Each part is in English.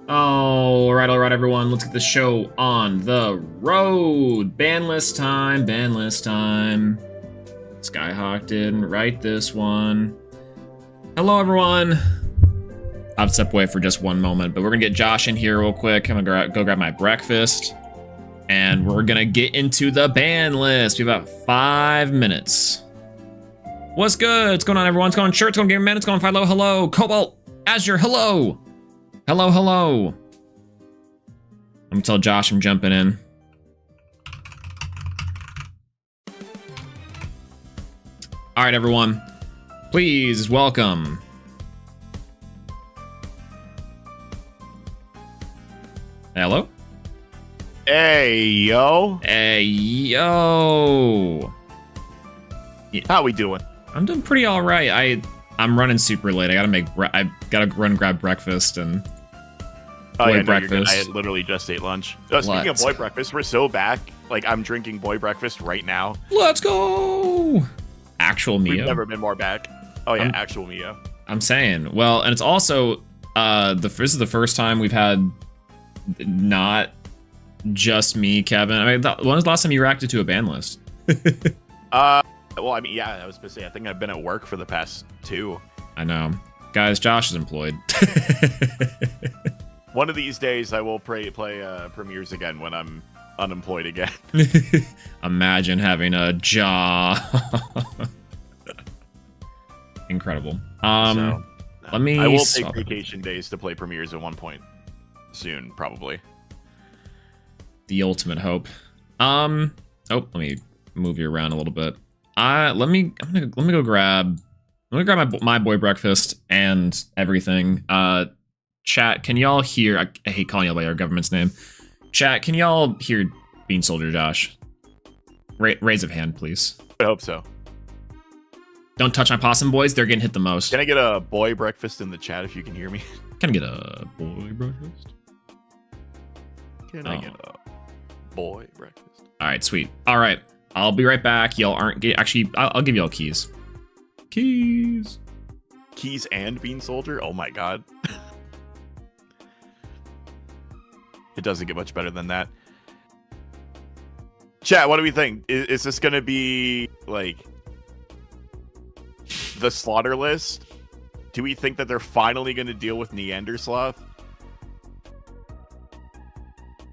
All right, everyone. Let's get the show on the road. Ban list time, ban list time. Skyhawk didn't write this one. Hello, everyone. I've stepped away for just one moment, but we're gonna get Josh in here real quick. I'm gonna go grab my breakfast, and we're gonna get into the ban list. We have about 5 minutes. What's good? What's going on, everyone? What's going on? Shirt, it's going Gamer Man, it's going Philo, hello. Cobalt, Azure, hello. Hello, hello. I'm gonna tell Josh I'm jumping in. All right, everyone. Please welcome. Hello? Hey, yo. Hey, yo. How we doing? I'm doing pretty all right. I'm running super late. I gotta run and grab breakfast and boy breakfast. I had literally just ate lunch. Speaking of boy breakfast, we're so back. Like, I'm drinking boy breakfast right now. Let's go. Actual Mio. We've never been more back. Oh yeah, actual Mio. I'm saying. Well, and it's also this is the first time we've had not just me, Kevin. I mean, when was the last time you reacted to a ban list? Well, I mean, yeah, I was supposed to say, I think I've been at work for the past 2. I know. Guys, Josh is employed. One of these days, I will play premieres again when I'm unemployed again. Imagine having a job. Incredible. So, let me. I will take vacation days to play premieres at one point soon, probably. The ultimate hope. Oh, let me move you around a little bit. Let me go grab my boy breakfast and everything. Chat, can y'all hear? I hate calling y'all by our government's name. Chat, can y'all hear Bean Soldier Josh? Raise of hand, please. I hope so. Don't touch my possum boys. They're getting hit the most. Can I get a boy breakfast in the chat if you can hear me? Can I get a boy breakfast? Can I get a boy breakfast? All right, sweet. All right, I'll be right back. Y'all aren't actually. I'll give y'all keys. Keys And Bean Soldier. Oh my god. It doesn't get much better than that. Chat, what do we think? Is this gonna be like the slaughter list? Do we think that they're finally gonna deal with Neandersloth?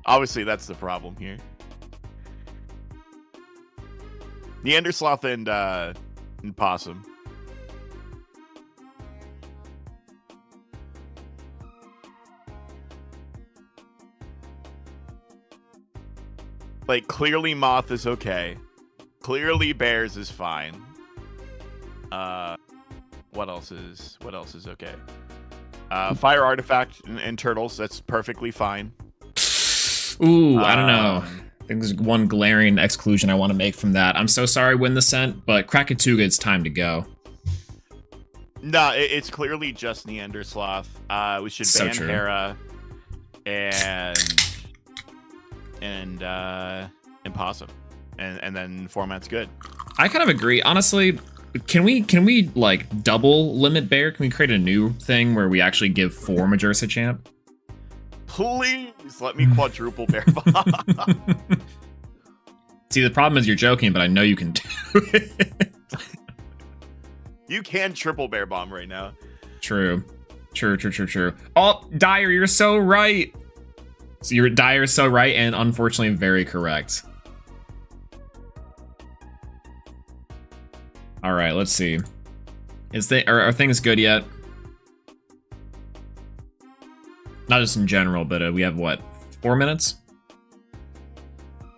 Obviously, that's the problem here. Neandersloth and Possum. Like, clearly Moth is okay. Clearly Bears is fine. What else is okay? Fire Artifact and Turtles, that's perfectly fine. Ooh, I don't know. I think there's one glaring exclusion I want to make from that. I'm so sorry, Win the Scent, but Krakatuga, it's time to go. No, it's clearly just Neandersloth. We should ban Hera and Possum, and then format's good. I kind of agree. Honestly, can we like double limit Bear? Can we create a new thing where we actually give 4 Majorsa Champ? Please let me quadruple Bear Bomb. See, the problem is you're joking, but I know you can do it. You can triple Bear Bomb right now. True. Oh, Dyer, you're so right. So Dyer's so right, and unfortunately very correct. All right, let's see. Are things good yet? Not just in general, but we have what, 4 minutes?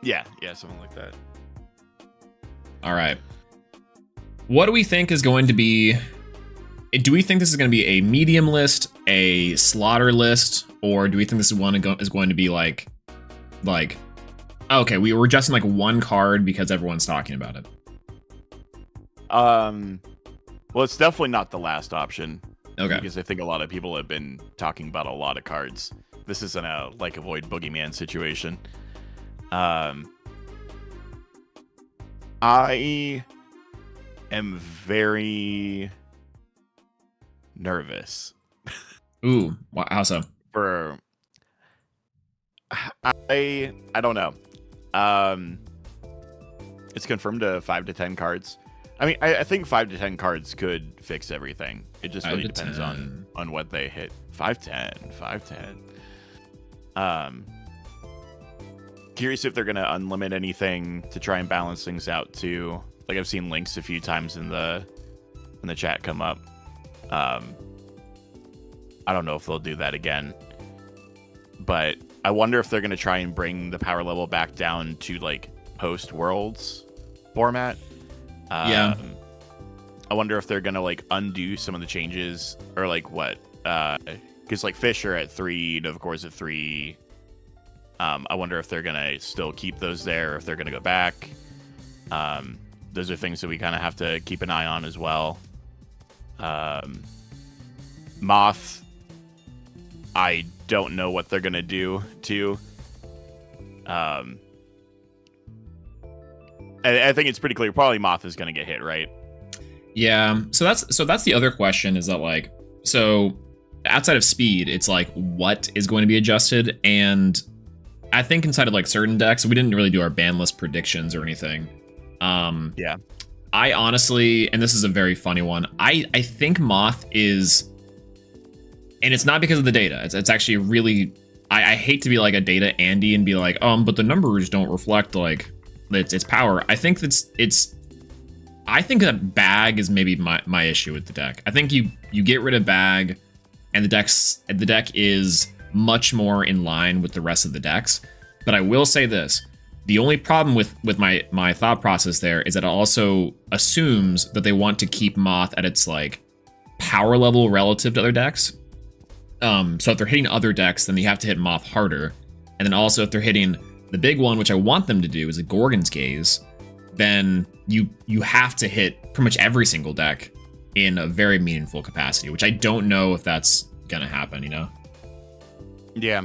Yeah, something like that. All right. What do we think is going to be? Do we think this is going to be a medium list, a slaughter list, or do we think this is going to be like, okay, we were just in like one card because everyone's talking about it? Well, it's definitely not the last option. Okay. Because I think a lot of people have been talking about a lot of cards. This isn't a like avoid boogeyman situation. I am very nervous. Ooh, how so? For I don't know. It's confirmed to 5 to 10 cards. I mean, I think 5 to 10 cards could fix everything. It just really depends on what they hit. 5-10, 5-10. Curious if they're gonna unlimit anything to try and balance things out too. Like, I've seen links a few times in the chat come up. I don't know if they'll do that again, but I wonder if they're gonna try and bring the power level back down to like post Worlds format. Yeah. I wonder if they're gonna like undo some of the changes, or like what? Because like Fish are at 3, of course at 3. I wonder if they're gonna still keep those there, or if they're gonna go back. Those are things that we kind of have to keep an eye on as well. Moth, I don't know what they're gonna do to. I think it's pretty clear. Probably Moth is gonna get hit, right? Yeah. So that's the other question, is that like, so outside of speed, it's like what is going to be adjusted, and I think inside of like certain decks, we didn't really do our ban list predictions or anything. Yeah. I honestly, and this is a very funny one, I think Moth is, and it's not because of the data. It's actually really, I hate to be like a data Andy and be like, but the numbers don't reflect like its power. I think I think that bag is maybe my issue with the deck. I think you get rid of bag, and the deck is much more in line with the rest of the decks. But I will say this: the only problem with my thought process there is that it also assumes that they want to keep Moth at its like power level relative to other decks. So if they're hitting other decks, then you have to hit Moth harder. And then also if they're hitting the big one, which I want them to do, is a Gorgon's Gaze, then you have to hit pretty much every single deck in a very meaningful capacity, which I don't know if that's gonna happen, you know? Yeah.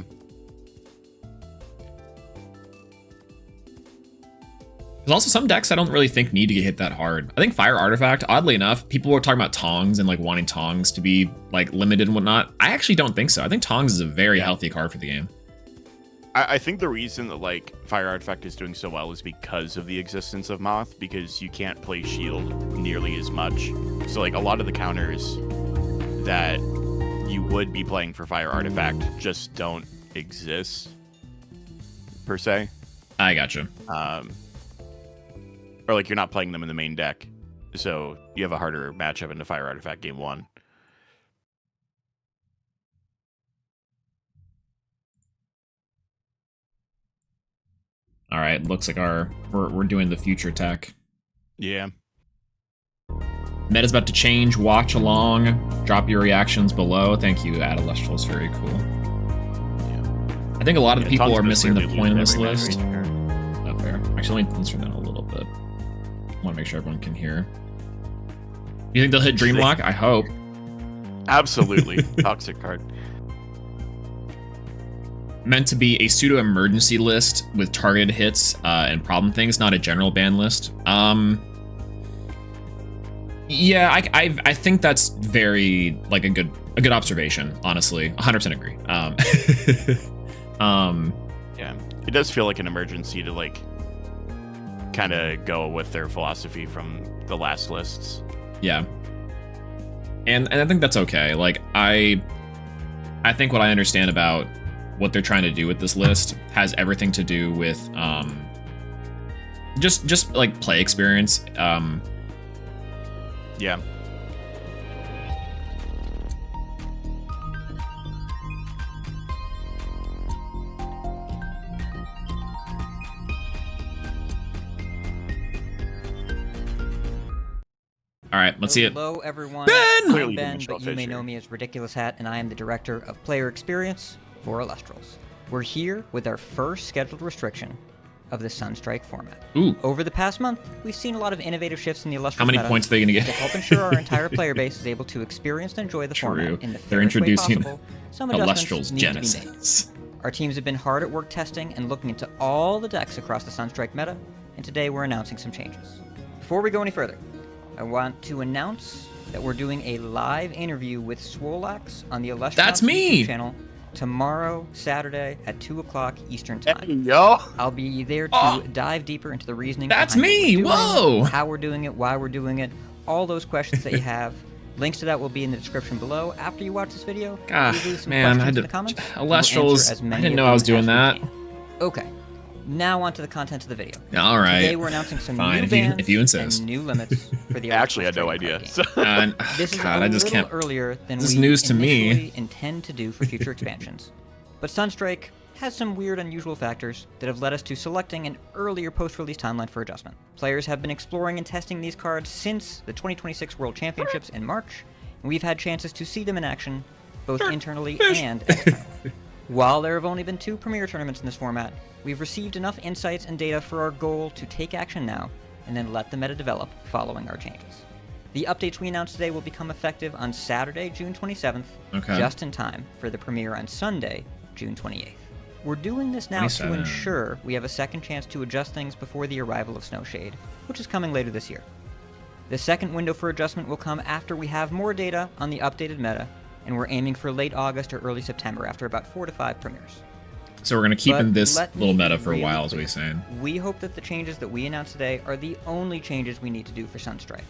There's also some decks I don't really think need to get hit that hard. I think Fire Artifact, oddly enough, people were talking about Tongs and like wanting Tongs to be like limited and whatnot. I actually don't think so. I think Tongs is a very healthy card for the game. I think the reason that like Fire Artifact is doing so well is because of the existence of Moth, because you can't play Shield nearly as much. So like a lot of the counters that you would be playing for Fire Artifact just don't exist per se. I gotcha. Or like you're not playing them in the main deck, so you have a harder matchup into Fire Artifact game 1. All right, looks like we're doing the future tech. Yeah. Meta's about to change. Watch along. Drop your reactions below. Thank you, Elestrals. Very cool. Yeah. I think a lot of the people are missing the point of this every list. match. Not fair. Actually, let's turn down a little bit. I want to make sure everyone can hear. You think they'll hit Dreamlock? I hope. Absolutely. Toxic card. Meant to be a pseudo emergency list with targeted hits and problem things, not a general ban list. Yeah, I think that's very like a good observation. Honestly, 100% agree. Yeah, it does feel like an emergency to like kind of go with their philosophy from the last lists. Yeah, and I think that's okay. Like I think what I understand about what they're trying to do with this list has everything to do with just like play experience. Yeah. All right, let's see it. Hello, everyone. Ben! I'm Clearly Ben, Dimensional but you may Fissure. know me as Ridiculous Hat, and I am the Director of Player Experience for Elestrals. We're here with our first scheduled restriction of the Sunstrike format. Ooh, Over the past month, we've seen a lot of innovative shifts in the Elestrals how many meta points are they gonna to get? help ensure our entire player base is able to experience and enjoy the True. format in the They're fairest way introducing possible. Some adjustments Elestrals need to be made. Genesis. Our teams have been hard at work testing and looking into all the decks across the Sunstrike meta, and today we're announcing some changes. Before we go any further, I want to announce that we're doing a live interview with Swolax on the Elestrals That's me! YouTube channel tomorrow, Saturday at 2 o'clock Eastern Time. Hey, yo! I'll be there to dive deeper into the reasoning That's behind me! what we're doing, Whoa! how we're doing it, why we're doing it, all those questions that you have. Links to that will be in the description below. After you watch this video, God, please leave some man, questions in the comments. Elestrals, I didn't know I was doing that. Okay, now on to the content of the video. All right. Today we're announcing some Fine, new if you bans insist. and new limits for the I actually had no Elestrals idea. game. So. This is God, a I just little can't. earlier than This is we news to me. initially intend to do for future expansions. But Sunstrike has some weird, unusual factors that have led us to selecting an earlier post-release timeline for adjustment. Players have been exploring and testing these cards since the 2026 World Championships in March, and we've had chances to see them in action, both internally and externally. While there have only been 2 Premier tournaments in this format, we've received enough insights and data for our goal to take action now, and then let the meta develop following our changes. The updates we announced today will become effective on Saturday, June 27th, just in time for the premiere on Sunday, June 28th. We're doing this now 27. to ensure we have a second chance to adjust things before the arrival of Snowshade, which is coming later this year. The second window for adjustment will come after we have more data on the updated meta, and we're aiming for late August or early September after about 4 to 5 premieres. So we're going to keep in this let me little be meta for a really while, is what clear. he's saying. We hope that the changes that we announced today are the only changes we need to do for Sunstrike.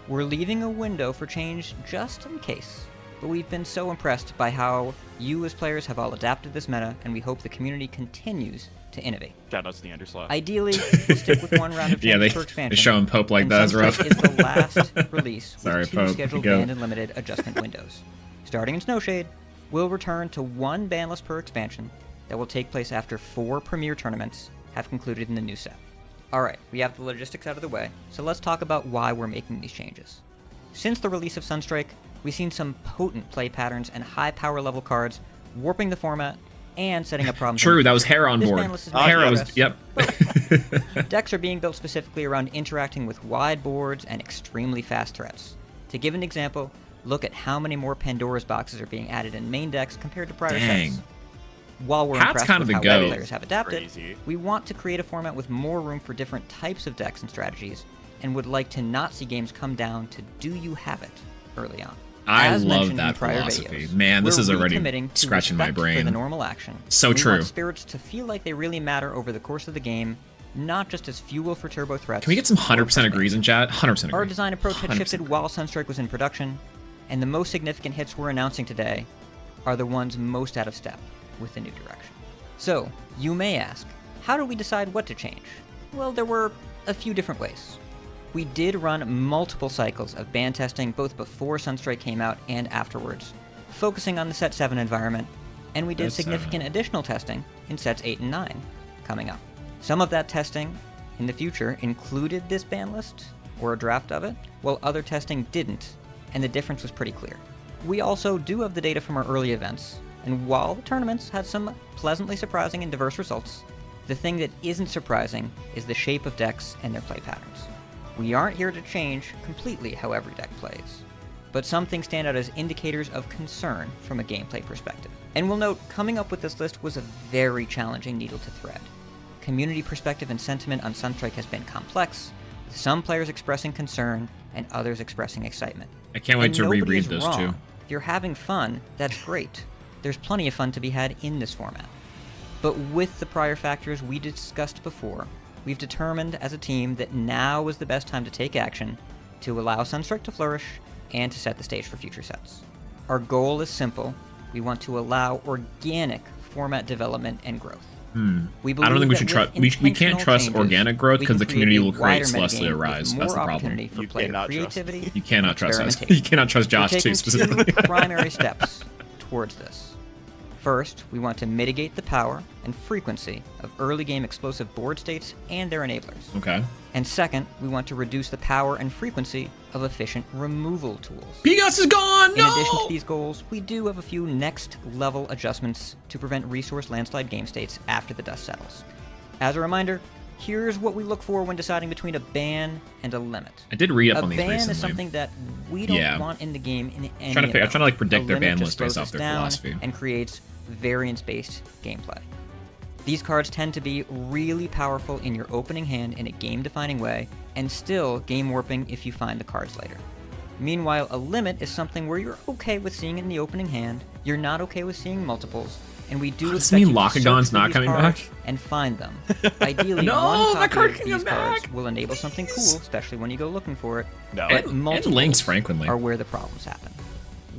We're leaving a window for change just in case, but we've been so impressed by how you as players have all adapted this meta, and we hope the community continues to innovate. Shoutouts to the Underslaw. Ideally, we'll stick with one round of Yeah, changes they per expansion. show him Pope like and that is Sunstrike rough. is the last release Sorry, with 2 Pope. scheduled Go. banned and limited adjustment windows. Starting in Snowshade, we'll return to 1 ban list per expansion that will take place after 4 Premier tournaments have concluded in the new set. Alright, we have the logistics out of the way, so let's talk about why we're making these changes. Since the release of Sunstrike, we've seen some potent play patterns and high power level cards warping the format and setting up problems. True, that was Hera on This board. ban list is making Hera was, progress. yep. Decks are being built specifically around interacting with wide boards and extremely fast threats. To give an example, look at how many more Pandora's boxes are being added in main decks compared to prior Dang. sets. While we're Hat's impressed kind of with the how well goat. players have adapted, Crazy. we want to create a format with more room for different types of decks and strategies, and would like to not see games come down to do you have it early on. I As love mentioned in that prior philosophy. videos, Man, this we're is already recommitting to scratching my respect for brain. the normal action. So we true. want spirits to feel like they really matter over the course of the game, not just as fuel for turbo threats. Can we get some or 100% agrees in chat? 100% agree. Our design approach had 100% shifted while Sunstrike was in production, and the most significant hits we're announcing today are the ones most out of step with the new direction. So, you may ask, how do we decide what to change? Well, there were a few different ways. We did run multiple cycles of ban testing both before Sunstrike came out and afterwards, focusing on the Set 7 environment, and we did Set significant 7. additional testing in Sets 8 and 9 coming up. Some of that testing in the future included this ban list, or a draft of it, while other testing didn't, and the difference was pretty clear. We also do have the data from our early events, and while the tournaments had some pleasantly surprising and diverse results, the thing that isn't surprising is the shape of decks and their play patterns. We aren't here to change completely how every deck plays, but some things stand out as indicators of concern from a gameplay perspective. And we'll note, coming up with this list was a very challenging needle to thread. Community perspective and sentiment on Sunstrike has been complex, with some players expressing concern and others expressing excitement. I can't wait And to nobody reread is this wrong. too. If you're having fun, that's great. There's plenty of fun to be had in this format. But with the prior factors we discussed before, we've determined as a team that now is the best time to take action to allow Sunstrike to flourish and to set the stage for future sets. Our goal is simple. We want to allow organic format development and growth. We I don't think we believe should that trust. with We can't intentional trust changes, organic growth we because can the community create will a create wider Celestially metagame with Arise. more That's the problem. opportunity for You player cannot trust creativity. You cannot and trust us. experimentation. You cannot trust Josh We're too, taking specifically. two primary steps towards this. First, we want to mitigate the power and frequency of early game explosive board states and their enablers. Okay. And second, we want to reduce the power and frequency of efficient removal tools. Pegas is gone. In No. addition to these goals, we do have a few next level adjustments to prevent resource landslide game states after the dust settles. As a reminder, here's what we look for when deciding between a ban and a limit. I did read up A on these ban recently. is something that we don't Yeah. want in the game in any Trying to figure- I'm event. trying to, like, predict A their limit ban just list based slows off us their down philosophy. and creates variance-based gameplay. These cards tend to be really powerful in your opening hand in a game-defining way, and still game-warping if you find the cards later. Meanwhile, a limit is something where you're okay with seeing it in the opening hand, you're not okay with seeing multiples, and we do Does this mean expect you to Lakagon's search for not these coming cards back? and find them. Ideally, No, one that copy card of can these come cards back. will enable something cool, especially when you go looking for it. No. But And multiples Link's frequently. are where the problems happen.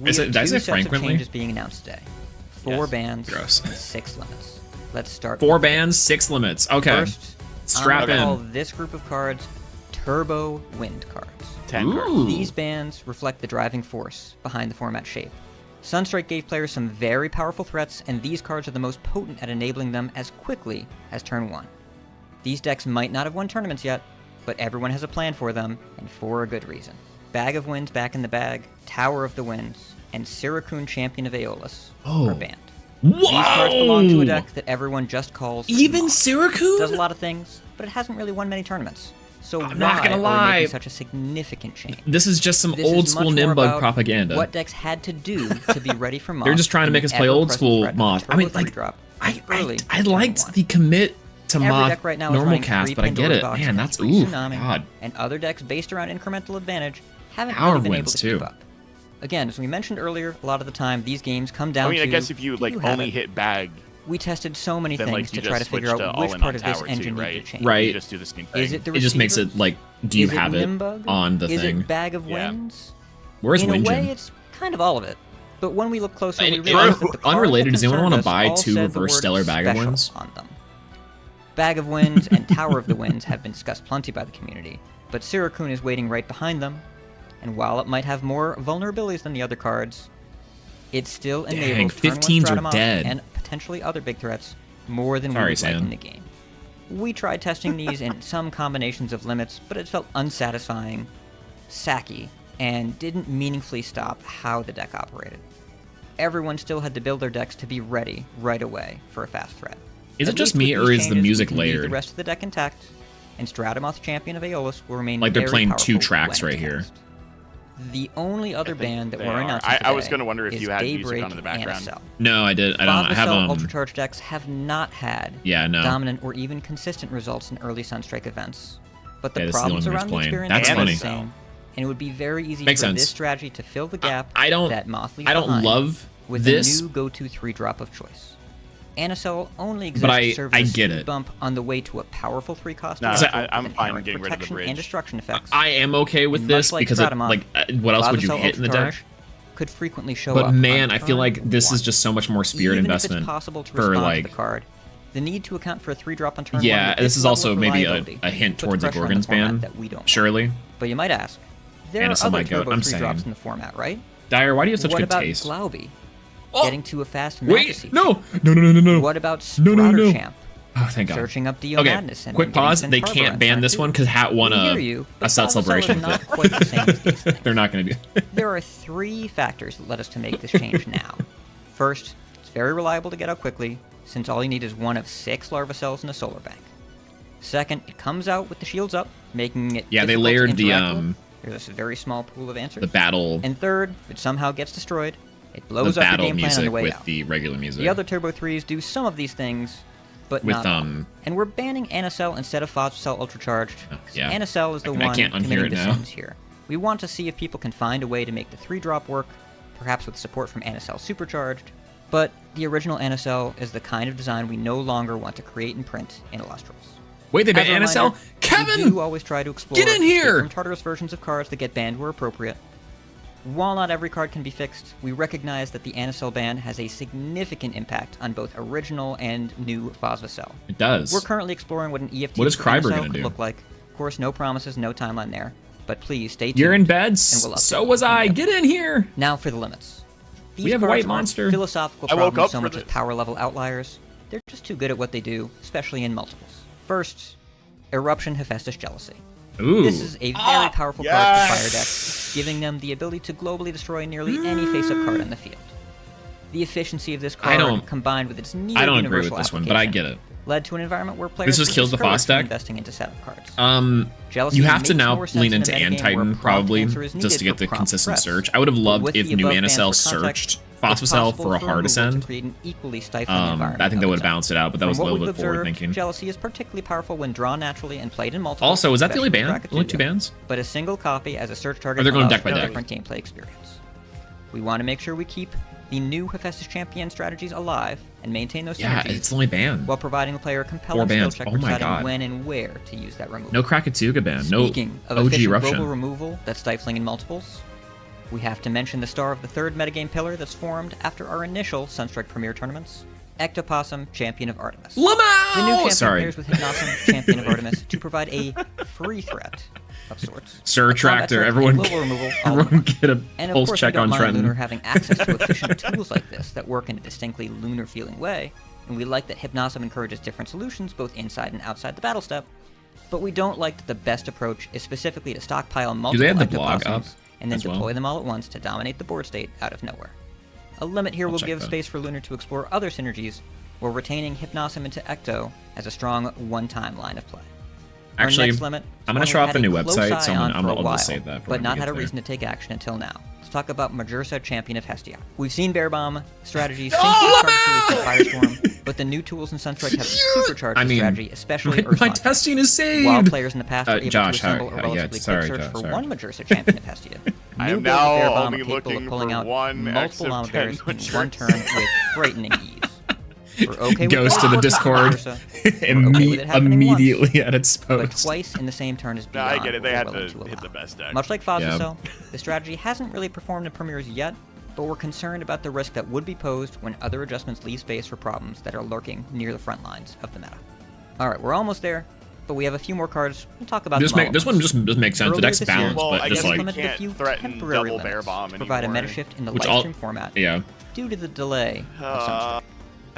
We Is have it- did I two say sets of frequently? changes being announced today. 4 Yes. bans Gross. and 6 limits. Let's start 4 with bans, 6 limits. Okay. First, Strap I'm gonna call in. this group of cards Turbo Wind cards. 10 cards. Ooh. These bans reflect the driving force behind the format shape. Sunstrike gave players some very powerful threats, and these cards are the most potent at enabling them as quickly as turn 1. These decks might not have won tournaments yet, but everyone has a plan for them, and for a good reason. Bag of Winds back in the bag, Tower of the Winds, and Sirikun Champion of Aeolus are banned. Whoa! These cards belong to a deck that everyone just calls Even Mock. Syracuse? Does a lot of things, but it hasn't really won many tournaments. So I'm why not gonna are we lie. making such a significant change? This is just some This old is school much more Nimbug about propaganda. What decks had to do to be ready for Moth. They're just trying to and make us play the old ever-present school threat of Moth. I Turbo mean, like, 3-drop I early I liked turn the commit to Every Moth deck right now is normal running cast, three but I get Pandora's it. boxes Man, and that's three ooh, Tsunami, God. and other decks based around incremental advantage haven't Power really been Winds, able to too. keep up. Again, as we mentioned earlier, a lot of the time these games come down I mean, to I guess if you do like have only it? hit bag, We tested so many then things like to you try to just figure switch out to which all in part on of this tower engine too, needed right? to change. Right. You just do the same thing. Is it the It just makes it receivers? like, do you Is have it it Nimbug? on the Is thing? it Bag of Yeah. Winds? Where's In a way, Wingen? it's kind of all of it. But when we look closer, And we it- realize that the cards unrelated, that does anyone concerned wanna us buy all 2 said the reverse word stellar Bag of special Winds? on them. Bag of Winds and Tower of the Winds have been discussed plenty by the community, but Sirikun is waiting right behind them, and while it might have more vulnerabilities than the other cards, it still Dang, enables turn 15s are one Stratomoth dead. and potentially other big threats more than Sorry, we would like Sam. in the game. We tried testing these in some combinations of limits, but it felt unsatisfying, sacky, and didn't meaningfully stop how the deck operated. Everyone still had to build their decks to be ready right away for a fast threat. Is it At just least me, with or these is the changes, we music can leave layered? The rest of the deck intact, and Stratomoth Champion of Aeolus will remain Like they're very playing 2 powerful tracks when right here. cast. The only other think band that they we're are. announcing I was today gonna wonder if is you had music Daybreak on in the background. and Acel. No, I did. I don't. I have Ultracharged decks have not had Yeah, no. dominant or even consistent results in early Sunstrike events. But the Yeah, this is the problems only one around who's the playing. experience That's are funny. the same, and it would be very easy Makes for sense. this strategy to fill the gap I don't. that Moth leaves I don't behind love with this. a new go-to 3-drop of choice. Anacell only exists But to serve I as a get speed it. bump on the way to a powerful 3-cost No, vehicle I'm with fine inherent getting rid of the protection bridge. and destruction effects. I am okay with And this much like because Stratomoth, what else would you Vazocell hit in the deck? Ultracharged could frequently show up But man, on I feel turn like this is 1. just so much more spirit Even investment if it's possible to for respond like. to the card, the need to account for a 3-drop on turn Yeah, 1 with this is level also of maybe reliability a hint puts towards a pressure on the Gorgon's format ban. that we don't want. Surely. But you might ask, there And are it's on other my goat, turbo I'm 3-drops saying. in the format, right? Dyer, why do you have such What good about taste? Glauby? Oh! Getting to a fast Wait, Majesty. no, no. What about No, no, no. Champ? Oh, thank God. Searching up Dio Okay, Madness and quick getting pause. Sin They Harbor can't on ban turn this 2. one because Hat won We hear a you, but set Vazocell celebration is with not it. quite the same as these things. They're not going to do. There are 3 factors that led us to make this change now. First, it's very reliable to get out quickly, since all you need is one of 6 larva cells in a solar bank. Second, it comes out with the shields up, making it Yeah, they difficult to layered the interact with. There's a very small pool of answers. the battle, And third, if it somehow gets destroyed, it the blows up your battle game plan on the music way with out. the regular music. The other Turbo 3s do some of these things, but With, not all. um, And we're banning Anacell instead of Vazocell Ultracharged. yeah. Anacell is the I one can't unhear committing it the now. sins here. We want to see if people can find a way to make the 3-drop work, perhaps with support from Anacell Supercharged, but the original Anacell is the kind of design we no longer want to create and print in Elestrals. Wait, they As ban a Anacell? reminder, We Kevin! do always try to explore Get in here! from Tartarus versions of cards that get banned where appropriate. While not every card can be fixed, we recognize that the Anacell ban has a significant impact on both original and new Vazocell. It does. We're currently exploring what an EFT What is for Kryber Anacell gonna could do? look like. Of course, no promises, no timeline there, but please stay tuned. You're in bed? and we'll update So you was when I. we have Get in here! Now for the limits. These have a cards white aren't monster. philosophical I woke problems up so for much as this. power level outliers. They're just too good at what they do, especially in multiples. First, Eruption Hephaestus Jealousy. Ooh. This is a very powerful card yes! for fire decks, giving them the ability to globally destroy nearly any face-up card on the field. The efficiency of this I card, don't- combined with its near I don't agree universal with this one, but I application, get it. led to an environment where players just were kills the discouraged Foss from deck? investing into setup cards. You Jealousy have to makes now more sense lean in into a metagame where Antitan, prompt probably, answer is just to needed get the for prompt consistent threats. search. I would have But loved with if the new above bans Anacell for context, searched Phosphocell for a hard ascend. Create an equally stifling environment I think that would have of its own. balanced it out, but that was a little bit forward thinking. Jealousy is particularly powerful when drawn naturally and played in multiple. Also, is that the only especially ban? with Only 2 Krakatuga. bans? But a single copy as a search target Or they're going allows deck by for a deck. different gameplay experience. We want to make sure we keep the new Hephaestus champion strategies alive and maintain those Yeah, synergies it's the only ban. while providing the player a compelling 4 skill bans. check Oh for my deciding God. when and where to use that removal. No Krakatuga ban. No Speaking of OG efficient Eruption. global removal that's stifling in multiples, we have to mention the star of the third metagame pillar that's formed after our initial Sunstrike Premier tournaments, Ectopossum, Champion of Artemis. The new champion Sorry. pairs with Hypnossum, Champion of Artemis, to provide a free threat of sorts. Sir A combat Tractor, threat everyone, and global removal all in everyone one. get a And of pulse course, check we don't on mind Trenton. Lunar having access to efficient tools like this that work in a distinctly lunar-feeling way, and we like that Hypnossum encourages different solutions both inside and outside the battle step, but we don't like that the best approach is specifically to stockpile multiple they have the blog up Ectopossums and then as well? deploy them all at once to dominate the board state out of nowhere. A limit here I'll will check give that. space for Lunar to explore other synergies, while retaining Hypnossum into Ecto as a strong one-time line of play. Our Actually, next limit I'm going gonna to show off the new website, so I'll just save that for but when we not get had a there. reason to take action until now. Let's talk about Majursa, Champion of Hestia. We've seen Bear Bomb strategies since the Firestorm, but the new tools in Sunstrike have supercharged I the mean, strategy, especially my Earth Contact. testing is saved. While players in the past were able Josh, to assemble a yeah, relatively sorry, quick search Josh, for sorry. one Majursa Champion of Hestia, I new am builds of Bear now Bomb only are capable looking of pulling for out one multiple X of 10 Lamabears in Majursa. one turn with frightening ease. We're okay with Goes to the one Discord Majursa, we're okay with it happening immediately at its but post. twice in the same turn is No, beyond I get it. what They we're had willing to hit allow. the best deck. Much like Phosphocell, the strategy hasn't really performed in premieres yet, but we're concerned about the risk that would be posed when other adjustments leave space for problems that are lurking near the front lines of the meta. Alright, we're almost there, but we have a few more cards. We'll talk about them all This at one once. just makes sense. The Earlier deck's this year, balanced, Well, but I just guess we like implemented a can't few threaten temporary double Bear limits Bomb to provide a meta anymore. shift in the Which live I'll- stream format yeah. due to the delay of Sunstrike.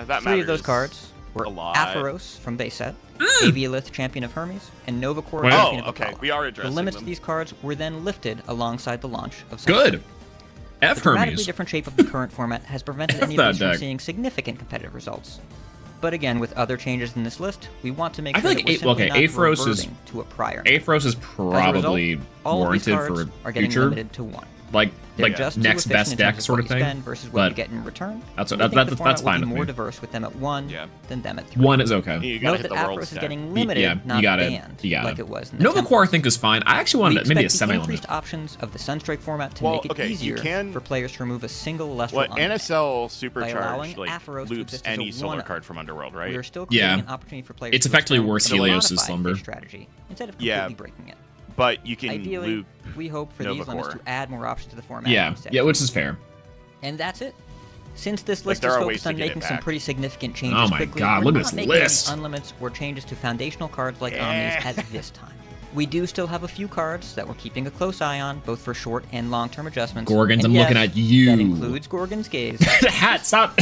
That Three of those matters cards were a lot. Aphoros from base set, Aviolith, Champion of Hermes, and Novacore, Wait. Champion Oh, of okay. Apollo. We are The addressing limits them. of these cards were then lifted alongside the launch of Sunstrike. Good. F The dramatically Hermes. different shape of the current format has prevented any that of these from deck. seeing significant competitive results. But again, with other changes in this list, we want to make I sure feel that like we're simply okay, not Aphros is- reverting to a prior. As Aphros is a probably result, all of these warranted cards for are getting future, limited to one. like They're like just too next efficient best in deck terms sort of what you thing. spend versus what you But get in return. that's We that, think the that's format fine will with be me. more diverse with them at 1 Yeah. than them at 3. One is okay. You gotta Note hit that the world Aphoros is stack. getting limited, Yeah, not you got it. banned, You got like it. it was in the Novacore I template. think is fine. I actually We wanted maybe a expect the semi limit. increased options of the Sunstrike format to Well, make it okay, you easier can- for players to remove a single Celestial What unlimited. NSL allowing supercharged like Aphoros to loops exist as a any solar one-up. card from Underworld, right? We are still Yeah. creating an opportunity for players It's to effectively experiment worse with a Helios' modified Slumber. fish strategy instead of Yeah. completely breaking it. But you can Ideally, loop. we hope for these limits Novacore. to add more options to the format. Yeah, instead. yeah, which is fair. And that's it. Since this Like, list there is are ways focused to on get it making some back. pretty significant changes Oh my quickly, God, we're look at not this making list. any unlimits or changes to foundational cards like Yeah. Omnis at this time. We do still have a few cards that we're keeping a close eye on, both for short and long-term adjustments. Gorgons, And I'm looking yes, at you. That includes Gorgon's Gaze. Hat, stop.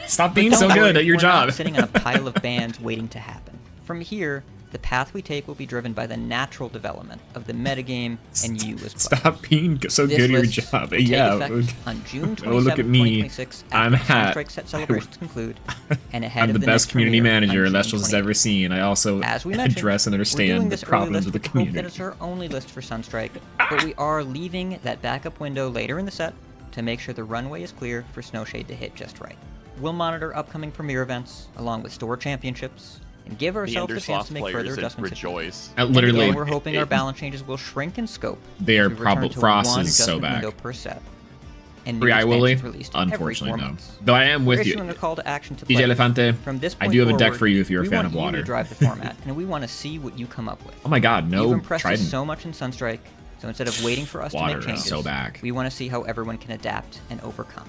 Stop being But so don't good worry, at your we're job. Not sitting on a pile of bans waiting to happen. From here, the path we take will be driven by the natural development of the metagame and you as players. Stop being so This good at your list job. will take Yeah. effect on June 27, Oh, look at me. 2026, I'm after Hat. Sunstrike set celebrations conclude, and ahead I'm of the best next community premiere on manager June Lestrals has 28th. ever seen. I also As we mentioned, address and we're doing understand the this early problems list of the with the hope that community. it's our only list for Sunstrike, but we are leaving that backup window later in the set to make sure the runway is clear for Snowshade to hit just right. We'll monitor upcoming premiere events, along with store championships, and give The ourselves a chance Endersloth to make further players that adjustments. if needed. rejoice. And Literally, again, we're hoping our it- balance changes will shrink in scope. They are as we return probably to Frost one is so adjustment back. window per set. And new Free Eye Willy? expansions released every Unfortunately, 4 no. months. Though I am We're with you. issuing a call to action to DJ players. Elefante, From this I point do have a deck forward, for you if you're a we fan want of you water. to drive the format, and we want to see what you come up with. Oh my god, You've no impressed Trident. us so much in Sunstrike, so instead of waiting for us to Water make is changes, so back. we want to see how everyone can adapt and overcome.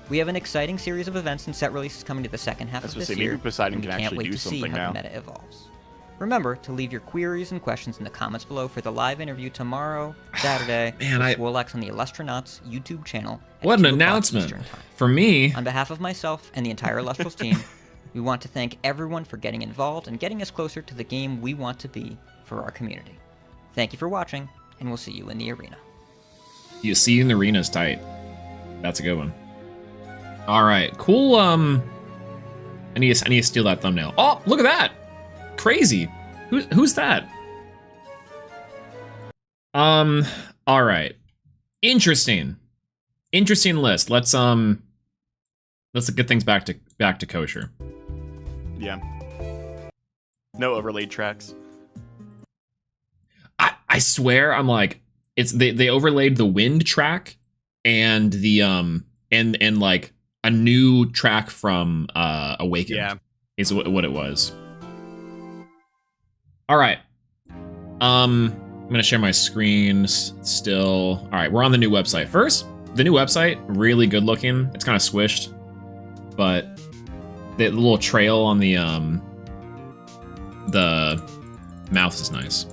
We have an exciting series of events and set releases coming to the second half That's of what I this say, maybe year, Poseidon and we can can't actually wait do to see something how now. the meta evolves. Remember to leave your queries and questions in the comments below for the live interview tomorrow, Saturday, Man, with Swirlex on the Illustronauts YouTube channel. at What an 2 o'clock announcement. Eastern Time. For me, On behalf of myself and the entire Elestrals team, we want to thank everyone for getting involved and getting us closer to the game we want to be for our community. Thank you for watching, and we'll see you in the arena. you see in the arena's tight. That's a good one. Alright, cool, I need to steal that thumbnail. Oh, look at that! Crazy. Who's that? Alright. Interesting. Interesting list. Let's Let's get things back to kosher. Yeah. No overlaid tracks. I swear I'm like they overlaid the wind track and the and like a new track from Awakened. Yeah. Is what it was. All right. I'm gonna share my screen still. All right, we're on the new website. First, the new website, really good looking. It's kind of squished, but the little trail on the mouth is nice.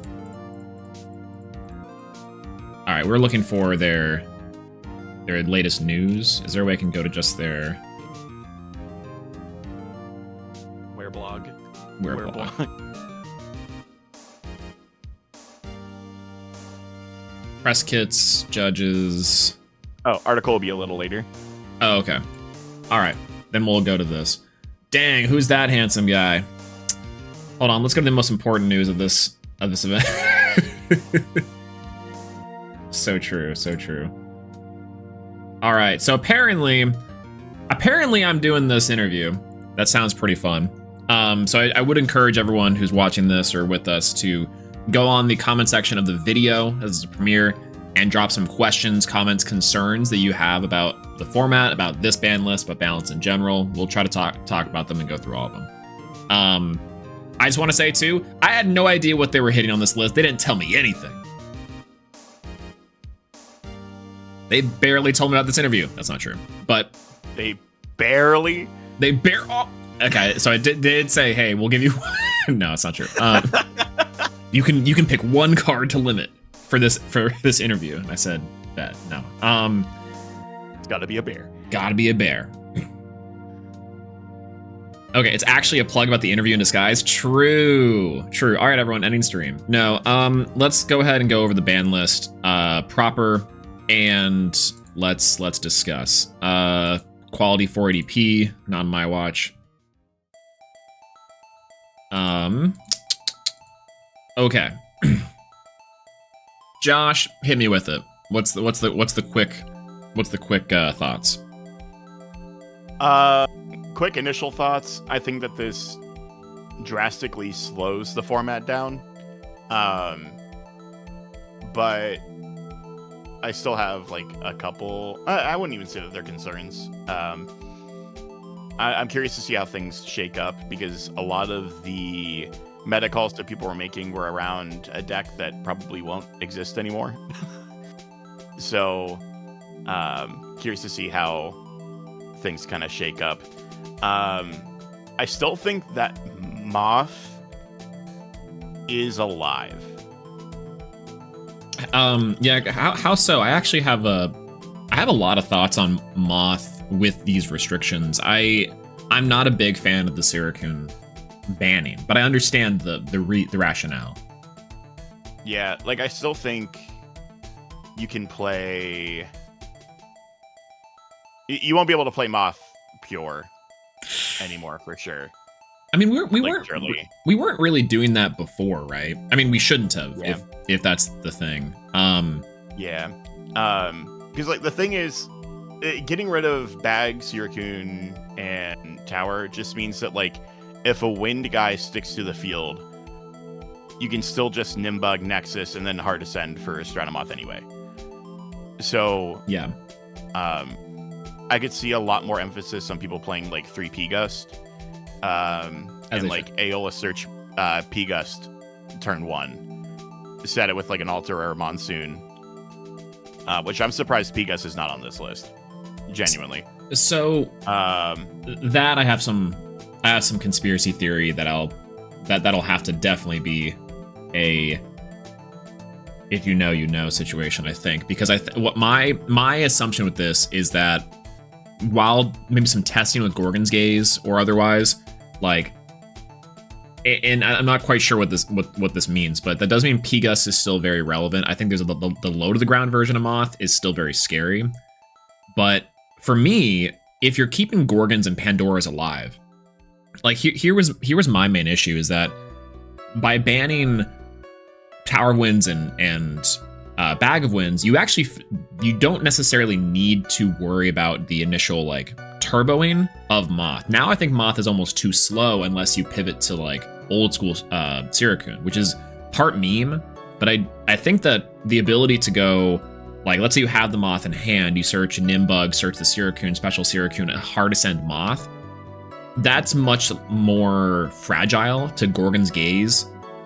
All right, we're looking for their latest news. Is there a way I can go to just their Where blog? Where blog? Press kits, judges. Oh, article will be a little later. Oh, okay. All right, then we'll go to this. Dang, who's that handsome guy? Hold on, let's go to the most important news of this event. So true, so true. All right, so apparently I'm doing this interview. That sounds pretty fun. So I would encourage everyone who's watching this or with us to go on the comment section of the video as a premiere and drop some questions, comments, concerns that you have about the format, about this ban list, about balance in general. We'll try to talk about them and go through all of them. I just want to say too, I had no idea what they were hitting on this list. They didn't tell me anything. They barely told me about this interview. That's not true, but They barely. Oh, okay, so I did say, hey, we'll give you. No, it's not true. You can pick one card to limit for this interview. And I said that no. It's got to be a bear. Gotta be a bear. Okay, it's actually a plug about the interview in disguise. True. All right, everyone, ending stream. No, let's go ahead and go over the ban list proper, and let's discuss. Quality 480p, not on my watch. Okay. Josh, hit me with it. What's the quick thoughts? Quick initial thoughts. I think that this drastically slows the format down. But I still have like a couple. I wouldn't even say that they're concerns. I'm curious to see how things shake up, because a lot of the meta calls that people were making were around a deck that probably won't exist anymore. So, curious to see how things kind of shake up. I still think that Moth is alive. Yeah, how so? I actually have a lot of thoughts on Moth with these restrictions. I'm not a big fan of the Sirikun banning, but I understand the rationale. Yeah, like I still think you can play. You won't be able to play Moth pure anymore for sure. I mean, we weren't really doing that before, right? I mean, we shouldn't have, yeah. if that's the thing. Yeah. Because like the thing is, getting rid of Bag, Sirikun, and Tower just means that like if a wind guy sticks to the field, you can still just Nimbug, Nexus, and then Hard Ascend for Stratomoth anyway. So yeah. I could see a lot more emphasis on people playing like 3 P-Gust. And like Aeola Search P-Gust turn 1. Set it with like an Altar or a Monsoon. Which I'm surprised P-Gust is not on this list. Genuinely. So that I have some conspiracy theory that'll have to definitely be a if you know situation, I think, because what my assumption with this is that while maybe some testing with Gorgon's Gaze or otherwise, like, and I'm not quite sure what this means, but that does mean P-Gust is still very relevant. I think there's the low to the ground version of Moth is still very scary, but for me, if you're keeping Gorgons and Pandoras alive, like here was my main issue, is that by banning Tower of Winds and Bag of Winds, you don't necessarily need to worry about the initial like turboing of Moth. Now I think Moth is almost too slow unless you pivot to like old school Sirikun, which is part meme. But I think that the ability to go, like, let's say you have the Moth in hand, you search Nimbug, search the Sirikun, special Sirikun, a hard ascend Moth. That's much more fragile to Gorgon's Gaze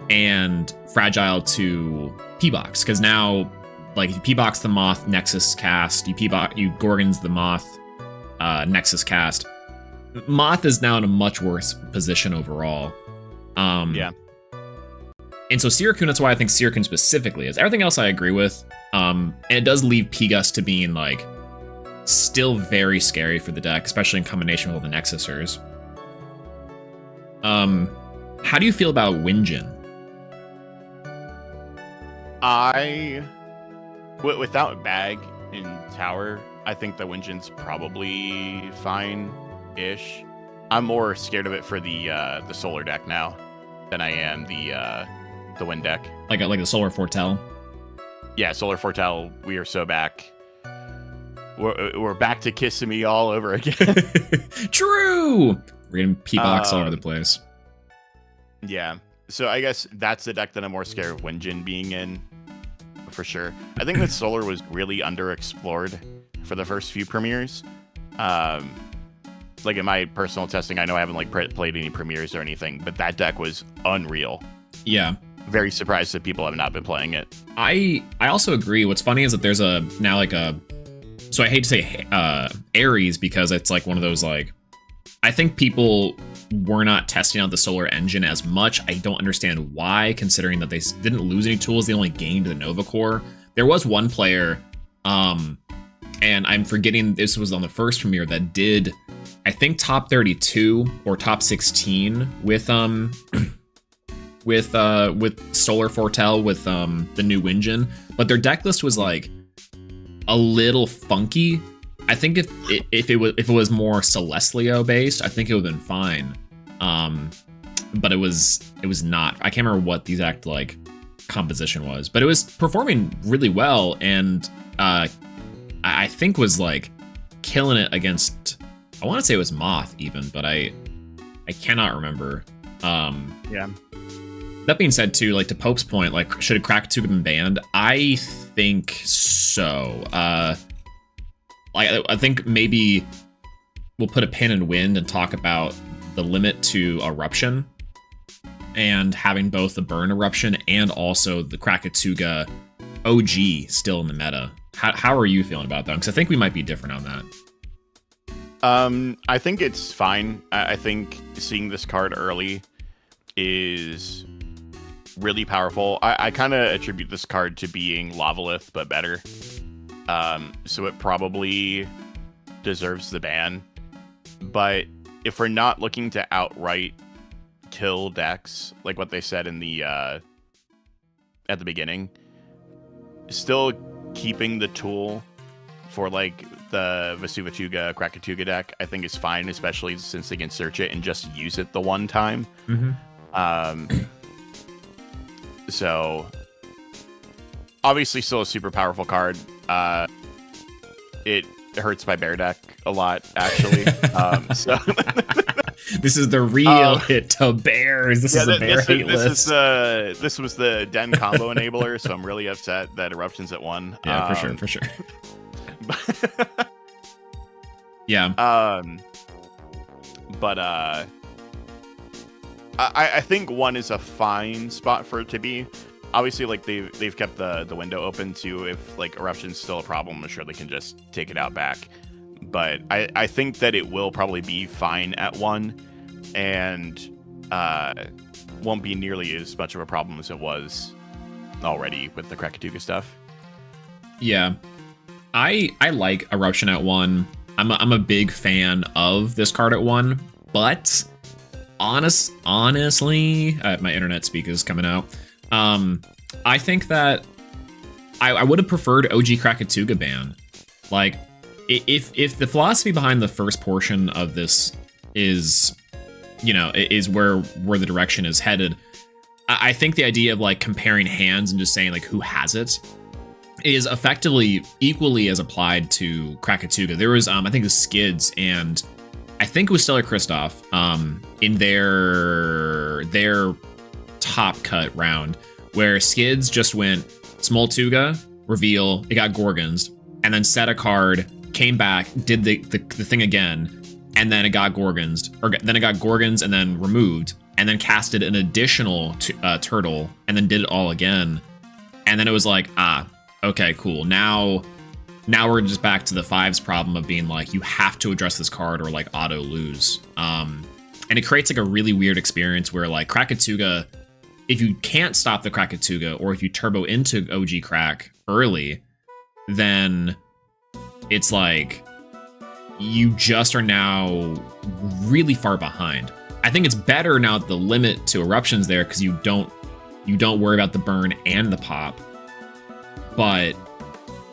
and fragile to P-Box, because now, like, if you P-Box the Moth Nexus cast, you Gorgon's the Moth Nexus cast, Moth is now in a much worse position overall. Yeah. And so Sirikun, that's why I think Sirikun specifically is. Everything else I agree with. And it does leave P-Gus to being, like, still very scary for the deck, especially in combination with all the Nexusers. How do you feel about Winjin? Without Bag in Tower, I think the Winjin's probably fine-ish. I'm more scared of it for the Solar deck now than I am the Wind deck. Like the Solar Foretell? Yeah, Solar Foretell, we are so back. We're back to Kissimmee all over again. True! We're getting P-Box all over the place. Yeah, so I guess that's the deck that I'm more scared of Winjin being in, for sure. I think that Solar was really underexplored for the first few premieres. Like in my personal testing, I know I haven't like played any premieres or anything, but that deck was unreal. Yeah. Very surprised that people have not been playing it. I also agree. What's funny is that there's so I hate to say Ares because it's like one of those, like, I think people were not testing out the Solar engine as much. I don't understand why, considering that they didn't lose any tools. They only gained the Nova Core. There was one player, and I'm forgetting, this was on the first premiere, that did, I think, top 32 or top 16 with Solar Foretell with the new Winjin, but their deck list was like a little funky. I think if it was more Celestlio based, I think it would have been fine. But it was not. I can't remember what the exact like composition was, but it was performing really well, and I think was like killing it against, I want to say it was Moth even, but I cannot remember. Yeah. That being said, too, like to Pope's point, like should Krakatuga been banned? I think so. I think maybe we'll put a pin in Wind and talk about the limit to Eruption and having both the Burn Eruption and also the Krakatuga OG still in the meta. How are you feeling about that? Because I think we might be different on that. I think it's fine. I think seeing this card early is really powerful. I kind of attribute this card to being Lavalith, but better. So it probably deserves the ban. But if we're not looking to outright kill decks, like what they said in the at the beginning, still keeping the tool for like the Vesuvatuga, Krakatuga deck, I think is fine, especially since they can search it and just use it the one time. Mm-hmm. So obviously still a super powerful card. It hurts my bear deck a lot, actually. So this is the real hit to bears. This is a bear hate list. This was the Den combo enabler, so I'm really upset that Eruption's at 1. Yeah, for sure. Yeah. But I think 1 is a fine spot for it to be. Obviously, like they've kept the window open to, if like Eruption's still a problem, I'm sure they can just take it out back. But I think that it will probably be fine at 1, and won't be nearly as much of a problem as it was already with the Krakatuga stuff. Yeah, I like Eruption at 1. I'm a big fan of this card at 1, but honestly, my internet speak is coming out. I think that I would have preferred OG Krakatuga ban. Like, if the philosophy behind the first portion of this is, is where the direction is headed, I think the idea of like comparing hands and just saying like who has it is effectively equally as applied to Krakatuga. There was, I think, the Skids and I think it was Stellar Kristoff in their top cut round, where Skids just went Smoltuga, reveal, it got Gorgons, and then set a card, came back, did the thing again, and then it got Gorgons, or then it got Gorgons and then removed, and then casted an additional turtle, and then did it all again. And then it was like, okay, cool. Now we're just back to the 5's problem of being like, you have to address this card or like auto lose. And it creates like a really weird experience where like Krakatuga, if you can't stop the Krakatuga, or if you turbo into OG Crack early, then it's like you just are now really far behind. I think it's better now that the limit to eruptions there, because you don't worry about the burn and the pop. But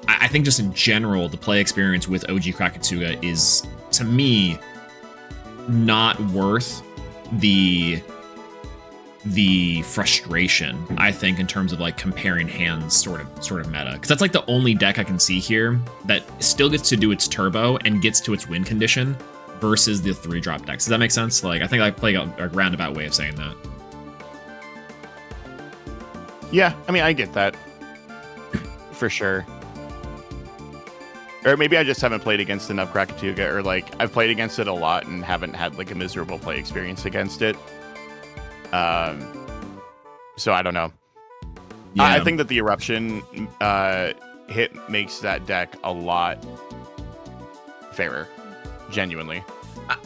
I think just in general, the play experience with OG Krakatuga is, to me, not worth the frustration, I think, in terms of like comparing hands sort of meta, because that's like the only deck I can see here that still gets to do its turbo and gets to its win condition versus the 3-drop decks. Does that make sense? Like, I think I play a roundabout way of saying that. Yeah, I mean, I get that for sure. Or maybe I just haven't played against enough Krakatuga, or like I've played against it a lot and haven't had like a miserable play experience against it. So I don't know. Yeah. I think that the eruption hit makes that deck a lot fairer, genuinely.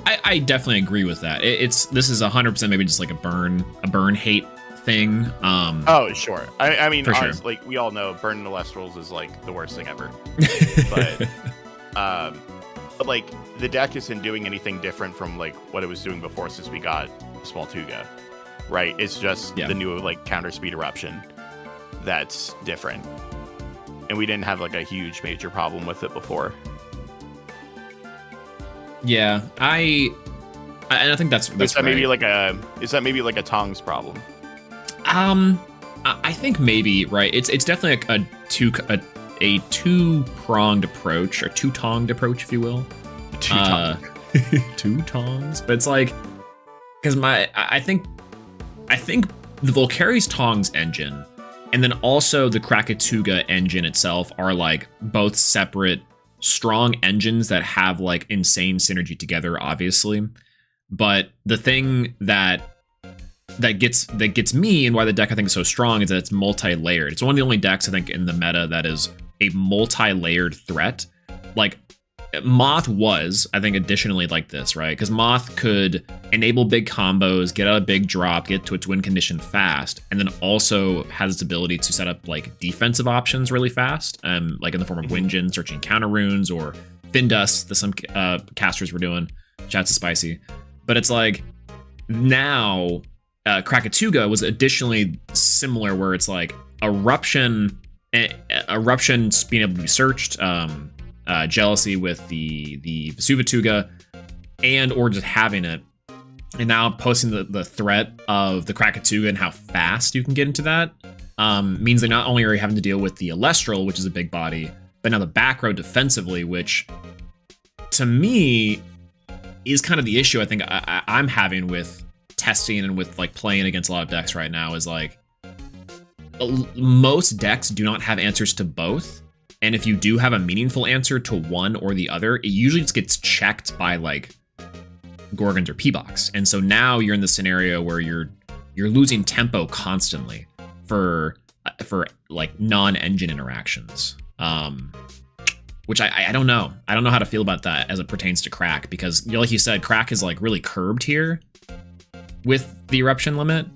I definitely agree with that. This is 100% maybe just like a burn hate thing. Oh, sure. I mean, for honestly, sure. Like we all know, burning Elestrals is like the worst thing ever. But like the deck isn't doing anything different from like what it was doing before, since we got Smoltuga, right? It's just the new like counter speed eruption that's different, and we didn't have like a huge major problem with it before. Yeah, I think that's is that right. maybe like a Tongs problem? I think maybe, right. It's definitely a two-pronged approach, or two-tonged approach, if you will. Two tongs, but it's like, because I think the Volcari's Tongs engine and then also the Krakatuga engine itself are like both separate strong engines that have like insane synergy together, obviously. But the thing that gets me, and why the deck I think is so strong, is that it's multi-layered. It's one of the only decks I think in the meta that is a multi-layered threat. Like Moth was, I think, additionally like this, right? Because Moth could enable big combos, get out a big drop, get to its win condition fast, and then also has its ability to set up like defensive options really fast, like in the form of Winjin, searching counter runes, or Findust that some casters were doing. Chats is spicy. But it's like, now Krakatuga was additionally similar, where it's like eruption being able to be searched, jealousy with the Vesuvituga, and or just having it, and now posting the threat of the Krakatuga and how fast you can get into that means that not only are you having to deal with the Elestral, which is a big body, but now the back row defensively, which to me is kind of the issue I think I'm having with testing and with like playing against a lot of decks right now, is like most decks do not have answers to both. And if you do have a meaningful answer to one or the other, it usually just gets checked by like Gorgons or P-Box. And so now you're in the scenario where you're losing tempo constantly for like non-engine interactions. Which I don't know. I don't know how to feel about that as it pertains to Crack, because like you said, Crack is like really curbed here with the eruption limit.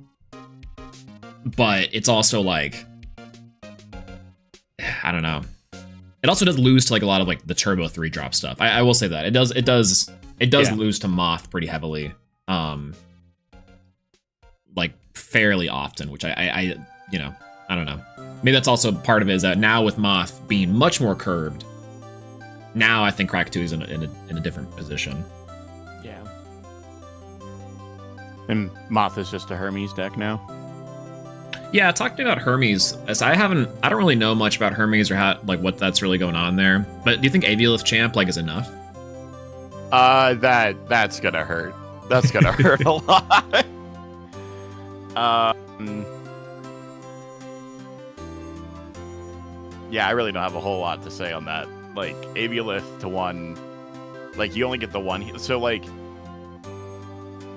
But it's also like, I don't know. It also does lose to like a lot of like the turbo 3-drop stuff. I will say that it does lose to Moth pretty heavily, like fairly often, which I don't know. Maybe that's also part of it, is that now with Moth being much more curbed, now I think Krakatuga is in a different position. Yeah. And Moth is just a Hermes deck now. Yeah, talk to me about Hermes. As I don't really know much about Hermes or how, like, what that's really going on there. But do you think Aviolith Champ, like, is enough? That's gonna hurt. That's gonna hurt a lot. Yeah, I really don't have a whole lot to say on that. Like, Aviolith to 1, like, you only get the 1 so, like,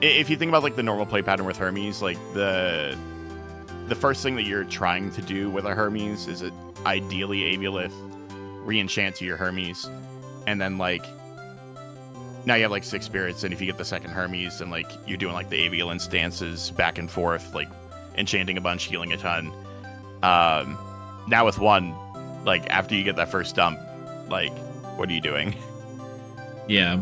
if you think about, like, the normal play pattern with Hermes, like, the first thing that you're trying to do with a Hermes is ideally Aviolith re-enchant to your Hermes, and then, like, now you have, like, 6 spirits, and if you get the second Hermes, then, like, you're doing, like, the Aviolence dances back and forth, like, enchanting a bunch, healing a ton. Now with 1, like, after you get that first dump, like, what are you doing? Yeah.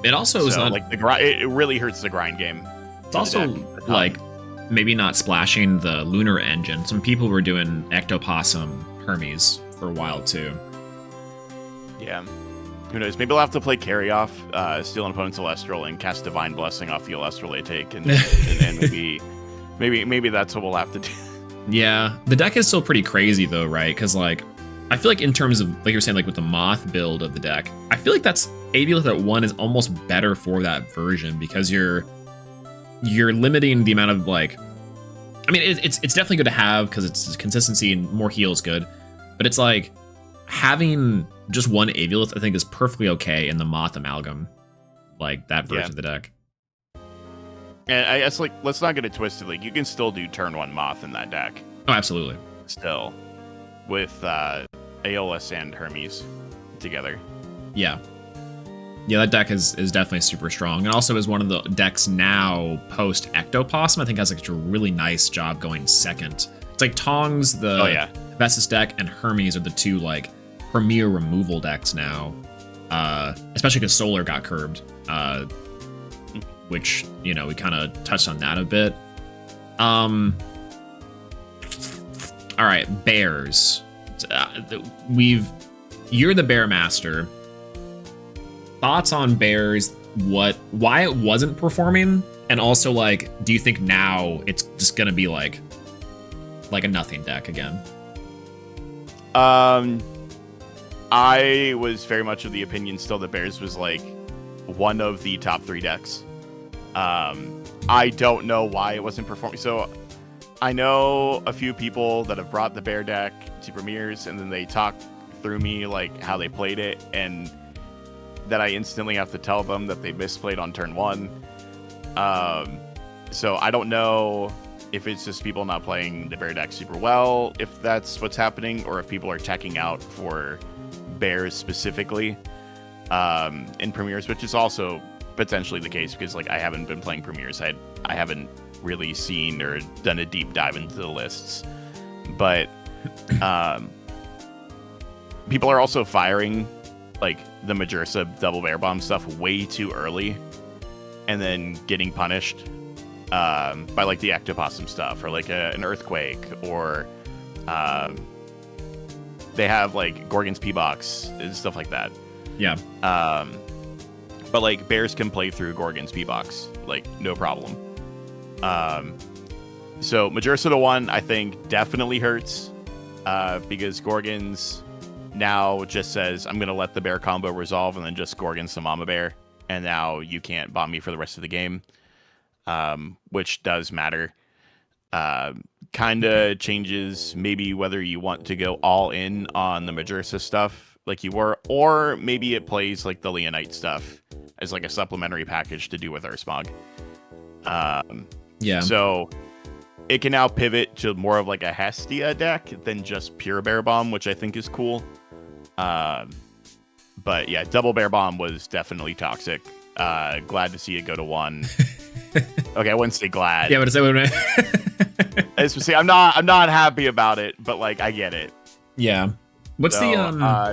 It also is not... like, it really hurts the grind game. It's also, like, maybe not splashing the Lunar Engine. Some people were doing Ectoplasm Hermes for a while, too. Yeah. Who knows? Maybe we'll have to play Carry Off, steal an opponent's Elestral, and cast Divine Blessing off the Elestral they take, and maybe that's what we'll have to do. Yeah. The deck is still pretty crazy, though, right? Because, like, I feel like in terms of, like you were saying, like, with the Moth build of the deck, I feel like that's Aviolith at 1 is almost better for that version, because you're limiting the amount of, like, I mean, it's definitely good to have because it's consistency and more heal is good, but it's like having just 1 Aviolith I think is perfectly okay in the Moth Amalgam, like that version of the deck. And I guess, like, let's not get it twisted. Like, you can still do turn 1 Moth in that deck. Oh, absolutely. Still, with Aeolus and Hermes together. Yeah. Yeah, that deck is definitely super strong, and also is one of the decks now post Ectoplasm. I think has like a really nice job going second. It's like Tongs, the Vestus deck, and Hermes are the 2 like premier removal decks now. Especially because Solar got curbed, which, you know, we kind of touched on that a bit. All right, Bears. You're the Bear Master. Thoughts on Bears, why it wasn't performing, and also, like, do you think now it's just gonna be like a nothing deck again? I was very much of the opinion still that Bears was like one of the top 3 decks. I don't know why it wasn't performing. So I know a few people that have brought the Bear deck to premieres, and then they talk through me like how they played it, and that I instantly have to tell them that they misplayed on turn 1. So I don't know if it's just people not playing the Bear deck super well, if that's what's happening, or if people are checking out for Bears specifically in premieres, which is also potentially the case because, like, I haven't been playing premieres. I haven't really seen or done a deep dive into the lists, but people are also firing like the Majursa double bear bomb stuff way too early, and then getting punished by like the Ectoplasm stuff, or like an earthquake, or they have like Gorgon's P-Box and stuff like that. Yeah. But like Bears can play through Gorgon's P-Box, like no problem. So Majursa to 1, I think definitely hurts because Gorgon's now just says, I'm going to let the bear combo resolve and then just Gorgon some Mama Bear. And now you can't bomb me for the rest of the game, which does matter. Kind of changes maybe whether you want to go all in on the Majursa stuff like you were, or maybe it plays like the Leonite stuff as like a supplementary package to do with Ursmog. Yeah. So it can now pivot to more of like a Hestia deck than just pure Bear Bomb, which I think is cool. But yeah, double Bear Bomb was definitely toxic. Glad to see it go to 1. Okay, I wouldn't say glad. Yeah, but See, I'm not happy about it, but like I get it. Yeah. What's the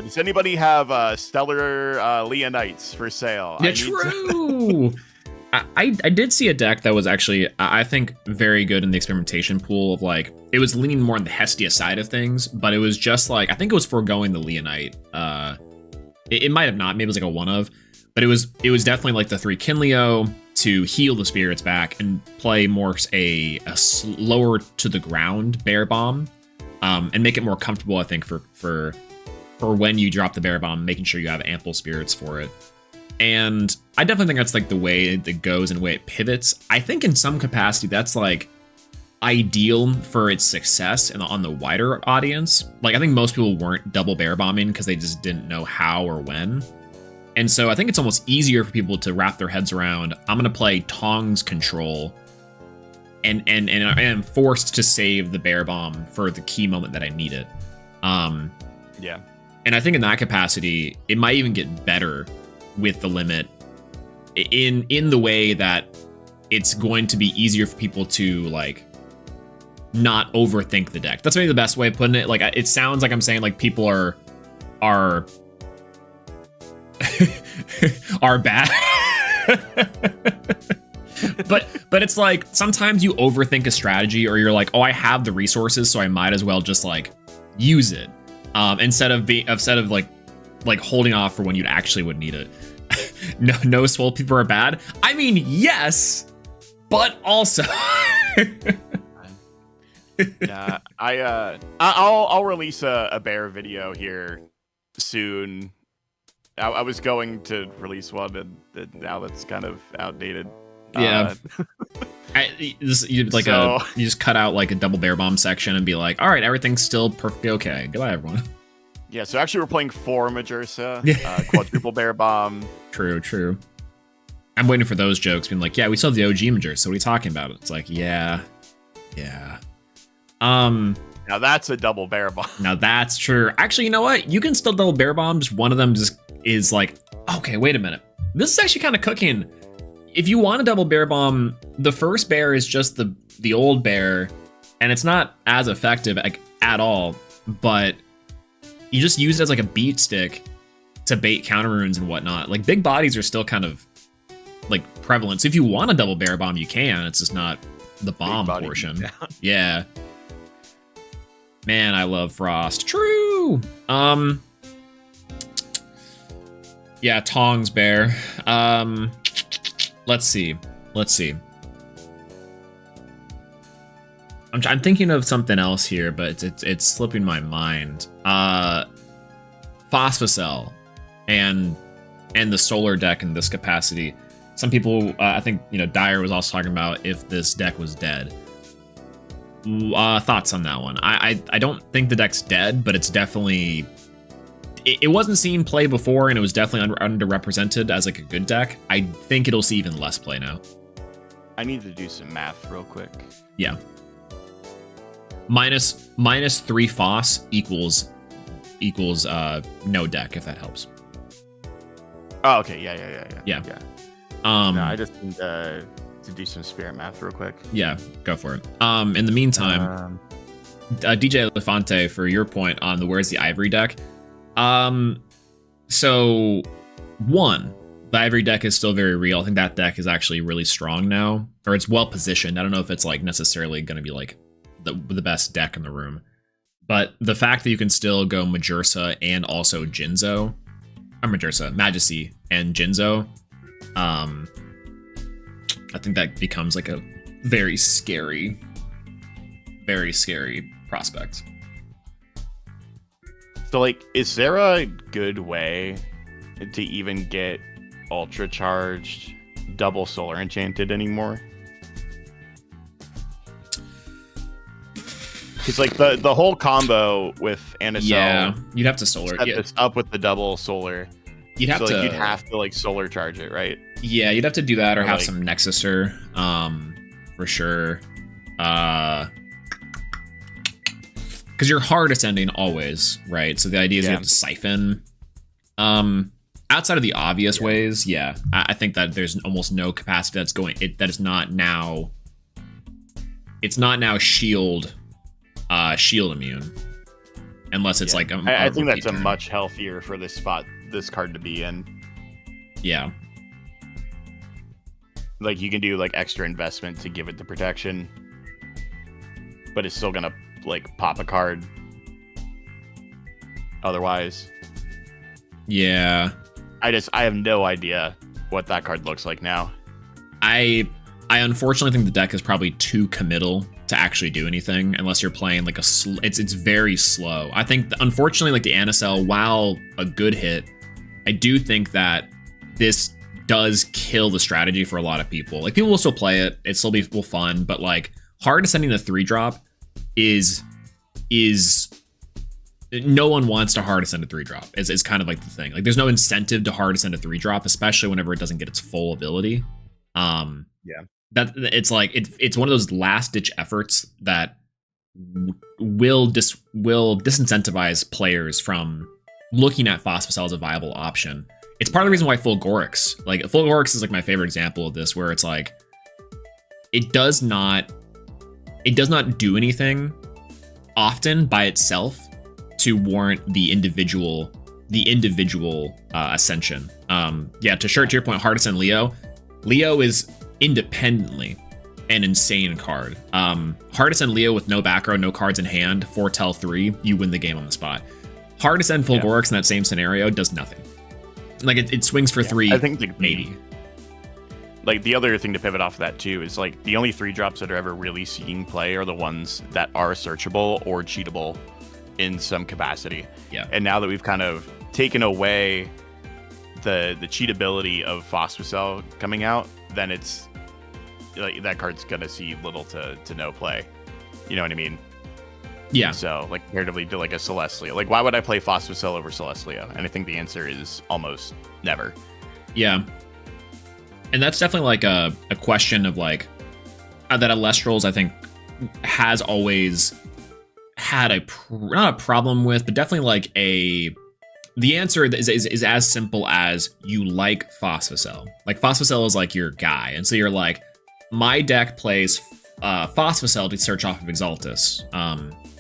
does anybody have Stellar Leonites for sale? Yeah, true. I did see a deck that was actually, I think, very good in the experimentation pool of, like, it was leaning more on the Hestia side of things, but it was just, like, I think it was foregoing the Leonite. It might have not, maybe it was, like, a one of, but it was definitely, like, the 3 Kinleo, to heal the spirits back and play more a slower to the ground bear bomb, and make it more comfortable, I think, for when you drop the bear bomb, making sure you have ample spirits for it. And I definitely think that's like the way it goes and the way it pivots. I think in some capacity that's like ideal for its success and on the wider audience. Like I think most people weren't double bear bombing because they just didn't know how or when. And so I think it's almost easier for people to wrap their heads around, I'm going to play Tongs control and I am forced to save the bear bomb for the key moment that I need it. Yeah. And I think in that capacity, it might even get better with the limit in the way that it's going to be easier for people to like not overthink the deck. That's maybe the best way of putting it. Like it sounds like I'm saying like people are bad. but it's like sometimes you overthink a strategy, or you're like, oh, I have the resources, so I might as well just like use it, instead of like holding off for when you actually would need it. No, swole people are bad. I mean, yes, but also. Yeah, I'll release a bear video here soon. I was going to release one, and now that's kind of outdated. Yeah. You just cut out like a double bear bomb section and be like, all right, everything's still perfectly okay. Goodbye, everyone. Yeah, so actually we're playing 4 Majursa, quadruple bear bomb. True. I'm waiting for those jokes, being like, yeah, we still have the OG Majursa. What are you talking about? It's like, yeah. Now that's a double bear bomb. Now that's true. Actually, you know what? You can still double bear bomb. Just one of them just is like, okay, wait a minute. This is actually kind of cooking. If you want a double bear bomb, the first bear is just the old bear, and it's not as effective at all, but you just use it as like a beat stick to bait counter runes and whatnot. Like big bodies are still kind of like prevalent. So if you want a double bear bomb, you can. It's just not the bomb portion. Yeah. Man, I love Frost. True. Yeah, Tongs bear. Let's see. I'm thinking of something else here, but it's slipping my mind. Phosphocell and the solar deck in this capacity. Some people, I think, Dyer was also talking about if this deck was dead. Thoughts on that one? I don't think the deck's dead, but it's definitely... It wasn't seen play before, and it was definitely underrepresented as like a good deck. I think it'll see even less play now. I need to do some math real quick. Yeah. Minus 3 Foss equals no deck, if that helps. Oh, okay. Yeah. No, I just need to do some spirit math real quick. Yeah, go for it. In the meantime, DJ Elefante, for your point on the Where's the Ivory deck. So one, the Ivory deck is still very real. I think that deck is actually really strong now, or it's well positioned. I don't know if it's like necessarily going to be like the best deck in the room, but the fact that you can still go Majursa and also Jinzo, or Majursa, Majesty and Jinzo, I think that becomes like a very scary prospect. So, like, is there a good way to even get Ultra Charged double Solar Enchanted anymore? Because, like, the whole combo with Anacell... Yeah, you'd have to Solar... set this up with the double Solar. You'd have to, like, Solar Charge it, right? Yeah, you'd have to do that or have some Nexuser, for sure. Because you're hard ascending always, right? So the idea is you have to siphon. Outside of the obvious ways, I think that there's almost no capacity that's going. That is not now. It's not now shield immune, unless it's like. I think that's a much healthier for this card to be in. Yeah. Like you can do like extra investment to give it the protection, but it's still gonna like pop a card otherwise. Yeah. I have no idea what that card looks like now. I unfortunately think the deck is probably too committal to actually do anything unless you're playing like it's very slow. I think unfortunately like the Anisel, while a good hit, I do think that this does kill the strategy for a lot of people. Like people will still play it, it still be fun, but like hard ascending the 3-drop is no one wants to hard ascend a 3-drop. Is kind of like the thing. Like there's no incentive to hard ascend a 3-drop, especially whenever it doesn't get its full ability. Yeah. That it's like it's one of those last ditch efforts that will disincentivize players from looking at Phosphocyl as a viable option. It's part of the reason why Fulgorix is like my favorite example of this, where it's like it does not do anything often by itself to warrant the individual ascension. To your point, hard ascend Leo is independently an insane card. Hard ascend Leo with no back row, no cards in hand, foretell 3, you win the game on the spot. Hard ascend Fulgorix in that same scenario does nothing. Like it swings for 3. I think maybe. Like the other thing to pivot off of that too is like the only 3-drops that are ever really seeing play are the ones that are searchable or cheatable in some capacity. Yeah. And now that we've kind of taken away the cheatability of Phosphocyl coming out, then it's like that card's gonna see little to no play. You know what I mean? Yeah. So like comparatively to like a Celestia, like why would I play Phosphocyl over Celestia? And I think the answer is almost never. Yeah. And that's definitely like a question of like that Elestrals I think has always had not a problem with, but definitely like the answer is as simple as you like Phosphocyl. Like Phosphocyl is like your guy, and so you're like, my deck plays Phosphocyl to search off of Exaltus.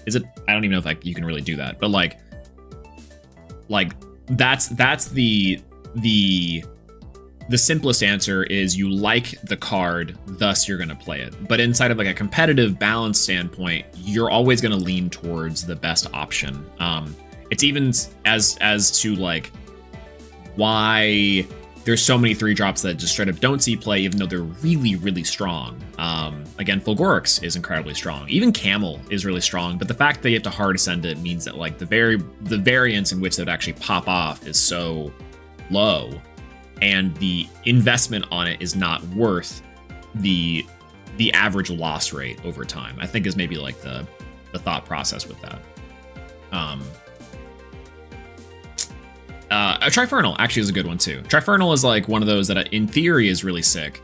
Is it? I don't even know if you can really do that, but like that's the simplest answer is you like the card, thus you're going to play it. But inside of like a competitive balance standpoint, you're always going to lean towards the best option. It's even as to like why there's so many 3-drops that just straight up don't see play, even though they're really, really strong. Again, Fulgorix is incredibly strong. Even Camel is really strong, but the fact that you have to hard ascend it means that like the variance in which that would actually pop off is so low, and the investment on it is not worth the average loss rate over time, I think is maybe like the thought process with that. A Trifernal actually is a good one too. Trifernal is like one of those that in theory is really sick,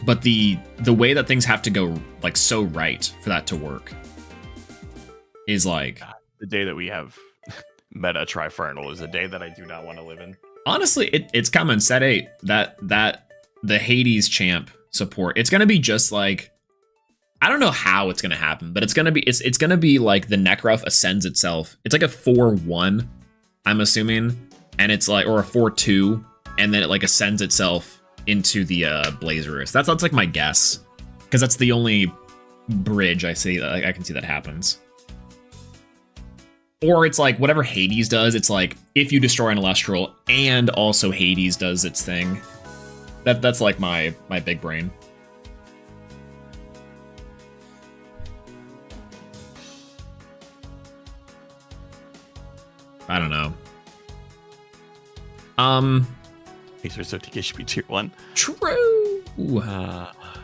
but the way that things have to go like so right for that to work is like the day that we have meta Trifernal is a day that I do not want to live in. Honestly, it's coming. Set 8, that the Hades champ support, it's gonna be just like, I don't know how it's gonna happen, but it's gonna be like the Necruff ascends itself. It's like a 4-1, I'm assuming, and it's like, or a 4-2, and then it like ascends itself into the Blazerus. That's like my guess, because that's the only bridge I see that I can see that happens. Or it's like whatever Hades does, it's like if you destroy an Elestral and also Hades does its thing. That's like my big brain. I don't know. Acer Sotika should be tier 1. True.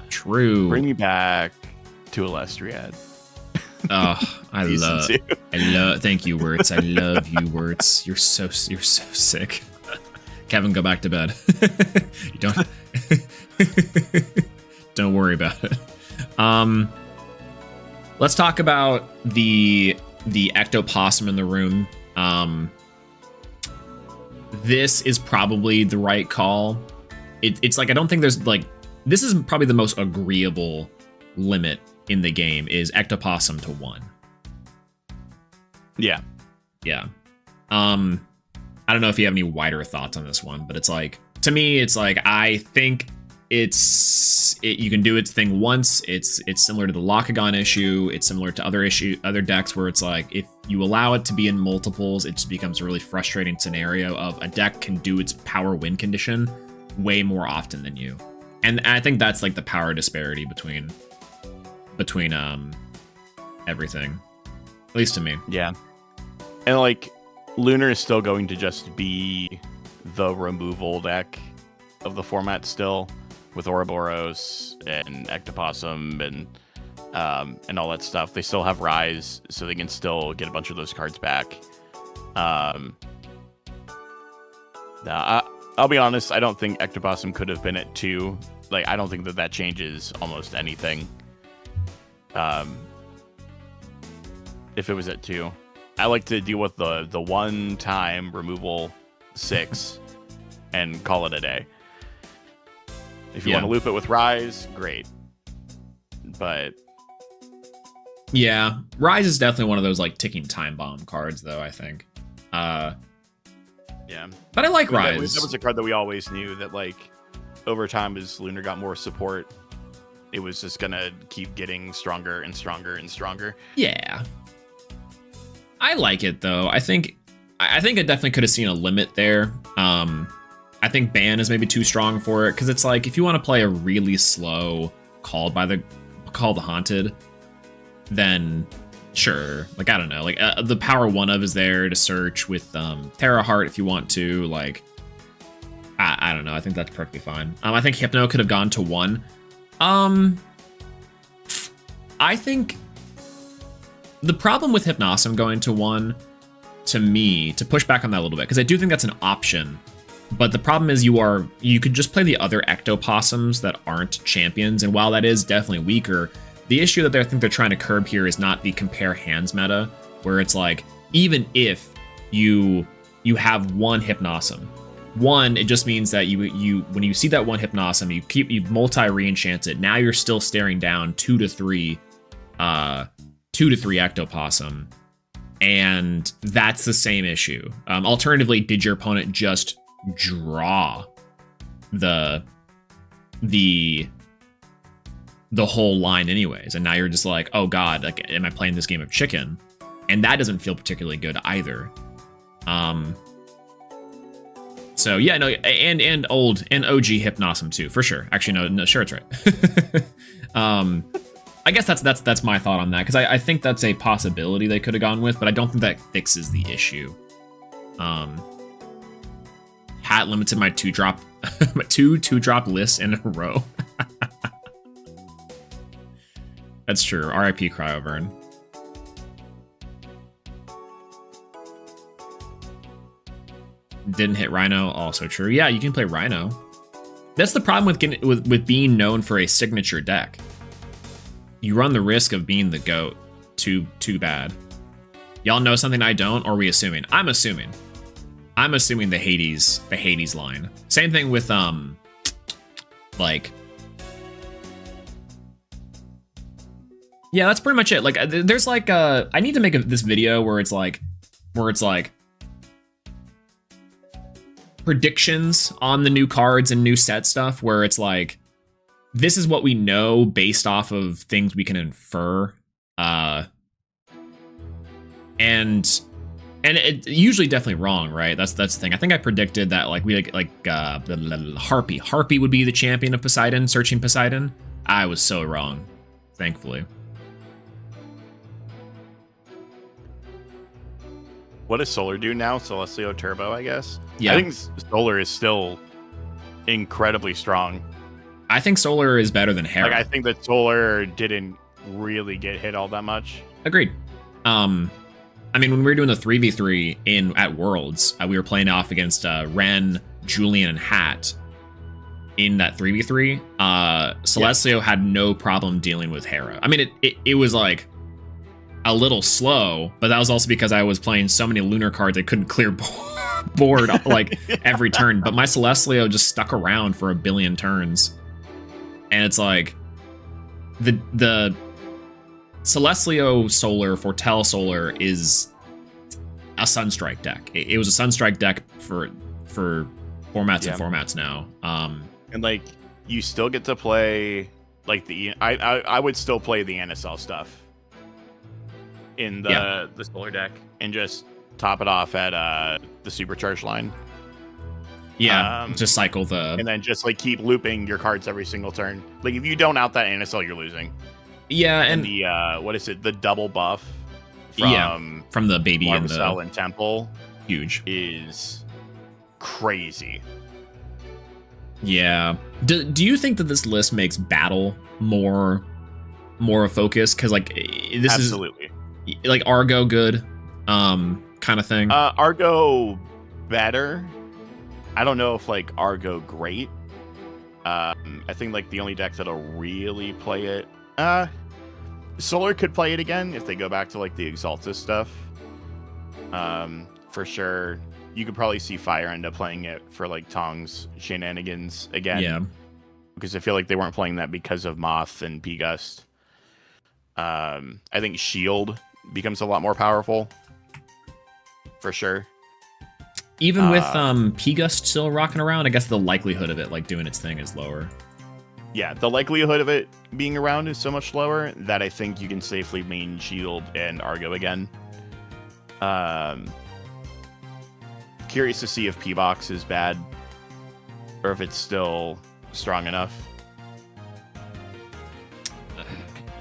True. Bring me back to Elestriad. Oh, I love. Thank you, Wirtz. I love you, Wirtz. You're so sick. Kevin, go back to bed. You don't worry about it. Let's talk about the ectoplasm in the room. This is probably the right call. It's like, I don't think there's like, this is probably the most agreeable limit in the game is ectoplasm to 1. Yeah. I don't know if you have any wider thoughts on this one, but it's like, to me, it's like, I think you can do its thing once. It's similar to the Lockagon issue. It's similar to other decks where it's like, if you allow it to be in multiples, it just becomes a really frustrating scenario of a deck can do its power win condition way more often than you. And I think that's like the power disparity between everything, at least to me. Yeah. And like Lunar is still going to just be the removal deck of the format still, with Ouroboros and Ectoplasm and all that stuff. They still have Rise, so they can still get a bunch of those cards back. I'll be honest, I don't think Ectoplasm could have been at 2. Like, I don't think that changes almost anything. If it was at 2. I like to deal with the one-time removal 6 and call it a day. If you want to loop it with Rise, great. But yeah, Rise is definitely one of those like ticking time bomb cards, though, I think. Yeah. But I like Rise. That was a card that we always knew that, like, over time as Lunar got more support, it was just gonna keep getting stronger and stronger and stronger. Yeah. I like it, though. I think it definitely could have seen a limit there. I think ban is maybe too strong for it, because it's like, if you want to play a really slow Call the Haunted, then sure. Like, I don't know. Like, the power 1 of is there to search with Terra Heart if you want to. Like, I don't know. I think that's perfectly fine. I think Hypno could have gone to 1. I think the problem with Hypnosm going to 1, to me, to push back on that a little bit, because I do think that's an option, but the problem is you could just play the other Ectopossums that aren't champions, and while that is definitely weaker, the issue that I think they're trying to curb here is not the compare hands meta, where it's like, even if you have one Hypnosm, it just means that you when you see that one Hypnosm, you multi re-enchant it. Now you're still staring down 2 to 3 Ectopossum, and that's the same issue. Alternatively, did your opponent just draw the whole line anyways, and now you're just like, oh god, like, am I playing this game of chicken? And that doesn't feel particularly good either. So yeah, no, and OG Hypnosm too, for sure. Actually, no, sure, it's right. I guess that's my thought on that, because I think that's a possibility they could have gone with, but I don't think that fixes the issue. Hat limited my 2-drop my 2-drop lists in a row. That's true. RIP Cryovern. Didn't hit Rhino, also true. Yeah, you can play Rhino. That's the problem with being known for a signature deck. You run the risk of being the GOAT too bad. Y'all know something I don't, or are we assuming? I'm assuming the Hades line. Same thing with like, yeah, that's pretty much it. Like, there's like I need to make this video where it's like predictions on the new cards and new set stuff, where it's like, this is what we know based off of things we can infer, and it usually definitely wrong, right? That's the thing. I think I predicted that like the Harpy would be the champion of Poseidon, searching Poseidon. I was so wrong, thankfully. What does Solar do now? Celestial Turbo, I guess. Yeah, I think Solar is still incredibly strong. I think Solar is better than Hera. Like, I think that Solar didn't really get hit all that much. Agreed. I mean, when we were doing the 3v3 at Worlds, we were playing off against Ren, Julian, and Hat in that 3v3. Celestio had no problem dealing with Hera. I mean, it was like a little slow, but that was also because I was playing so many Lunar cards I couldn't clear board like every turn. But my Celestio just stuck around for a billion turns. And it's like the Celestio Solar, Fortell Solar is a Sunstrike deck. It was a Sunstrike deck for formats and formats now. And like, you still get to play like I would still play the NSL stuff in the Solar deck and just top it off at the Supercharged line. Yeah, just cycle the... And then just, like, keep looping your cards every single turn. Like, if you don't out that Anacell, you're losing. Yeah, and the, what is it? The double buff from the baby and the... and Temple. Huge. Is crazy. Yeah. Do you think that this list makes battle more a focus? Because, like, this Absolutely. is... Like, Argo good? Kind of thing? Argo better. I don't know if, like, Argo great. I think, like, the only deck that'll really play it... Solar could play it again if they go back to, like, the Exaltus stuff. For sure. You could probably see Fire end up playing it for, like, Tong's shenanigans again. Yeah. Because I feel like they weren't playing that because of Moth and P-Gust. I think Shield becomes a lot more powerful. For sure. Even with P-Gust still rocking around, I guess the likelihood of it, like, doing its thing is lower. Yeah, the likelihood of it being around is so much lower that I think you can safely main Shield and Argo again. Curious to see if P-Box is bad, or if it's still strong enough.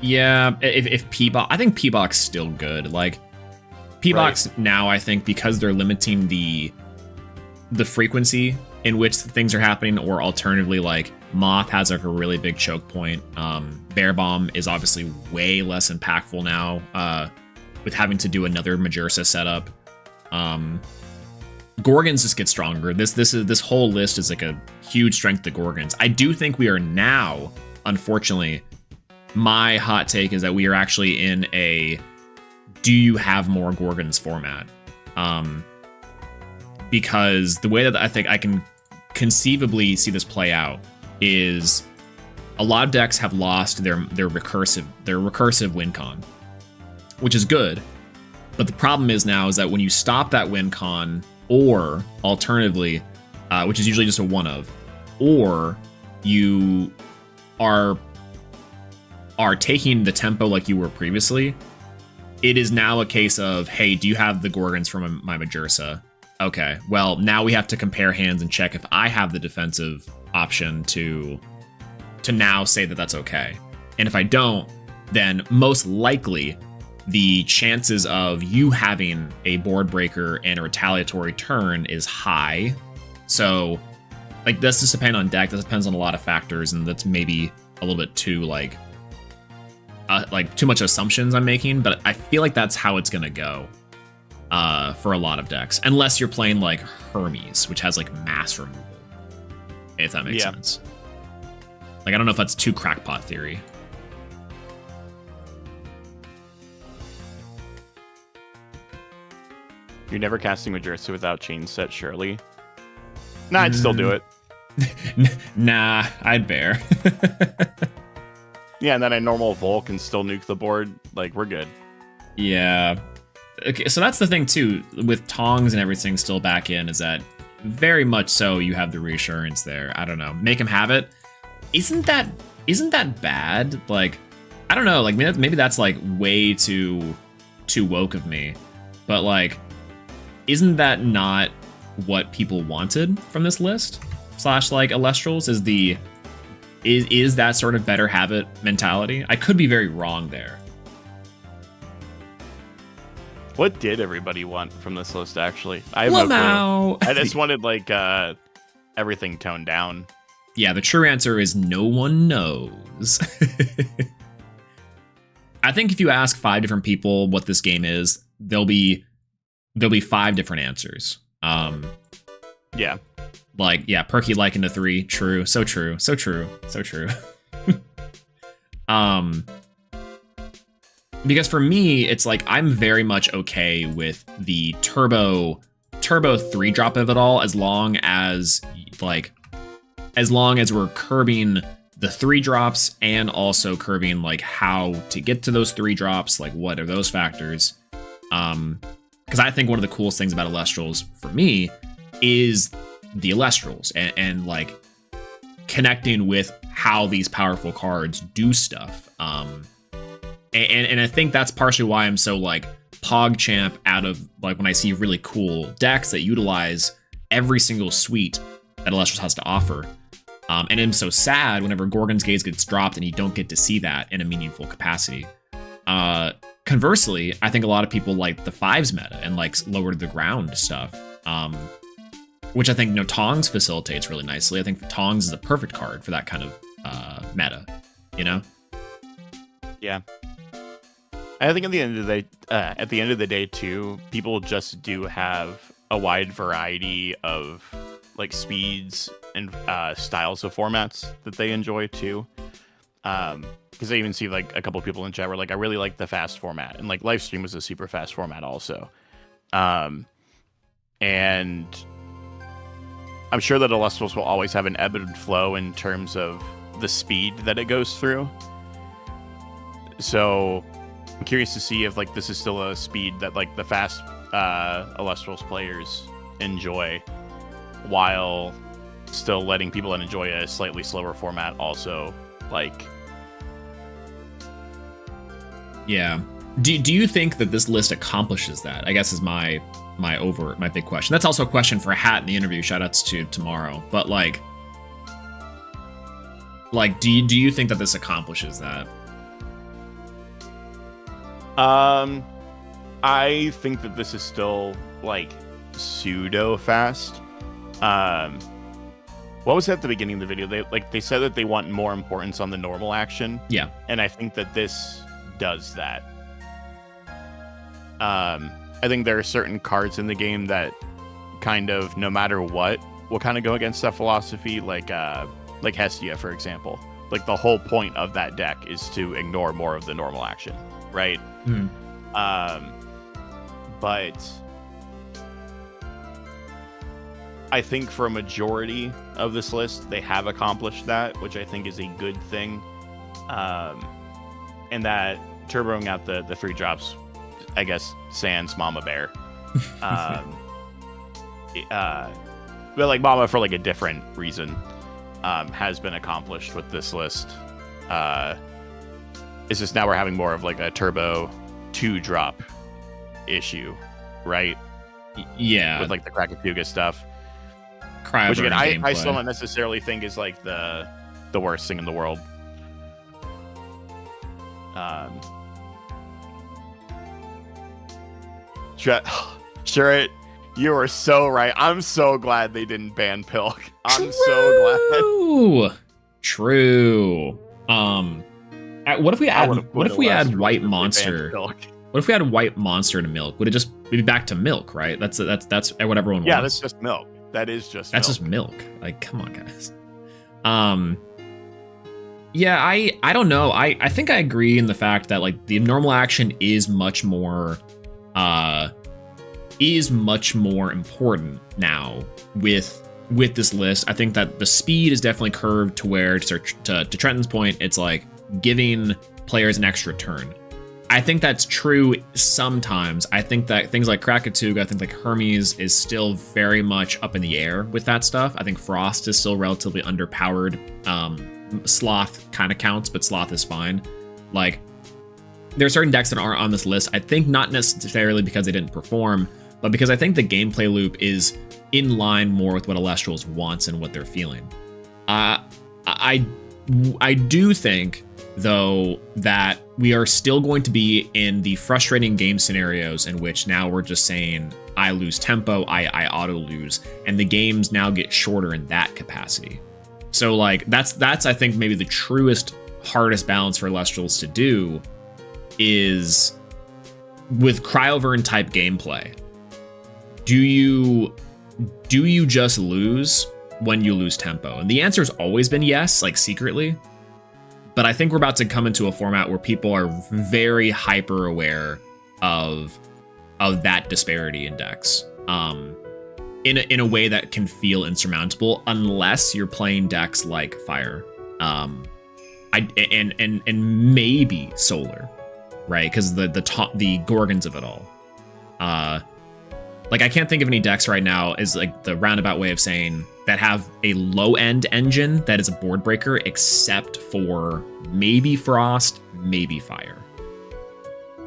Yeah, if P-Box... I think P-Box still good. Like, P-Box right. Now, I think, because they're limiting the frequency in which things are happening, or alternatively, like, Moth has, like, a really big choke point. Bear Bomb is obviously way less impactful now, with having to do another Majursa setup. Gorgons just get stronger. This whole list is like a huge strength to Gorgons. I do think we are now, unfortunately, my hot take is that we are actually in a do you have more Gorgons format. Because the way that I think I can conceivably see this play out is a lot of decks have lost their recursive win con, which is good. But the problem is now is that when you stop that win con, or alternatively, which is usually just a one of, or you are taking the tempo like you were previously, it is now a case of, hey, do you have the Gorgons from my Majursa? Okay, well, now we have to compare hands and check if I have the defensive option to now say that that's okay. And if I don't, then most likely the chances of you having a board breaker and a retaliatory turn is high. So, like, this just depends on deck. This depends on a lot of factors, and that's maybe a little bit too, like too much assumptions I'm making, but I feel like that's how it's gonna go for a lot of decks, unless you're playing like Hermes, which has like mass removal, if that makes sense. Like, I don't know if that's too crackpot theory. You're never casting Majursa without chain set, surely? Nah, I'd still do it. Nah, I'd bear. Yeah, and then a normal Vol can still nuke the board. Like, we're good. Yeah. Okay, so that's the thing, too, with Tongs and everything still back in, is that very much so you have the reassurance there. I don't know. Make him have it. Isn't that bad? Like, I don't know. Like, maybe that's, like, way too woke of me. But, like, isn't that not what people wanted from this list? / like, Elestrals is that sort of better habit mentality? I could be very wrong there. What did everybody want from this list, actually? I have no clue. I just wanted, like, everything toned down. Yeah, the true answer is no one knows. I think if you ask 5 different people what this game is, there'll be 5 different answers. Yeah. Like, yeah, Perky likened to 3. True. So true. So true. So true. Because for me, it's like I'm very much okay with the turbo 3-drop of it all, as long as we're curbing the 3-drops and also curbing like how to get to those 3-drops, like what are those factors. Because I think one of the coolest things about Elestrals for me is the Elestrals and like connecting with how these powerful cards do stuff. And I think that's partially why I'm so like PogChamp out of like when I see really cool decks that utilize every single suite that Elestrals has to offer. And I'm so sad whenever Gorgon's Gaze gets dropped and you don't get to see that in a meaningful capacity. Conversely, I think a lot of people like the 5s meta and like lower to the ground stuff, which I think Tongs facilitates really nicely. I think Tongs is a perfect card for that kind of meta, you know? Yeah. I think at the end of the day too, people just do have a wide variety of like speeds and styles of formats that they enjoy too. Because I even see like a couple people in chat were like, I really like the fast format, and like Livestream was a super fast format also. And I'm sure that Elestrals will always have an ebb and flow in terms of the speed that it goes through. So I'm curious to see if like this is still a speed that like the fast Elestrals players enjoy, while still letting people that enjoy a slightly slower format also like. Yeah. Do you think that this list accomplishes that? I guess is my big question. That's also a question for Hat in the interview. Shoutouts to tomorrow. But like do you think that this accomplishes that? I think that this is still like pseudo fast. What was at the beginning of the video? They said that they want more importance on the normal action. Yeah. And I think that this does that. I think there are certain cards in the game that kind of, no matter what, will kind of go against that philosophy, like Hestia, for example. Like the whole point of that deck is to ignore more of the normal action, right? Mm. But I think for a majority of this list, they have accomplished that, which I think is a good thing. And that turboing out the 3 drops, I guess, sans Mama Bear. But like Mama for like a different reason, has been accomplished with this list. It's just now we're having more of like a turbo 2 drop issue, right? Yeah. With like the Krakatuga stuff. Which again, I still don't necessarily think is like the worst thing in the world. Sure, you are so right. I'm so glad they didn't ban Pilk. I'm so glad. True. What if we add White Monster? What if we had White Monster to Milk? Would it just be back to Milk, right? That's what everyone wants. Yeah, that's just Milk. Just milk. Like, come on, guys. Yeah, I don't know. I think I agree in the fact that like the normal action is much more important now with this list. I think that the speed is definitely curved to where, to Trenton's point, it's like giving players an extra turn. I think that's true sometimes. I think that things like Krakatuga, I think like Hermes is still very much up in the air with that stuff. I think Frost is still relatively underpowered. Sloth kind of counts, but Sloth is fine. Like, there are certain decks that aren't on this list. I think not necessarily because they didn't perform, but because I think the gameplay loop is in line more with what Elestrals wants and what they're feeling. I do think, though, that we are still going to be in the frustrating game scenarios in which now we're just saying, I lose tempo, I auto lose, and the games now get shorter in that capacity. So like that's I think maybe the truest, hardest balance for Elestrals to do is with Cryovern type gameplay. Do you just lose when you lose tempo? And the answer's always been yes, like secretly. But I think we're about to come into a format where people are very hyper aware of that disparity in decks. In a way that can feel insurmountable, unless you're playing decks like Fire, and maybe Solar, right? Because the Gorgons of it all. Like I can't think of any decks right now is like the roundabout way of saying that have a low end engine that is a board breaker, except for maybe Frost, maybe Fire,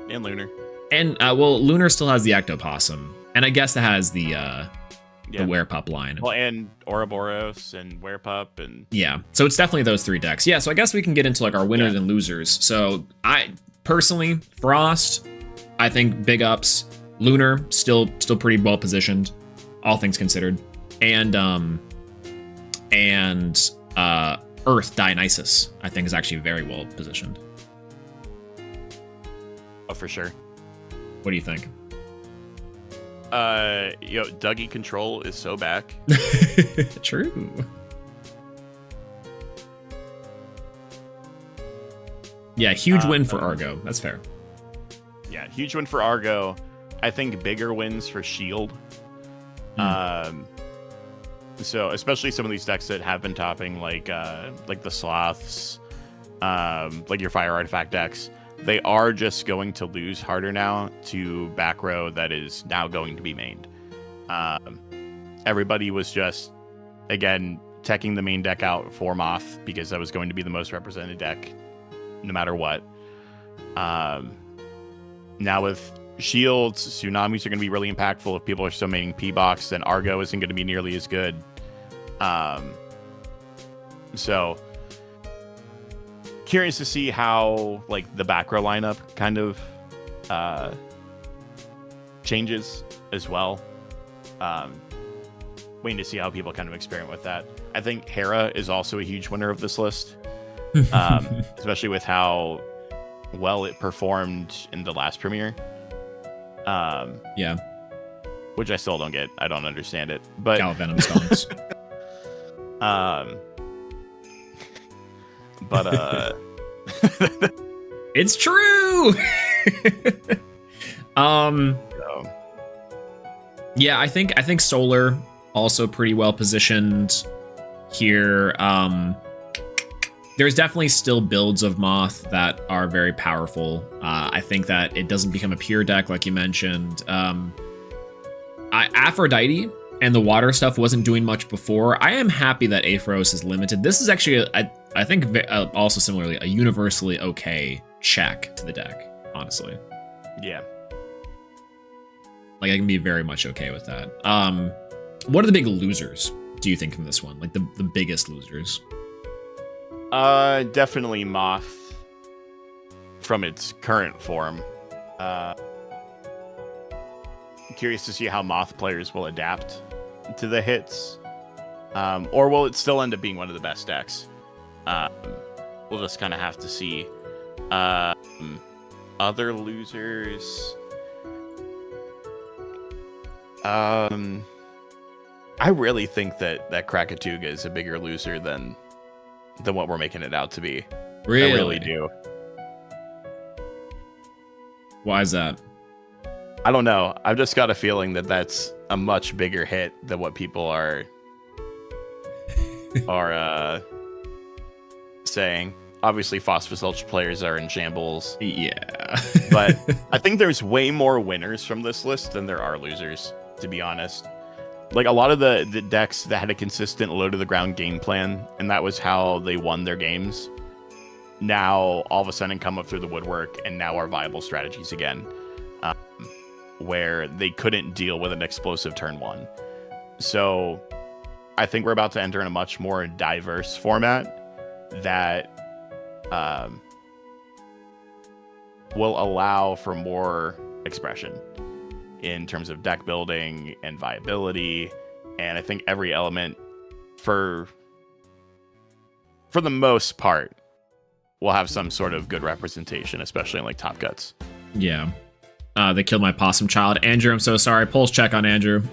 and Lunar. And well, Lunar still has the Ectopossum, and I guess that has the the Werepup line. Well, and Ouroboros and Werepup and yeah. So it's definitely those 3 decks. Yeah. So I guess we can get into like our winners and losers. So I personally, Frost, I think big ups. Lunar still pretty well positioned, all things considered, and Earth Dionysus I think is actually very well positioned. Oh, for sure. What do you think? Dougie Control is so back. True. Yeah, huge win for Argo. That's fair. Yeah, huge win for Argo. I think bigger wins for Shield. So especially some of these decks that have been topping, like the Sloths, like your Fire Artifact decks, they are just going to lose harder now to back row that is now going to be mained. Everybody was just, again, teching the main deck out for Moth because that was going to be the most represented deck no matter what. Now with Shields, Tsunamis are going to be really impactful if people are still making P-Box, then Argo isn't going to be nearly as good. So curious to see how like the back row lineup kind of changes as well. Waiting to see how people kind of experiment with that. I think Hera is also a huge winner of this list, especially with how well it performed in the last premiere. Yeah, which I still don't get. I don't understand it. But Galvenom Stones. But it's true. Yeah, I think Solar also pretty well positioned here. There's definitely still builds of Moth that are very powerful. I think that it doesn't become a pure deck like you mentioned. Aphrodite and the water stuff wasn't doing much before. I am happy that Aphros is limited. This is actually, I think, also similarly, a universally okay check to the deck, honestly. Yeah. Like, I can be very much okay with that. What are the big losers, do you think, from this one? Like, the biggest losers? Definitely Moth from its current form. Curious to see how Moth players will adapt to the hits. Or will it still end up being one of the best decks? We'll just kind of have to see. Other losers. I really think that Krakatuga is a bigger loser than what we're making it out to be. Really? I really do. Why is that? I don't know. I've just got a feeling that that's a much bigger hit than what people are saying. Obviously, Phosphosulch players are in shambles. Yeah. But I think there's way more winners from this list than there are losers, to be honest. Like, a lot of the decks that had a consistent low-to-the-ground game plan, and that was how they won their games, now all of a sudden come up through the woodwork and now are viable strategies again, where they couldn't deal with an explosive turn one. So I think we're about to enter in a much more diverse format that will allow for more expression in terms of deck building and viability, and I think every element, for the most part, will have some sort of good representation, especially in like Top Guts. Yeah. They killed my possum child. Andrew, I'm so sorry. Pulse check on Andrew.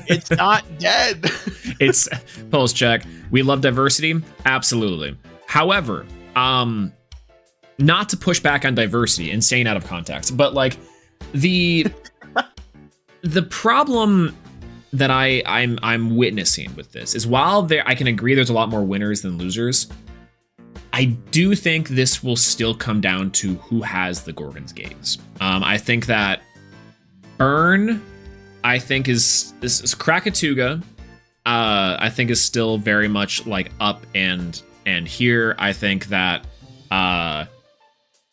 It's not dead. It's pulse check. We love diversity. Absolutely. However, not to push back on diversity and staying out of context, but like the problem that I'm witnessing with this is, while I can agree there's a lot more winners than losers, I do think this will still come down to who has the Gorgon's Gaze. I think that Burn, I think is Krakatuga, I think is still very much like up and here. I think that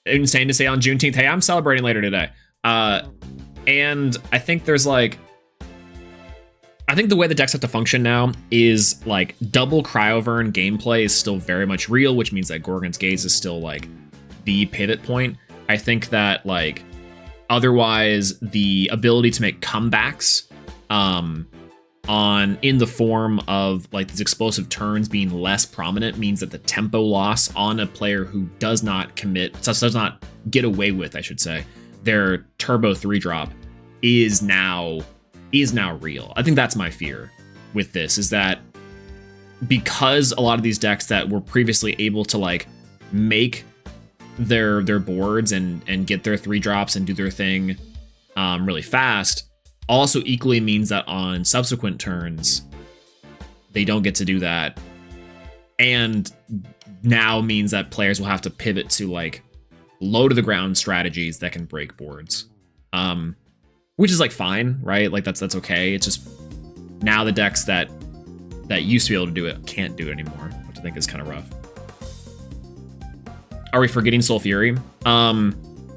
insane to say on Juneteenth, hey, I'm celebrating later today. And I think there's like, I think the way the decks have to function now is like double Cryovern gameplay is still very much real, which means that Gorgon's Gaze is still like the pivot point. I think that like otherwise the ability to make comebacks in the form of like these explosive turns being less prominent means that the tempo loss on a player who does not get away with, I should say, their turbo 3-drop is now real. I think that's my fear with this, is that because a lot of these decks that were previously able to like make their boards and get their 3-drops and do their thing really fast, also equally means that on subsequent turns they don't get to do that, and now means that players will have to pivot to like low to the ground strategies that can break boards, which is like fine, right? Like that's okay. It's just now the decks that used to be able to do it can't do it anymore, which I think is kind of rough. Are we forgetting Soul Fury? No.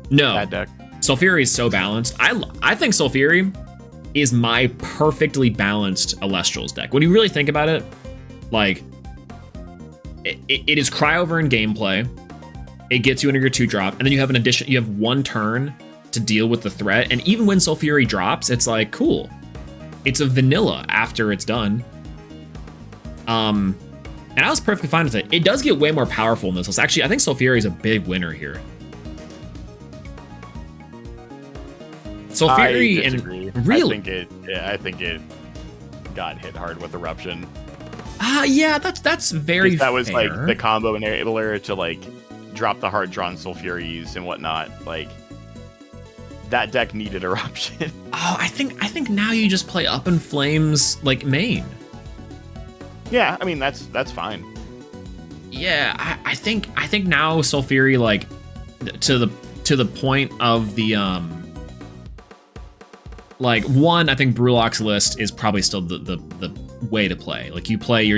Bad deck. Soul Fury is so balanced. I think Soul Fury is my perfectly balanced Elestrals deck. When you really think about it, like it is Cryovern gameplay. It gets you under your 2-drop, and then you have you have 1 turn to deal with the threat. And even when Soul Fury drops, it's like cool. It's a vanilla after it's done. And I was perfectly fine with it. It does get way more powerful in this list. Actually, I think Soul Fury is a big winner here. Soul Fury and really, I think it got hit hard with Eruption. Yeah, that's very. That was fair. like the combo enabler to like drop the hard drawn Soul Furies and whatnot. Like that deck needed Eruption. Oh, I think now you just play Up in Flames like main. Yeah, I mean that's fine. Yeah, I think now Soul Fury like to the point of the like one, I think Brulok's list is probably still the way to play. Like you play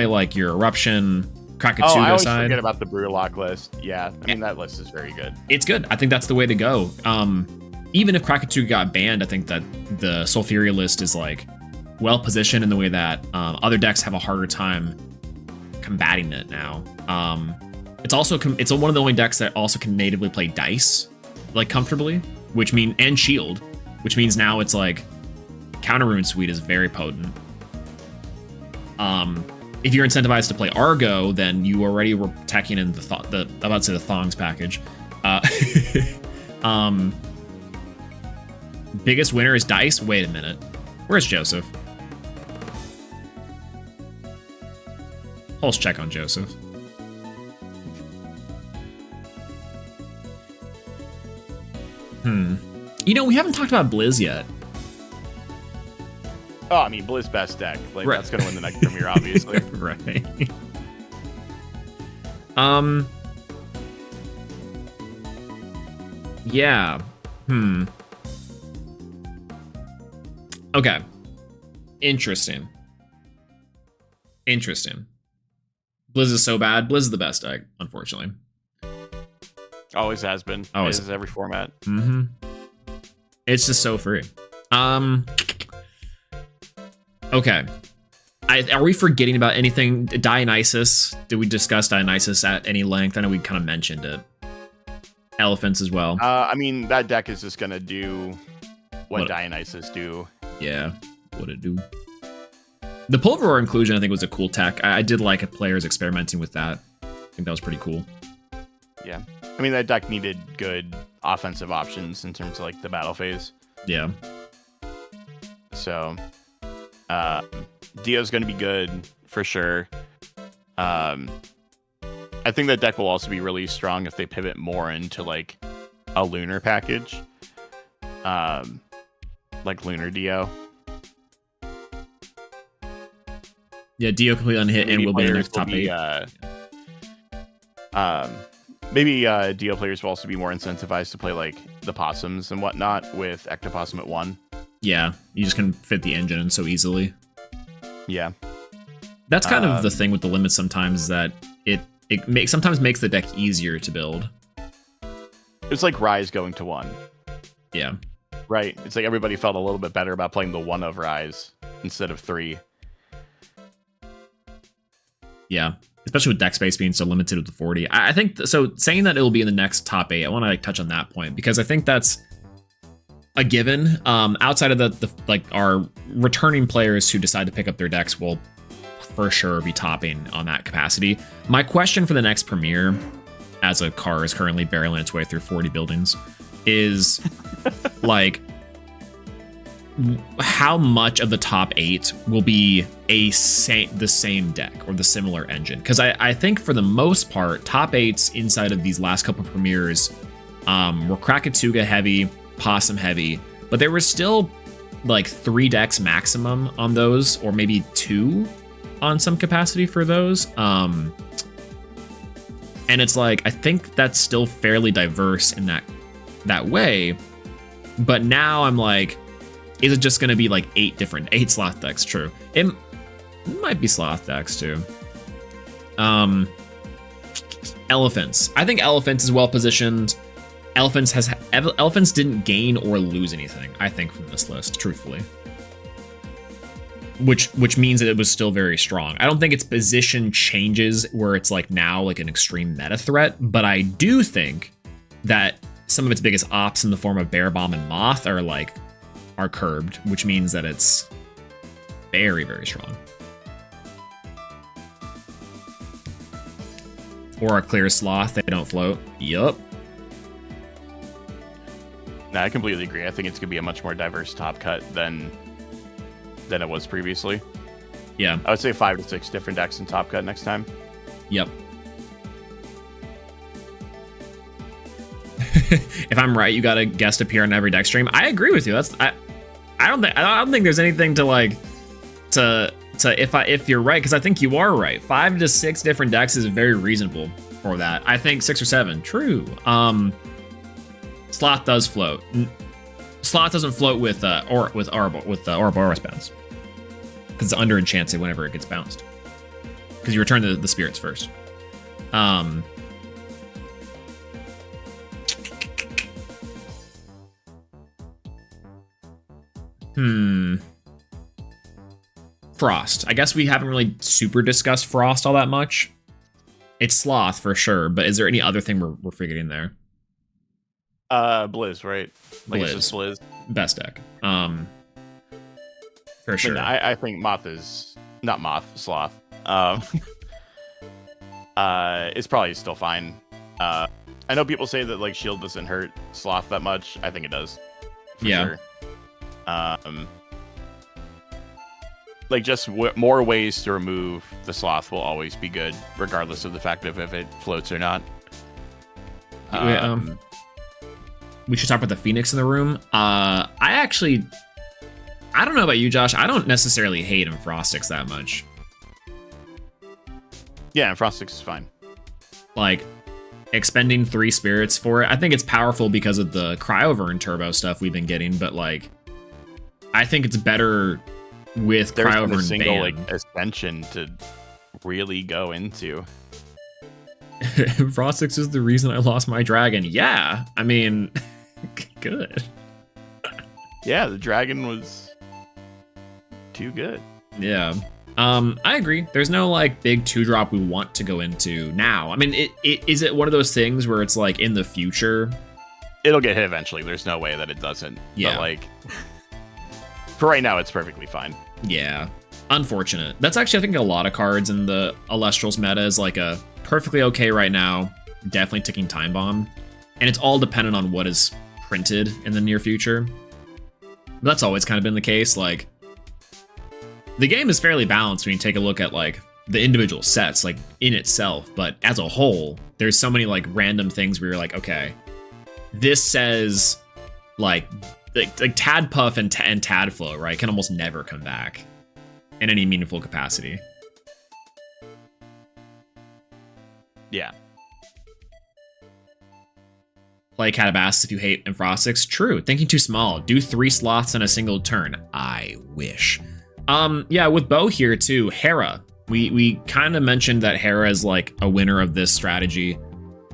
like your Eruption, Krakatuga I always side. forget about the Brulok list. Yeah, I mean that list is very good. It's good. I think that's the way to go. Even if Krakatuga got banned, I think that the Soul Fury list is like well positioned in the way that other decks have a harder time combating it now. It's one of the only decks that also can natively play Dice like comfortably, and Shield, which means now it's like Counter Rune Suite is very potent. If you're incentivized to play Argo, then you already were teching in I'm about to say the Thongs package. Biggest winner is Dice. Wait a minute, where's Joseph? Pulse check on Joseph. We haven't talked about Blizz yet. Oh, I mean Blizz best deck. Like Right. That's gonna win the next premiere, obviously. Right. Yeah. Okay. Interesting. Blizz is so bad. Blizz is the best deck, unfortunately. Always has been. Always. Is every format. It's just so free. Okay. Are we forgetting about anything? Dionysus? Did we discuss Dionysus at any length? I know we kind of mentioned it. Elephants as well. I mean, that deck is just gonna do what Dionysus do. Yeah, what it do. The Pulveroar inclusion, I think, was a cool tech. I did like players experimenting with that. I think that was pretty cool. Yeah. I mean, that deck needed good offensive options in terms of like the battle phase. Yeah. So, Dio's going to be good for sure. I think that deck will also be really strong if they pivot more into like a lunar package, like Lunar Dio. Yeah, Dio completely unhit and will be in the top 8. Maybe Dio players will also be more incentivized to play like the possums and whatnot with Ectopossum at 1. Yeah, you just can fit the engine in so easily. Yeah. That's kind of the thing with the limits sometimes, is that it sometimes makes the deck easier to build. It's like Rise going to 1. Yeah. Right? It's like everybody felt a little bit better about playing the 1 of Rise instead of 3. Yeah, especially with deck space being so limited with the 40. I think so. Saying that it'll be in the next top 8, I want to like touch on that point because I think that's a given. Outside of the like our returning players who decide to pick up their decks will for sure be topping on that capacity. My question for the next premiere, as a car is currently barreling its way through 40 buildings, is like how much of the top 8 will be the same deck or the similar engine? Because I think for the most part, top 8s inside of these last couple premieres were Krakatuga heavy, Possum heavy, but there was still like 3 decks maximum on those, or maybe 2 on some capacity for those. And it's like, I think that's still fairly diverse in that way. But now I'm like, is it just going to be like 8 sloth decks? True. It might be sloth decks too. Elephants. I think Elephants is well positioned. Elephants didn't gain or lose anything, I think, from this list, truthfully. Which means that it was still very strong. I don't think its position changes where it's like now like an extreme meta threat, but I do think that some of its biggest ops in the form of Bear Bomb and Moth are curbed, which means that it's very, very strong. Or a clear sloth, they don't float. Yup. No, I completely agree. I think it's gonna be a much more diverse top cut than it was previously. Yeah. I would say 5 to 6 different decks in top cut next time. Yep. If I'm right, you got a guest appear on every deck stream. I agree with you. I don't think there's anything to like to if you're right, because I think you are right. 5 to 6 different decks is very reasonable for that. I think 6 or 7. True. Sloth does float. Sloth doesn't float with Ouroboros bounce, because it's under enchanted whenever it gets bounced, because you return the spirits first. Frost. I guess we haven't really super discussed Frost all that much. It's Sloth for sure, but is there any other thing we're forgetting there? Blizz, right? Like Blizz. It's just Blizz. Best deck. For sure. I think Moth is not Moth, Sloth. It's probably still fine. I know people say that like Shield doesn't hurt Sloth that much. I think it does. For Yeah. Sure. Like just more ways to remove the Sloth will always be good, regardless of the fact of if it floats or not. We should talk about the Phoenix in the room. I don't know about you, Josh. I don't necessarily hate Frostix that much. Yeah, and Frostix is fine. Like, expending 3 spirits for it. I think it's powerful because of the Cryover Turbo stuff we've been getting, but like, I think it's better with There's Cryover a and single Ban. like ascension to really go into. Frostix is the reason I lost my dragon. Yeah, I mean, good. Yeah, the dragon was too good. Yeah. I agree. There's no like big 2-drop we want to go into now. I mean, is it one of those things where it's like in the future? It'll get hit eventually. There's no way that it doesn't. Yeah. But like, for right now, it's perfectly fine. Yeah. Unfortunate. That's actually, I think, a lot of cards in the Elestrals meta is like a perfectly okay right now, definitely ticking time bomb. And it's all dependent on what is printed in the near future. But that's always kind of been the case. Like, the game is fairly balanced when you take a look at like the individual sets, like in itself, but as a whole, there's so many like random things where you're like, okay, this says like Tadpuff and Tadflow, right, can almost never come back in any meaningful capacity. Yeah. Play Catabasis if you hate Frostix. True. Thinking too small. Do 3 sloths in a single turn. I wish. Yeah, with Bo here too, Hera. We kind of mentioned that Hera is like a winner of this strategy.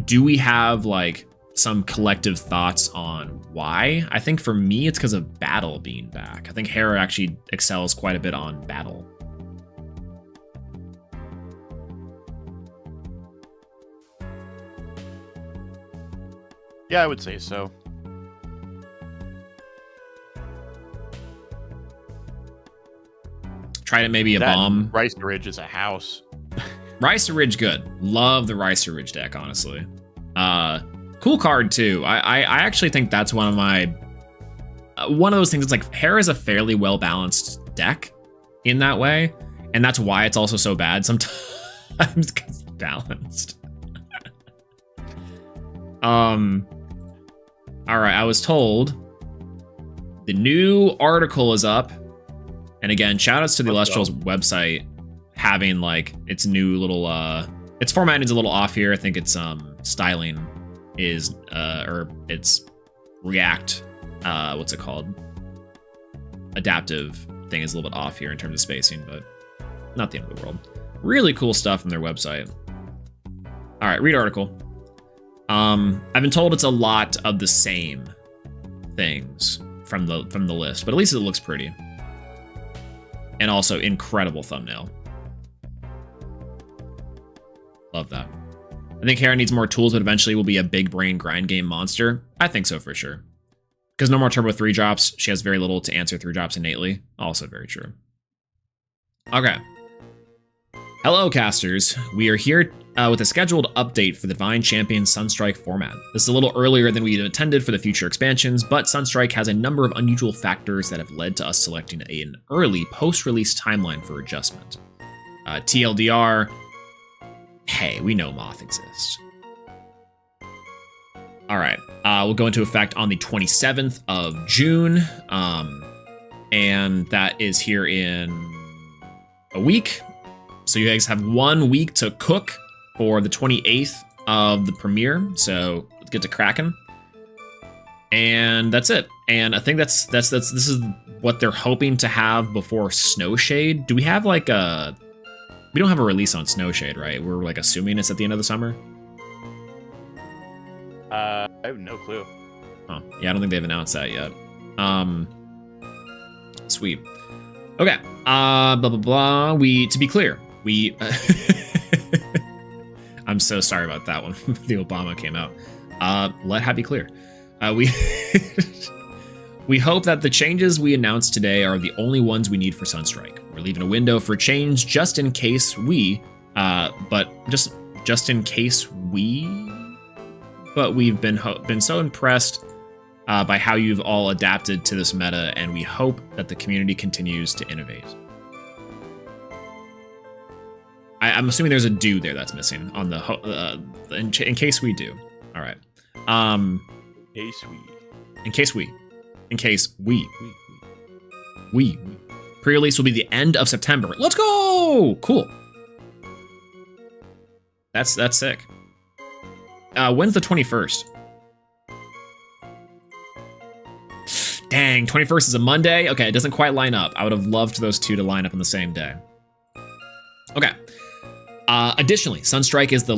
Do we have like some collective thoughts on why. I think for me, it's because of battle being back. I think Hera actually excels quite a bit on battle. Yeah, I would say so. Try to maybe a That bomb. Rice Ridge is a house. Rice Ridge, good. Love the Rice Ridge deck, honestly. Cool card too. I actually think that's one of my one of those things. It's like Hera is a fairly well balanced deck in that way, and that's why it's also so bad sometimes because it's balanced. All right, I was told the new article is up, and again, shout outs to the Elestrals website having like its new little its formatting is a little off here. I think its styling is or its React what's it called, adaptive thing is a little bit off here in terms of spacing, but not the end of the world. Really cool stuff from their website. All right, read article. I've been told it's a lot of the same things from the list, but at least it looks pretty. And also incredible thumbnail. Love that. I think Hera needs more tools, but eventually will be a big brain grind game monster. I think so for sure. Because no more turbo 3 drops. She has very little to answer 3 drops innately. Also very true. Okay. Hello, casters. We are here with a scheduled update for the Divine Champion Sunstrike format. This is a little earlier than we had intended for the future expansions, but Sunstrike has a number of unusual factors that have led to us selecting an early post-release timeline for adjustment. TLDR, hey, we know Moth exists. All right, we'll go into effect on the 27th of June, and that is here in a week. So you guys have 1 week to cook for the 28th of the premiere. So let's get to cracking. And that's it. And I think this is what they're hoping to have before Snowshade. Do we have like a? We don't have a release on Snowshade, right? We're like assuming it's at the end of the summer. I have no clue. Oh, yeah, I don't think they've announced that yet. Sweet. Okay. Blah blah blah. To be clear, we. I'm so sorry about that one. The Obama came out. Have be clear. We hope that the changes we announced today are the only ones we need for Sunstrike. We're leaving a window for change just in case but we've been so impressed by how you've all adapted to this meta, and we hope that the community continues to innovate. I'm assuming there's a do there that's missing on the in case we do. All right. In case we pre-release will be the end of September. Let's go! Cool. That's sick. When's the 21st? Dang, 21st is a Monday. Okay, it doesn't quite line up. I would have loved those two to line up on the same day. Okay. Additionally, Sunstrike is the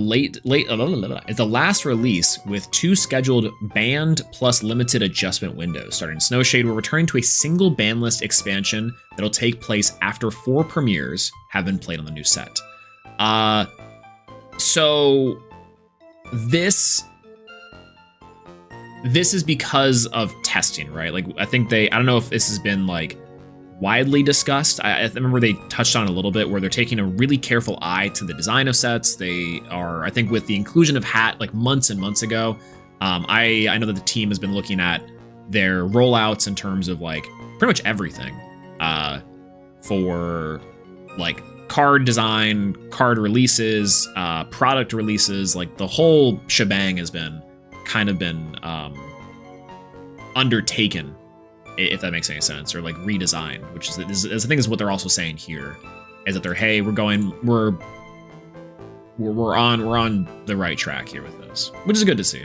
last release with 2 scheduled banned plus limited adjustment windows. Starting Snowshade, we're returning to a single ban list expansion that'll take place after 4 premieres have been played on the new set. So this is because of testing, right? Like, I don't know if this has been like widely discussed. I remember they touched on it a little bit where they're taking a really careful eye to the design of sets. They are, I think, with the inclusion of Hat like months and months ago. I know that the team has been looking at their rollouts in terms of like pretty much everything for like card design, card releases, product releases. Like the whole shebang has been undertaken, if that makes any sense, or like redesigned, which is I think is what they're also saying here, is that we're on the right track here with this, which is good to see.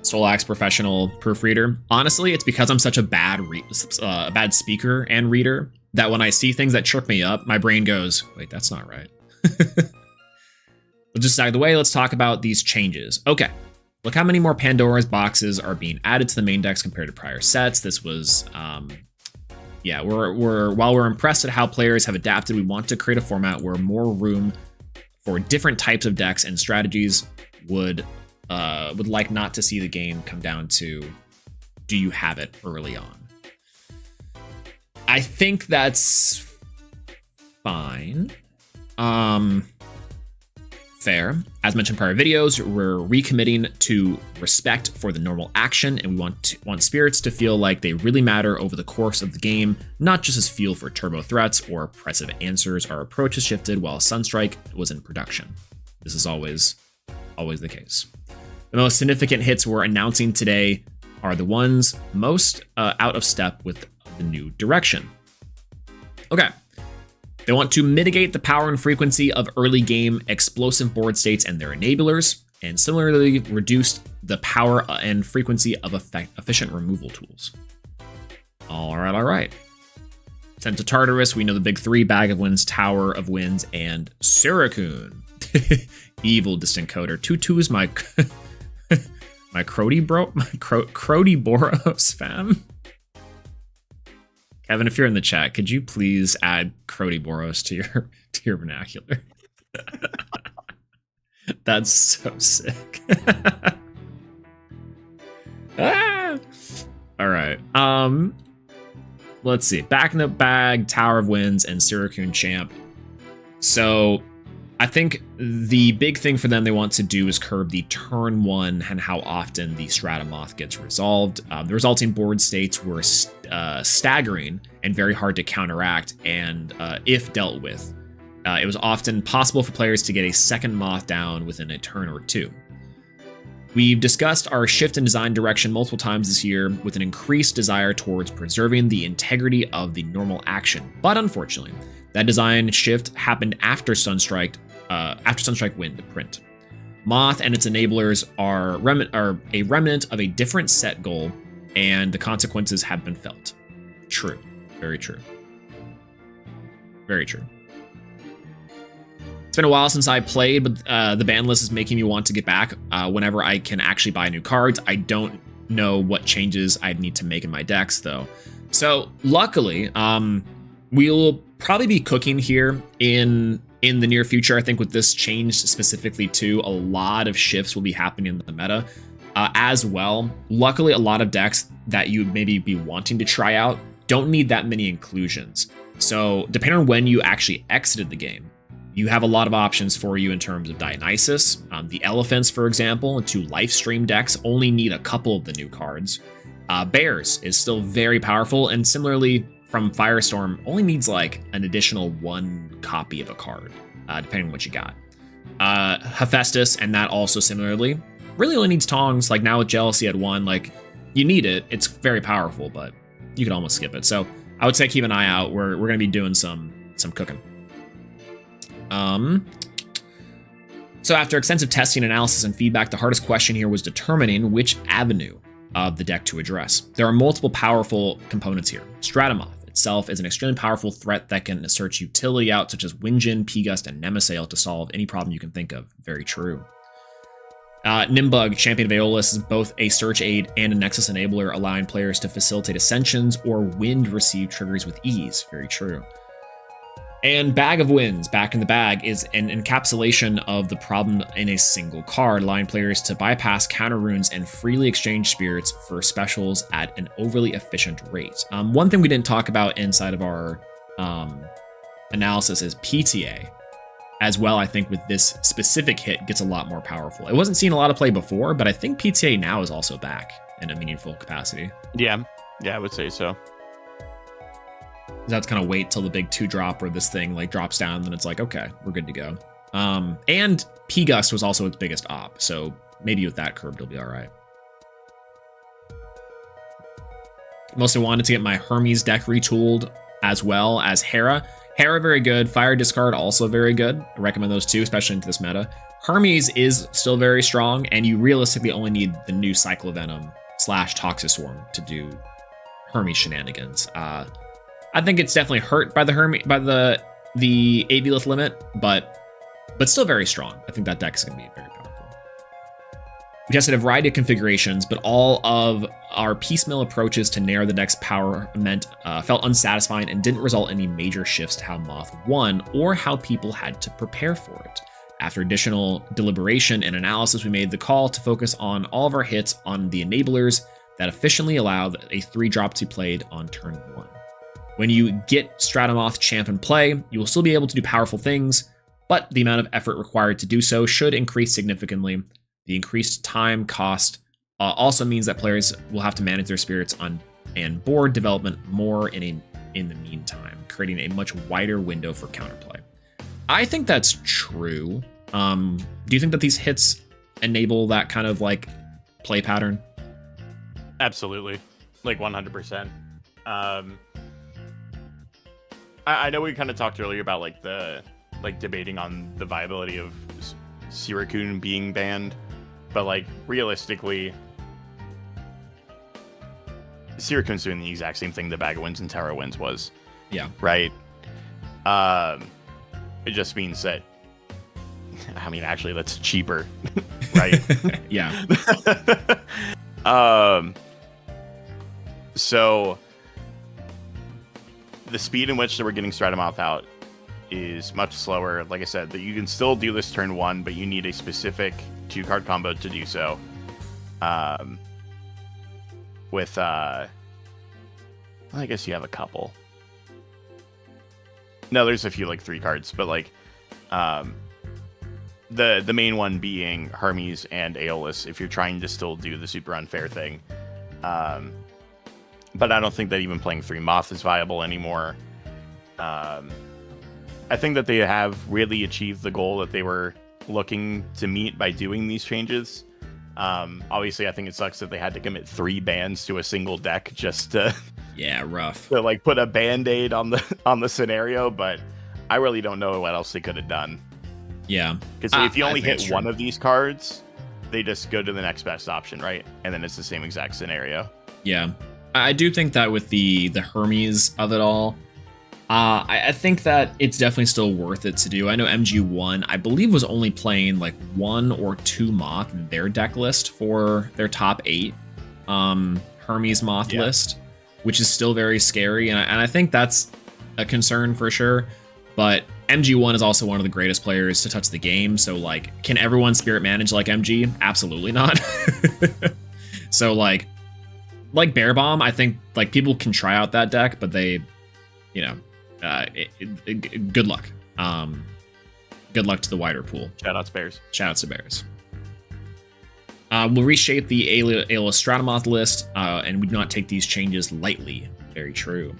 Solax professional proofreader. Honestly, it's because I'm such a bad speaker and reader that when I see things that trip me up, my brain goes, wait, that's not right. Let's just out of the way. Let's talk about these changes. Okay. Look how many more Pandora's boxes are being added to the main decks compared to prior sets. This was, yeah, while we're impressed at how players have adapted, we want to create a format where more room for different types of decks and strategies would like not to see the game come down to, do you have it early on? I think that's fine. Fair. As mentioned in prior videos, we're recommitting to respect for the normal action, and we want spirits to feel like they really matter over the course of the game, not just as fuel for turbo threats or oppressive answers. Our approach has shifted while Sunstrike was in production. This is always the case. The most significant hits we're announcing today are the ones most out of step with the new direction. Okay. They want to mitigate the power and frequency of early game explosive board states and their enablers, and similarly reduce the power and frequency of efficient removal tools. All right. Sent to Tartarus, we know the big three: Bag of Winds, Tower of Winds, and Surakun. Evil distant coder. 2/2 is my my Crody bro, my Crody Boros fam. Kevin, if you're in the chat, could you please add Crody Boros to your vernacular? That's so sick. Ah! All right. Let's see. Back in the bag, Tower of Winds, and Surakun Champ. So I think the big thing for them they want to do is curb the turn one and how often the Stratamoth gets resolved. The resulting board states were staggering and very hard to counteract, and if dealt with, it was often possible for players to get a second Moth down within a turn or two. We've discussed our shift in design direction multiple times this year with an increased desire towards preserving the integrity of the normal action, but unfortunately, that design shift happened after Sunstrike went to print. Moth and its enablers are a remnant of a different set goal, and the consequences have been felt. True. Very true. Very true. It's been a while since I played, but the ban list is making me want to get back whenever I can actually buy new cards. I don't know what changes I'd need to make in my decks, though. So, luckily, we'll probably be cooking here in the near future. I think with this change specifically too, a lot of shifts will be happening in the meta as well. Luckily, a lot of decks that you would maybe be wanting to try out don't need that many inclusions. So depending on when you actually exited the game, you have a lot of options for you in terms of Dionysus. The Elephants, for example, and 2 Lifestream decks only need a couple of the new cards. Bears is still very powerful, and similarly from Firestorm, only needs like an additional 1 copy of a card, depending on what you got. Hephaestus, and that also similarly, really only needs Tongs. Like now with Jealousy at 1, like you need it. It's very powerful, but you could almost skip it. So I would say keep an eye out. We're going to be doing some cooking. So after extensive testing, analysis, and feedback, the hardest question here was determining which avenue of the deck to address. There are multiple powerful components here. Stratamoth itself is an extremely powerful threat that can assert utility out, such as Windjin, P-Gust, and Nemesail to solve any problem you can think of. Very true. Nimbug, Champion of Aeolus, is both a search aid and a Nexus enabler, allowing players to facilitate ascensions or wind receive triggers with ease. Very true. And Bag of Winds, back in the bag, is an encapsulation of the problem in a single card, allowing players to bypass counter runes and freely exchange spirits for specials at an overly efficient rate. One thing we didn't talk about inside of our analysis is PTA. As well, I think with this specific hit gets a lot more powerful. It wasn't seeing a lot of play before, but I think PTA now is also back in a meaningful capacity. Yeah, I would say so. That's kind of wait till the big 2-drop where this thing like drops down, and then it's like, okay, we're good to go. And P-Gust was also its biggest op, so maybe with that curved, it'll be all right. Mostly wanted to get my Hermes deck retooled as well as Hera. Hera, very good. Fire Discard, also very good. I recommend those two, especially into this meta. Hermes is still very strong, and you realistically only need the new Cyclovenom / Toxiswarm to do Hermes shenanigans. I think it's definitely hurt by the Aviolith limit, but but still very strong. I think that deck is going to be very powerful. We tested a variety of configurations, but all of our piecemeal approaches to narrow the deck's power felt unsatisfying and didn't result in any major shifts to how Moth won or how people had to prepare for it. After additional deliberation and analysis, we made the call to focus on all of our hits on the enablers that efficiently allowed a 3-drop to be played on turn 1. When you get Stratamoth Champ in play, you will still be able to do powerful things, but the amount of effort required to do so should increase significantly. The increased time cost also means that players will have to manage their spirits and board development more in the meantime, creating a much wider window for counterplay. I think that's true. Do you think that these hits enable that kind of like play pattern? Absolutely, like 100%. I know we kind of talked earlier about like debating on the viability of Sirikun being banned, but like realistically, Sirikun's doing the exact same thing the Bag of Winds and Tower of Winds was. Yeah. Right. It just means that, I mean, actually, that's cheaper, right? Yeah. So the speed in which we're getting Stratamoth out is much slower. Like I said, that you can still do this turn 1, but you need a specific 2-card combo to do so. With I guess you have a couple. No, there's a few like 3 cards, but like the main one being Hermes and Aeolus if you're trying to still do the super unfair thing. But I don't think that even playing 3 Moth is viable anymore. I think that they have really achieved the goal that they were looking to meet by doing these changes. Obviously, I think it sucks that they had to commit 3 bans to a single deck just to rough to like put a band-aid on the scenario. But I really don't know what else they could have done. Yeah, because if you only hit one of these cards, they just go to the next best option, right? And then it's the same exact scenario. Yeah, I do think that with the Hermes of it all, I think that it's definitely still worth it to do. I know MG1, I believe, was only playing like 1 or 2 Moth in their deck list for their top 8 Hermes Moth list, which is still very scary. And I think that's a concern for sure. But MG1 is also one of the greatest players to touch the game. So like, can everyone spirit manage like MG? Absolutely not. So like Bear Bomb, I think like people can try out that deck, but they, you know, good luck. Good luck to the wider pool. Shout out to Bears. Shout out to Bears. We'll reshape the Aeolus Stratamoth list, and we do not take these changes lightly. Very true.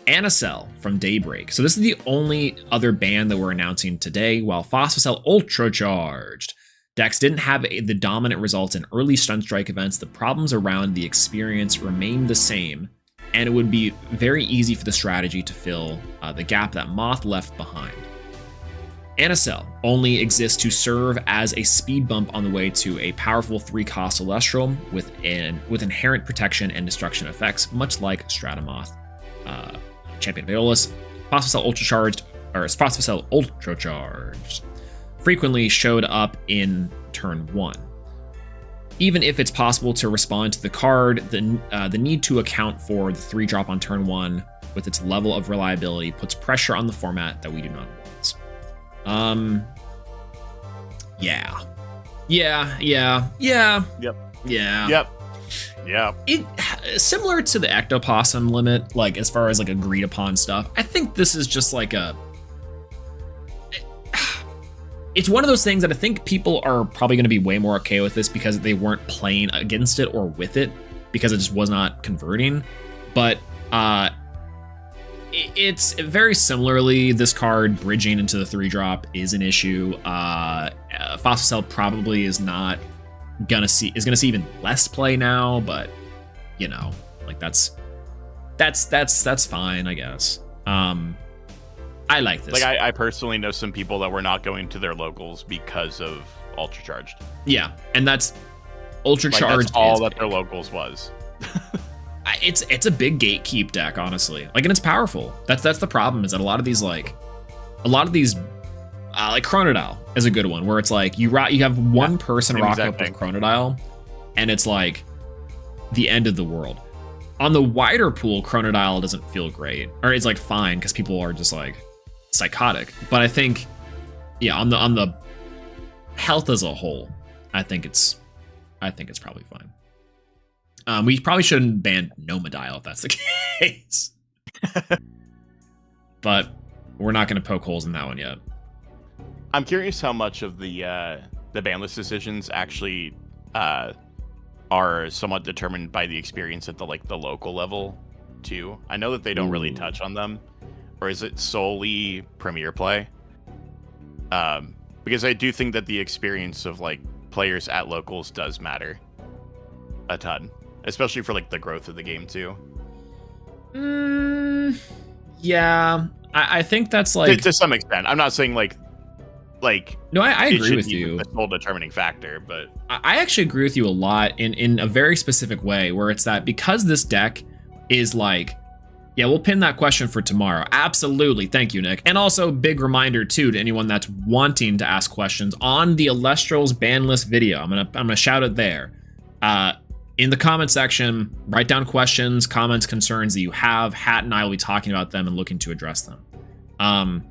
Anacell from Daybreak. So this is the only other ban that we're announcing today, while Phosphocell Ultra Charged. Decks didn't have the dominant results in early Stun Strike events. The problems around the experience remained the same, and it would be very easy for the strategy to fill the gap that Moth left behind. Anacell only exists to serve as a speed bump on the way to a powerful 3-cost Elestral with inherent protection and destruction effects, much like Stratamoth, Champion of Aeolus. Phosphocell Ultra Charged frequently showed up in turn 1. Even if it's possible to respond to the card, the need to account for the 3-drop on turn 1 with its level of reliability puts pressure on the format that we do not want. Yeah. It similar to the Ectoplasm limit, like as far as like agreed upon stuff. I think this is just like it's one of those things that I think people are probably going to be way more okay with this because they weren't playing against it or with it because it just was not converting. But it's very similarly, this card bridging into the 3-drop is an issue. Phosphocell probably is gonna see even less play now, but you know, like that's fine, I guess. I like this. Like I personally know some people that were not going to their locals because of Ultra Charged. Yeah, and that's Ultra Charged. That's all that their locals was. It's a big gatekeep deck, honestly. Like, and it's powerful. That's the problem, is that a lot of these like Chronodile is a good one, where it's like you have one person same rock exact up with thing. Chronodile, and it's like the end of the world. On the wider pool, Chronodile doesn't feel great, or it's like fine because people are just like psychotic. But I think, yeah, on the health as a whole, I think it's probably fine. We probably shouldn't ban Nomodile if that's the case, but we're not going to poke holes in that one yet. I'm curious how much of the ban list decisions actually are somewhat determined by the experience at the local level too. I know that they don't really touch on them, or is it solely Premier play? Because I do think that the experience of like players at locals does matter a ton, especially for like the growth of the game too. Yeah, I think that's like to some extent. I'm not saying like no, I it agree should with be you. the sole determining factor, but I actually agree with you a lot in a very specific way, where it's that because this deck is like, yeah, we'll pin that question for tomorrow. Absolutely. Thank you, Nick. And also big reminder too to anyone that's wanting to ask questions on the Elestrals ban list video. I'm gonna shout it there. In the comment section, write down questions, comments, concerns that you have. Hat and I will be talking about them and looking to address them.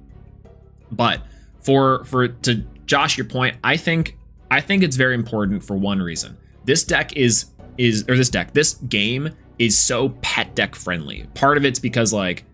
But to Josh, your point, I think it's very important for one reason. This game is so pet deck friendly. Part of it's because like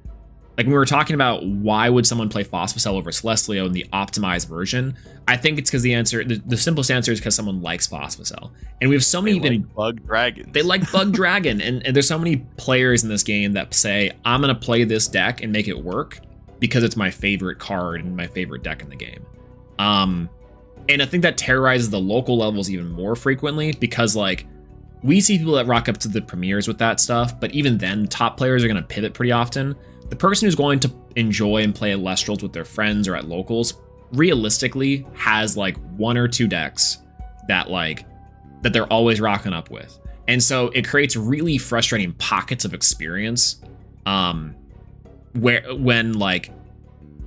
when we were talking about why would someone play Phosphocell over Celestlio in the optimized version, I think it's because the simplest answer is because someone likes Phosphocell. And we have so many Bug Dragons. They like Bug Dragon, and there's so many players in this game that say, I'm gonna play this deck and make it work because it's my favorite card and my favorite deck in the game. And I think that terrorizes the local levels even more frequently because like we see people that rock up to the premieres with that stuff, but even then top players are going to pivot pretty often. The person who's going to enjoy and play Elestrals with their friends or at locals realistically has like one or two decks that they're always rocking up with. And so it creates really frustrating pockets of experience when like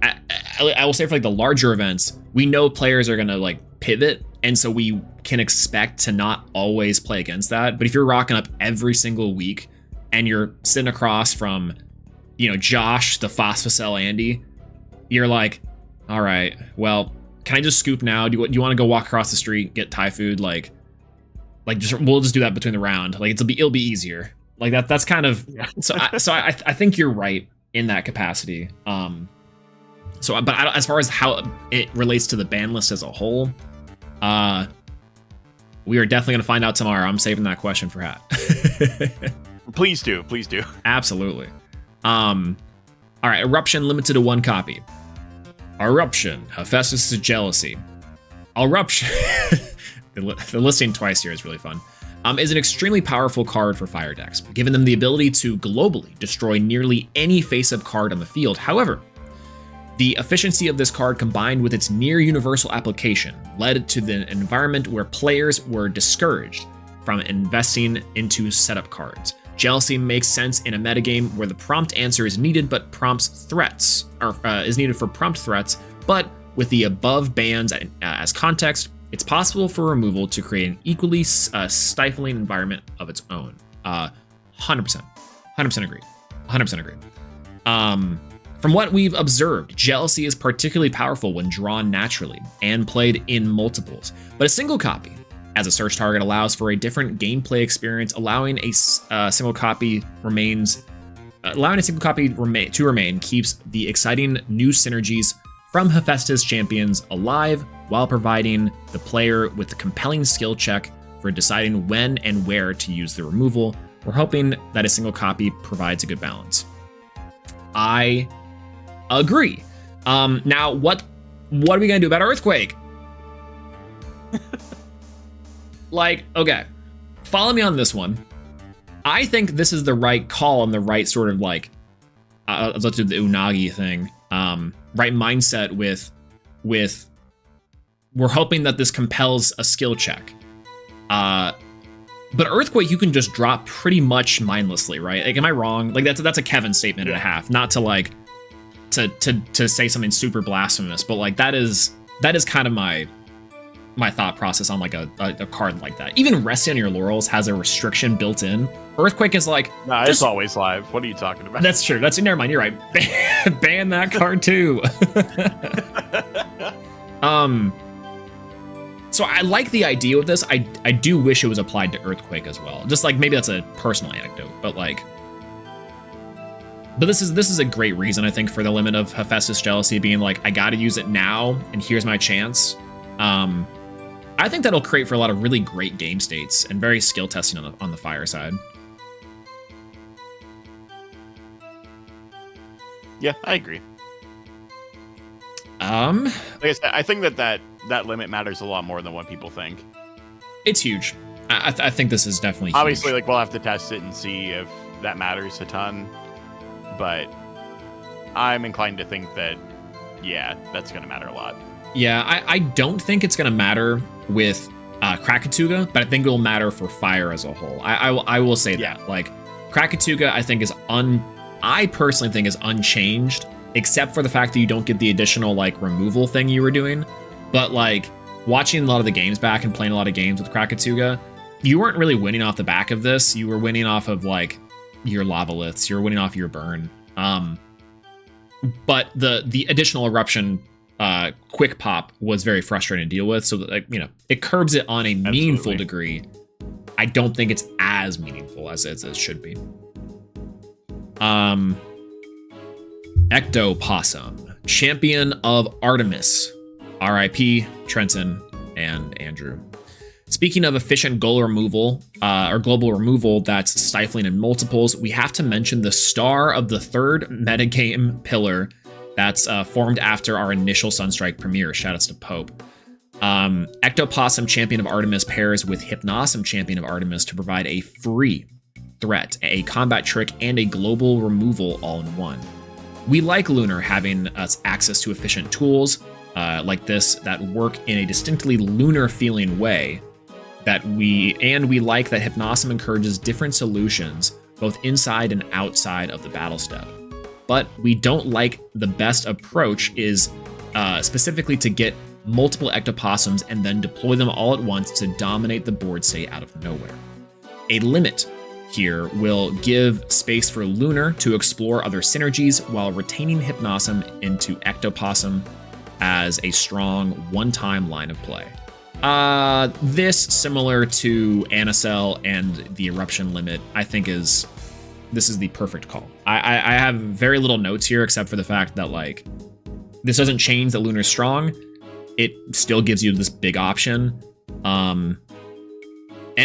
I will say for like the larger events, we know players are gonna like pivot, and so we can expect to not always play against that. But if you're rocking up every single week and you're sitting across from, Josh, the Phosphocell Andy, you're like, all right, well, can I just scoop now? Do you want to go walk across the street, get Thai food? We'll just do that between the round. Like it'll be easier. Like that's kind of so I think you're right in that capacity. But as far as how it relates to the ban list as a whole, we are definitely going to find out tomorrow. I'm saving that question for Hat. Please do. Absolutely. All right, Eruption limited to 1 copy. Eruption, Hephaestus' Jealousy. Eruption, the listing twice here is really fun. Is an extremely powerful card for fire decks, giving them the ability to globally destroy nearly any face-up card on the field. However, the efficiency of this card combined with its near universal application led to the environment where players were discouraged from investing into setup cards. Jealousy makes sense in a metagame where the prompt answer is needed but is needed for prompt threats, but with the above bans as context, it's possible for removal to create an equally stifling environment of its own. 100% agree. 100% agree. From what we've observed, Jealousy is particularly powerful when drawn naturally and played in multiples, but a single copy as a search target allows for a different gameplay experience, allowing a single copy to remain keeps the exciting new synergies from Hephaestus champions alive while providing the player with a compelling skill check for deciding when and where to use the removal. We're hoping that a single copy provides a good balance. I agree. Now, what are we gonna do about Earthquake? Okay, follow me on this one. I think this is the right call and the right sort of let's do the Unagi thing. Right mindset with we're hoping that this compels a skill check. But Earthquake you can just drop pretty much mindlessly, right? Like, am I wrong? Like that's a Kevin statement and a half, not to to say something super blasphemous, but like that is kind of my thought process on like a card like that. Even Resting on Your Laurels has a restriction built in. Earthquake is like, nah, it's always live. What are you talking about? That's true. Never mind. You're right. Ban that card too. So I like the idea with this. I do wish it was applied to Earthquake as well. Just like maybe that's a personal anecdote, but this is a great reason, I think, for the limit of Hephaestus Jealousy being like, I got to use it now, and here's my chance. I think that'll create for a lot of really great game states and very skill testing on the fire side. Yeah, I agree. Like I said, I think that limit matters a lot more than what people think. It's huge. I think this is definitely huge. Obviously, like, we'll have to test it and see if that matters a ton. But I'm inclined to think that, yeah, that's going to matter a lot. Yeah, I don't think it's going to matter with Krakatuga, but I think it will matter for fire as a whole. I will say that. Like, Krakatuga, I think I personally think is unchanged, except for the fact that you don't get the additional, like, removal thing you were doing. But, like, watching a lot of the games back and playing a lot of games with Krakatuga, you weren't really winning off the back of this. You were winning off of, like, your Lavaliths. You're winning off your burn. But the additional eruption quick pop was very frustrating to deal with. So that, like, you know, it curbs it on a meaningful degree. I don't think it's as meaningful as it should be. Ectopossum, Champion of Artemis. R.I.P. Trenton and Andrew. Speaking of efficient goal removal, or global removal that's stifling in multiples, we have to mention the star of the third metagame pillar that's formed after our initial Sunstrike premiere. Shoutouts to Pope. Ectopossum, Champion of Artemis, pairs with Hypnosum, Champion of Artemis, to provide a free threat, a combat trick, and a global removal all in one. We like Lunar having us access to efficient tools like this that work in a distinctly lunar feeling way. We like that Hypnosum encourages different solutions both inside and outside of the battle step. But we don't like the best approach is specifically to get multiple Ectopossums and then deploy them all at once to dominate the board state out of nowhere. A limit here will give space for Lunar to explore other synergies while retaining Hypnosum into Ectopossum as a strong one-time line of play. This, similar to Anacell and the Eruption limit, I think this is the perfect call. I have very little notes here except for the fact that, like, this doesn't change that Lunar's strong. It still gives you this big option. And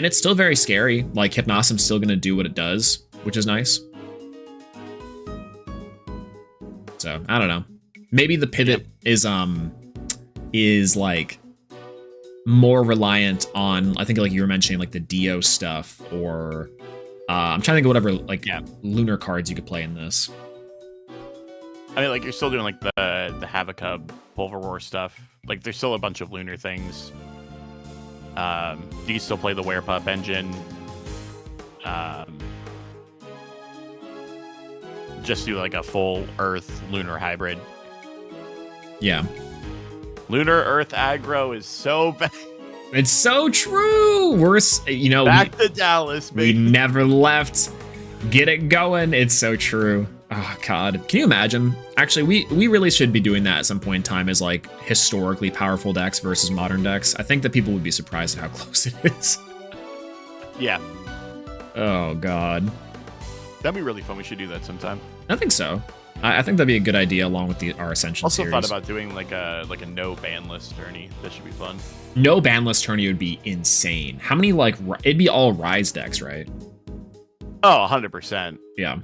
it's still very scary. Like, Hypnosum's still gonna do what it does, which is nice. So, I don't know. Maybe the pivot is like more reliant on, I think, like you were mentioning, like the Dio stuff, or I'm trying to think of whatever, like, Lunar cards you could play in this. I mean, like, you're still doing, like, the Havocub, Pulverwar stuff. Like, there's still a bunch of Lunar things. You can still play the Werepup engine. Just do, like, a full Earth-Lunar hybrid. Yeah. Lunar Earth aggro is so bad. It's so true. Back to Dallas, baby. We never left. Get it going. It's so true. Oh, God. Can you imagine? Actually, we really should be doing that at some point in time as, like, historically powerful decks versus modern decks. I think that people would be surprised at how close it is. Yeah. Oh, God. That'd be really fun. We should do that sometime. I think so. I think that'd be a good idea along with our Ascension series. Also thought about doing like a no ban list tourney. That should be fun. No ban list tourney would be insane. How many, like, it'd be all Rise decks, right? Oh, 100%. Yeah.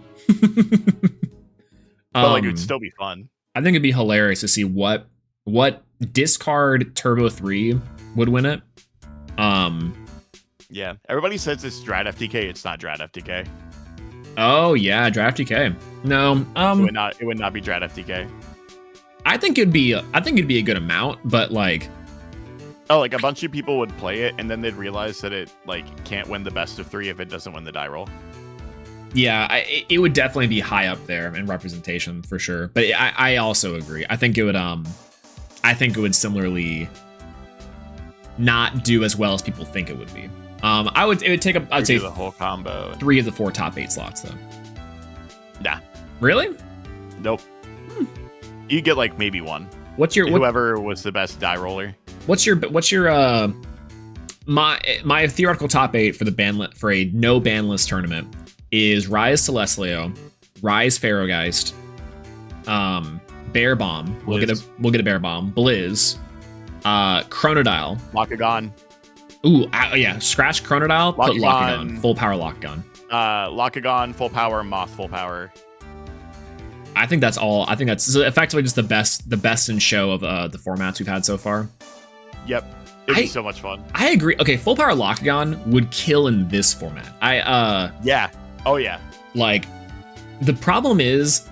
But like, it would still be fun. I think it'd be hilarious to see what discard Turbo 3 would win it. Yeah. Everybody says it's Drat FTK. It's not Drat FTK. Oh yeah, Draft DK. No, it would not be Drat FTK. I think it'd be a good amount, but like, like a bunch of people would play it and then they'd realize that it, like, can't win the best of 3 if it doesn't win the die roll. Yeah, it would definitely be high up there in representation for sure. But I also agree. I think it would similarly not do as well as people think it would be. It would take up, I'd say, the whole combo. 3 of the 4 top 8 slots though. Nah. Really? Nope. You get like maybe 1. Whoever was the best die roller. What's your my theoretical top 8 for for a no ban list tournament is Rise Celestlio, Rise Pharaohgeist, Bear Bomb. We'll get a Bear Bomb. Blizz, Chronodile, Lockagon. Ooh, yeah. Scratch Chronodile. Put Lockagon. Full power Lockagon. Lockagon, full power. Moth, full power. I think that's all. I think that's effectively just the best in show of the formats we've had so far. Yep. It'd be so much fun. I agree. Okay, full power Lockagon would kill in this format. Yeah. Oh yeah. Like, the problem is,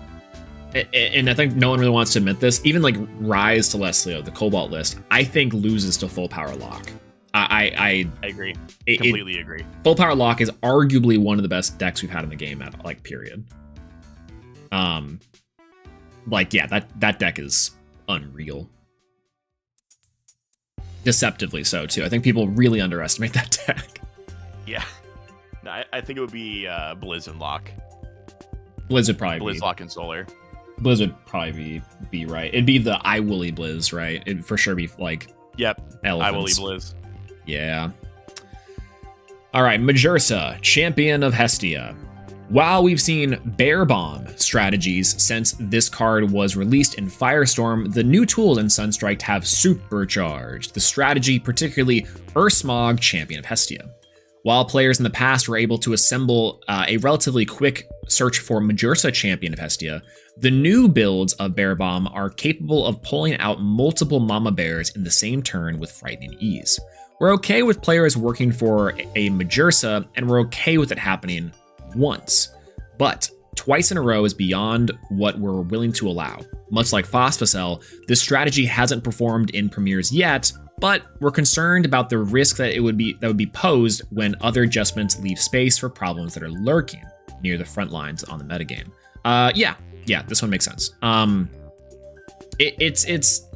and I think no one really wants to admit this, even like Rise Celestlio, the Cobalt list, I think loses to full power Lock. I agree. Completely agree. Full power Lock is arguably one of the best decks we've had in the game at like period. Like, yeah, that deck is unreal. Deceptively so too. I think people really underestimate that deck. Yeah. No, I think it would be Blizz and Lock. Blizz would probably Blizz, Lock, and Solar. Blizz would probably be right. It'd be the I Willy Blizz, right? It'd for sure be like I elephants. Willy Blizz. Yeah. All right, Majursa, Champion of Hestia. While we've seen Bear Bomb strategies since this card was released in Firestorm, the new tools in Sunstrike have supercharged the strategy, particularly Ursmog, Champion of Hestia. While players in the past were able to assemble a relatively quick search for Majursa, Champion of Hestia, the new builds of Bear Bomb are capable of pulling out multiple Mama Bears in the same turn with frightening ease. We're okay with players working for a Majursa, and we're okay with it happening once, but twice in a row is beyond what we're willing to allow. Much like Phosphocell, this strategy hasn't performed in premieres yet, but we're concerned about the risk that would be posed when other adjustments leave space for problems that are lurking near the front lines on the metagame. Yeah, this one makes sense. It's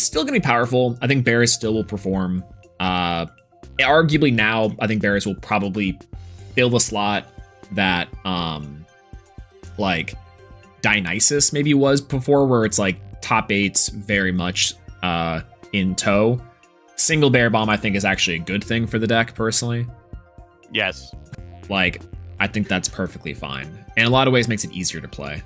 still gonna be powerful. I think Bears still will perform. Arguably now, I think Bears will probably fill the slot that like Dionysus maybe was before, where it's like top 8's very much in tow. Single Bear Bomb I think is actually a good thing for the deck personally. Yes. Like, I think that's perfectly fine. And in a lot of ways makes it easier to play.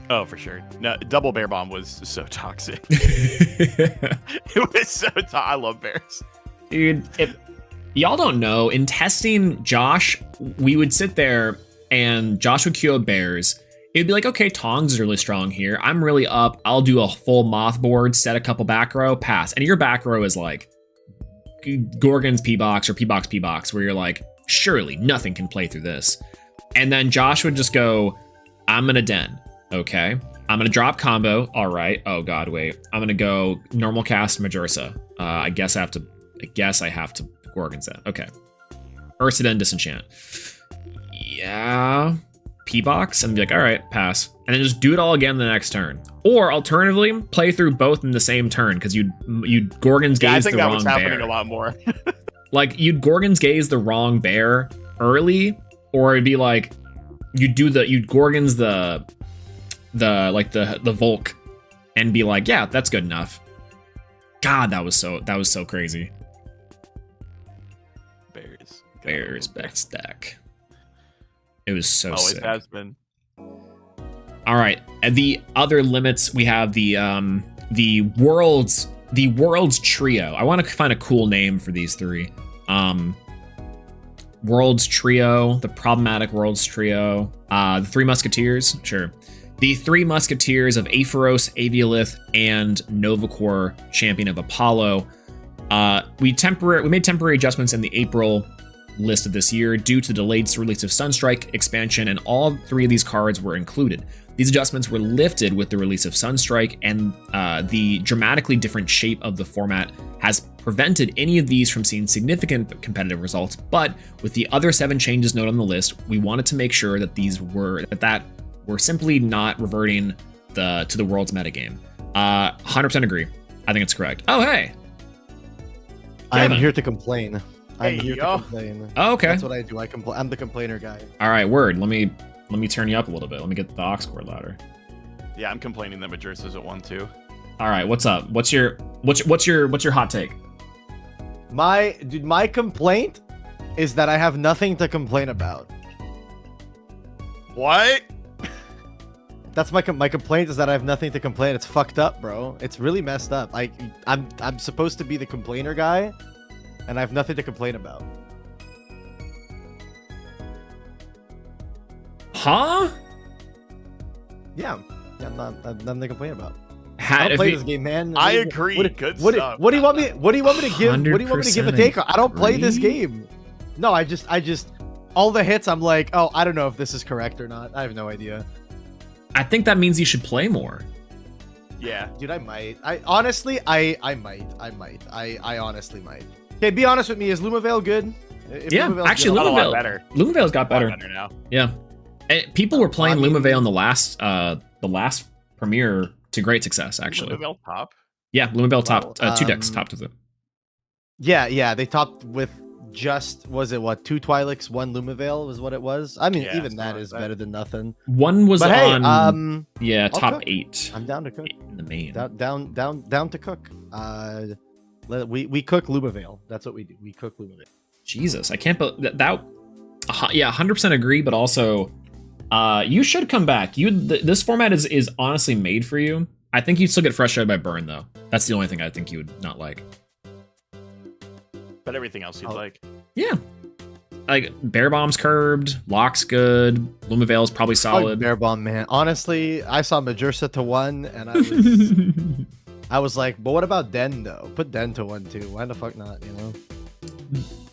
Oh, for sure. No, double Bear Bomb was so toxic. It was so I love bears. Dude, y'all don't know, in testing Josh, we would sit there and Josh would queue up bears. It'd be like, okay, Tongs is really strong here. I'm really up. I'll do a full moth board, set a couple back row, pass. And your back row is like Gorgon's P-Box or P-Box P-Box, where you're like, surely nothing can play through this. And then Josh would just go, I'm gonna den. Okay. I'm gonna drop combo. All right. Oh god, wait. I'm gonna go normal cast Majursa. I guess I have to Gorgon's Den. Okay. Ursa Den disenchant. Yeah. P-Box and be like, all right, pass. And then just do it all again the next turn. Or alternatively, play through both in the same turn, because you'd Gorgon's Gaze the wrong bear. I think that was happening a lot more. Like, you'd Gorgon's Gaze the wrong bear early, or it'd be like you'd Gorgon's the Volk and be like, yeah, that's good enough. God, that was so crazy. Bears best deck. It was so sick. Always has been. All right, and the other limits we have the world's trio. I want to find a cool name for these three. World's Trio, the problematic World's Trio, the Three Musketeers, sure. The Three Musketeers of Aphoros, Aviolith, and Novacor, Champion of Apollo. We made temporary adjustments in the April list of this year due to the delayed release of Sunstrike expansion, and all 3 of these cards were included. These adjustments were lifted with the release of Sunstrike, and the dramatically different shape of the format has prevented any of these from seeing significant competitive results. But with the other 7 changes noted on the list, we wanted to make sure that that we're simply not reverting to the world's metagame. 100% agree. I think it's correct. Oh, hey. I'm Kevin. here to complain. I'm Hey, here to yo. complain. Oh, okay. That's what I do. I'm the complainer guy. All right, word. Let me turn you up a little bit. Let me get the aux cord louder. Yeah, I'm complaining that Majersa's at 1-2. All right, what's up? What's your hot take? My complaint is that I have nothing to complain about. What? That's my complaint is that I have nothing to complain. It's fucked up, bro. It's really messed up. I'm supposed to be the complainer guy, and I have nothing to complain about. Huh? Yeah, I'm nothing to complain about. I Had don't play this game, man. I agree. Good stuff. What do you want me? What do you want me to give? What do you want me to give a 100% take on? I don't play this agree. game. No, I just all the hits. I'm like, oh, I don't know if this is correct or not. I have no idea. I think that means you should play more. Yeah. Dude, I might. I honestly, I might. I honestly might. Okay, be honest with me. Is Lumavale good? If Yeah, Lumavale's actually, good, A lot Lumavale better. Lumavale's got A lot better. better now. Yeah, and people were playing I mean- Lumavale in the last premiere to great success. Actually, Lumavale top. yeah, Lumavale top Well, 2 decks topped with it. Yeah, they topped with just was it what 2 Twi'leks, 1 Lumavale was what it was. I mean, Yeah, even something that like is that. better than nothing. One was But hey, on I'll top cook. 8 I'm down to cook. in the main. Down to cook. We cook Lumavale. That's what we do. We cook Lumavale. Jesus, I can't believe that. Yeah, 100% agree, but also, you should come back. This format is honestly made for you. I think you'd still get frustrated by burn though. That's the only thing I think you would not like. But everything else you'd Oh. like. Yeah, like Bear Bomb's curbed, Lock's good, Lumavale's probably solid. Bear bomb, man. Honestly, I saw Majersa to 1, and I was like, but what about Den though? Put Den to 1 too. Why the fuck not? You know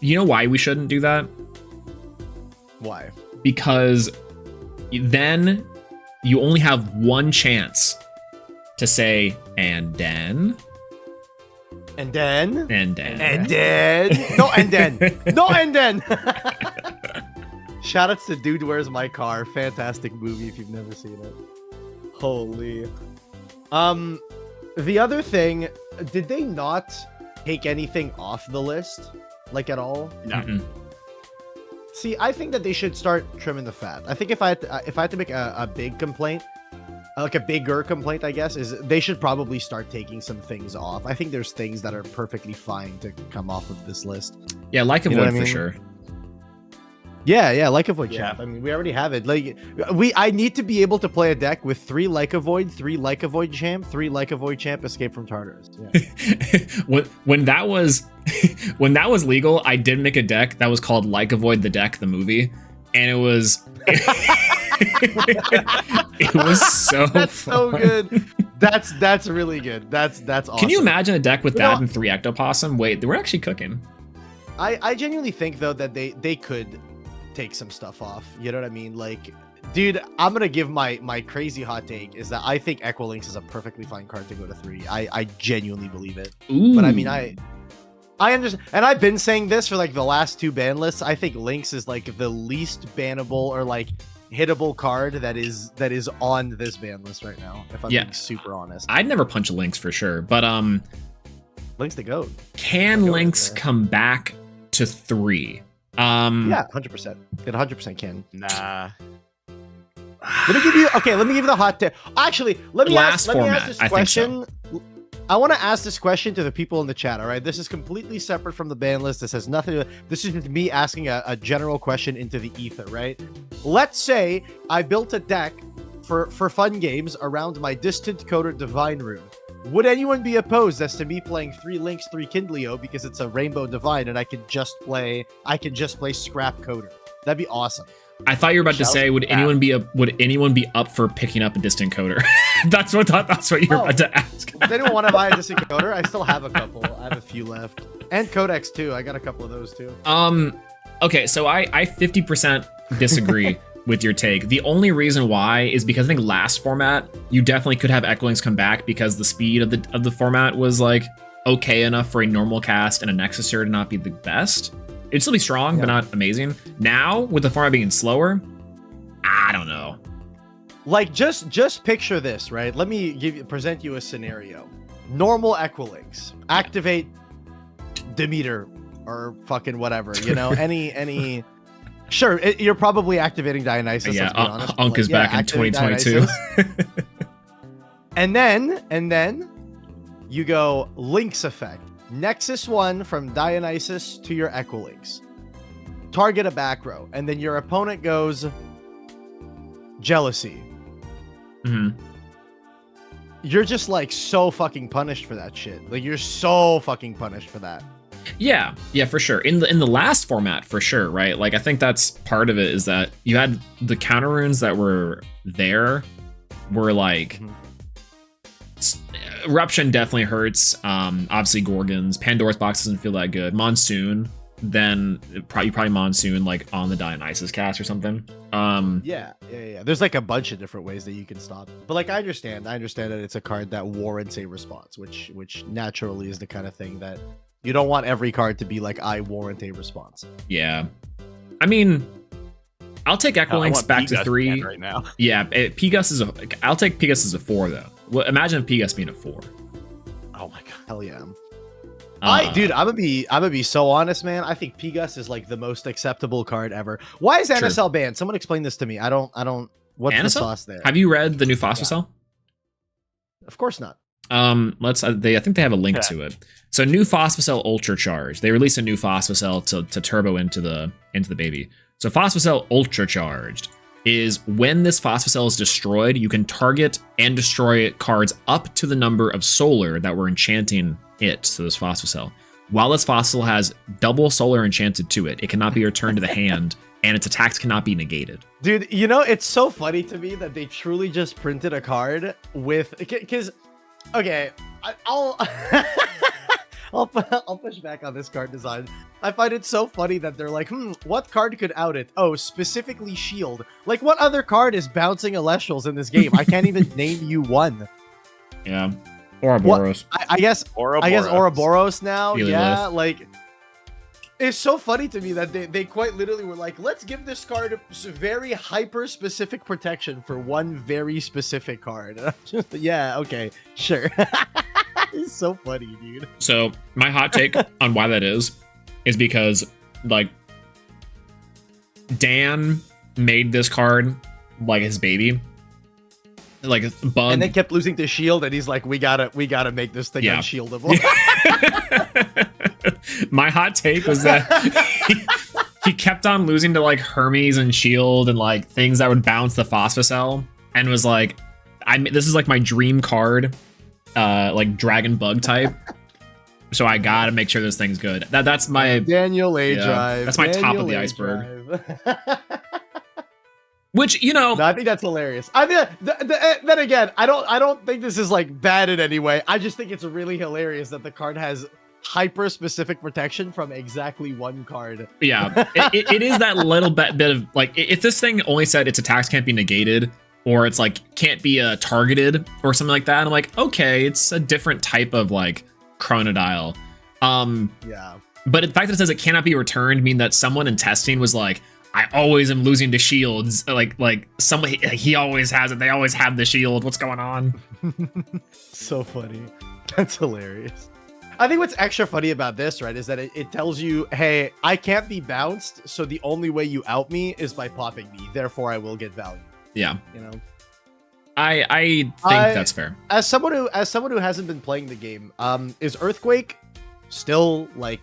You know why we shouldn't do that? why? Because then you only have one chance to say and then And then. and then. And then. No, and then. No, and then. Shout outs to Dude Where's My Car. Fantastic movie if you've never seen it. Holy. The other thing, did they not take anything off the list? Like at all? No. Mm-mm. See, I think that they should start trimming the fat. I think if I had to make a big complaint, like a bigger complaint, I guess, is they should probably start taking some things off. I think there's things that are perfectly fine to come off of this list. Yeah, like a You know void what I for mean? sure. Yeah, like a void Yeah. champ. I mean, we already have it. Like, I need to be able to play a deck with 3 like a void, 3 like a void champ, 3 like a void champ, escape from Tartarus. Yeah. when that was when that was legal, I did make a deck that was called Like Avoid the Deck, the movie, and it was it was so That's so fun. good. That's really good. That's awesome. Can you imagine a deck with You that know- and 3 ectoplasm? Wait, we're actually cooking. I genuinely think though that they could take some stuff off. You know what I mean? Like, dude, I'm gonna give my crazy hot take is that I think Equilinx is a perfectly fine card to go to 3. I genuinely believe it. Ooh. But I mean, I understand, and I've been saying this for like the last 2 ban lists. I think Lynx is like the least bannable or like hittable card that is on this ban list right now. If I'm Yeah. being super honest, I'd never punch a Lynx for sure, but Lynx the goat. can Go Lynx there. come back to 3? Yeah, 100%. It 100% can. Nah. Let me give you the hot tip. Actually, let me Last ask format, this I think question. I want to ask this question to the people in the chat. All right, this is completely separate from the ban list. This has nothing to. This is just me asking a general question into the ether. Right? Let's say I built a deck for fun games around my Distant Coder Divine Rune. Would anyone be opposed as to me playing 3 Lynx, 3 Kindleo because it's a Rainbow Divine and I can just play Scrap Coder? That'd be awesome. I thought you were about to Shout say, would out. anyone be up for picking up a distant coder? that's what you were Oh. about to ask. Does anyone want to buy a Distant Coder? I still have a couple. I have a few left. And Codex too. I got a couple of those too. Okay, so I 50% disagree with your take. The only reason why is because I think last format you definitely could have Echoings come back because the speed of the format was like okay enough for a normal cast and a Nexuser to not be the best. It'd still be strong, but not amazing. Now with the format being slower, I don't know. Like just picture this, right? Let me present you a scenario. Normal Equilinks activate Demeter or fucking whatever, you know, any. Sure, you're probably activating Dionysus. Yeah, let's be honest. Unk is back in 2022. and then you go Lynx effect. Nexus 1 from Dionysus to your Equilinks. Target a back row, and then your opponent goes Jealousy. Mm-hmm. You're just like so fucking punished for that shit. Like you're so fucking punished for that. Yeah, for sure. In the last format, for sure, right? Like I think that's part of it is that you had the counter runes that were there were like Eruption definitely hurts. Obviously Gorgons, Pandora's Box doesn't feel that good. Monsoon, then probably Monsoon like on the Dionysus cast or something. Yeah. There's like a bunch of different ways that you can stop it. But like I understand that it's a card that warrants a response, which naturally is the kind of thing that you don't want every card to be like, I warrant a response. Yeah. I mean, I'll take Equilinks back to 3 right now. Yeah, P-Gus is I'll take P-Gus as a 4 though. Well, imagine P-Gus being a 4. Oh my god. Hell yeah. Dude, I'm gonna be so honest, man. I think P-Gus is like the most acceptable card ever. Why is NSL banned? Someone explain this to me. I don't what's the sauce there? Have you read the new Phosphocell? Of course not. I think they have a link to it. So new Phosphocell Ultra Charge. They released a new Phosphocell to turbo into the baby. So Phosphocell Ultra Charged is when this Phosphocell is destroyed, you can target and destroy cards up to the number of solar that were enchanting it, so this Phosphocell. While this Phosphocell has double solar enchanted to it, it cannot be returned to the hand, and its attacks cannot be negated. Dude, you know, it's so funny to me that they truly just printed a card with... Because, okay, I'll... I'll push back on this card design. I find it so funny that they're like, what card could out it? Oh, specifically Shield. Like, what other card is bouncing Elestrals in this game? I can't even name you one. Yeah. Ouroboros. I guess Ouroboros now. Really yeah, like... It's so funny to me that they quite literally were like, let's give this card very hyper-specific protection for one very specific card. Yeah, okay, sure. It's so funny, dude. So my hot take on why that is because like Dan made this card like his baby, like Bug, and then kept losing to Shield, and he's like, we gotta make this thing unshieldable. My hot take was that he kept on losing to like Hermes and Shield and like things that would bounce the Phosphocell, and was like, this is like my dream card. Like dragon bug type, so I gotta make sure this thing's good. That's my Daniel A drive. That's my top of the iceberg. Which, you know, no, I think that's hilarious. I mean, then again, I don't think this is like bad in any way. I just think it's really hilarious that the card has hyper specific protection from exactly one card. Yeah, it is that little bit of like, if this thing only said its attacks can't be negated, or it's like can't be targeted or something like that, and I'm like, okay, it's a different type of like Chronodile. Yeah. But the fact that it says it cannot be returned mean that someone in testing was like, I always am losing to shields. Like somebody, he always has it. They always have the shield. What's going on? So funny. That's hilarious. I think what's extra funny about this, right, is that it tells you, hey, I can't be bounced, so the only way you out me is by popping me. Therefore, I will get value. Yeah, you know, I think that's fair. As someone who hasn't been playing the game, is Earthquake still like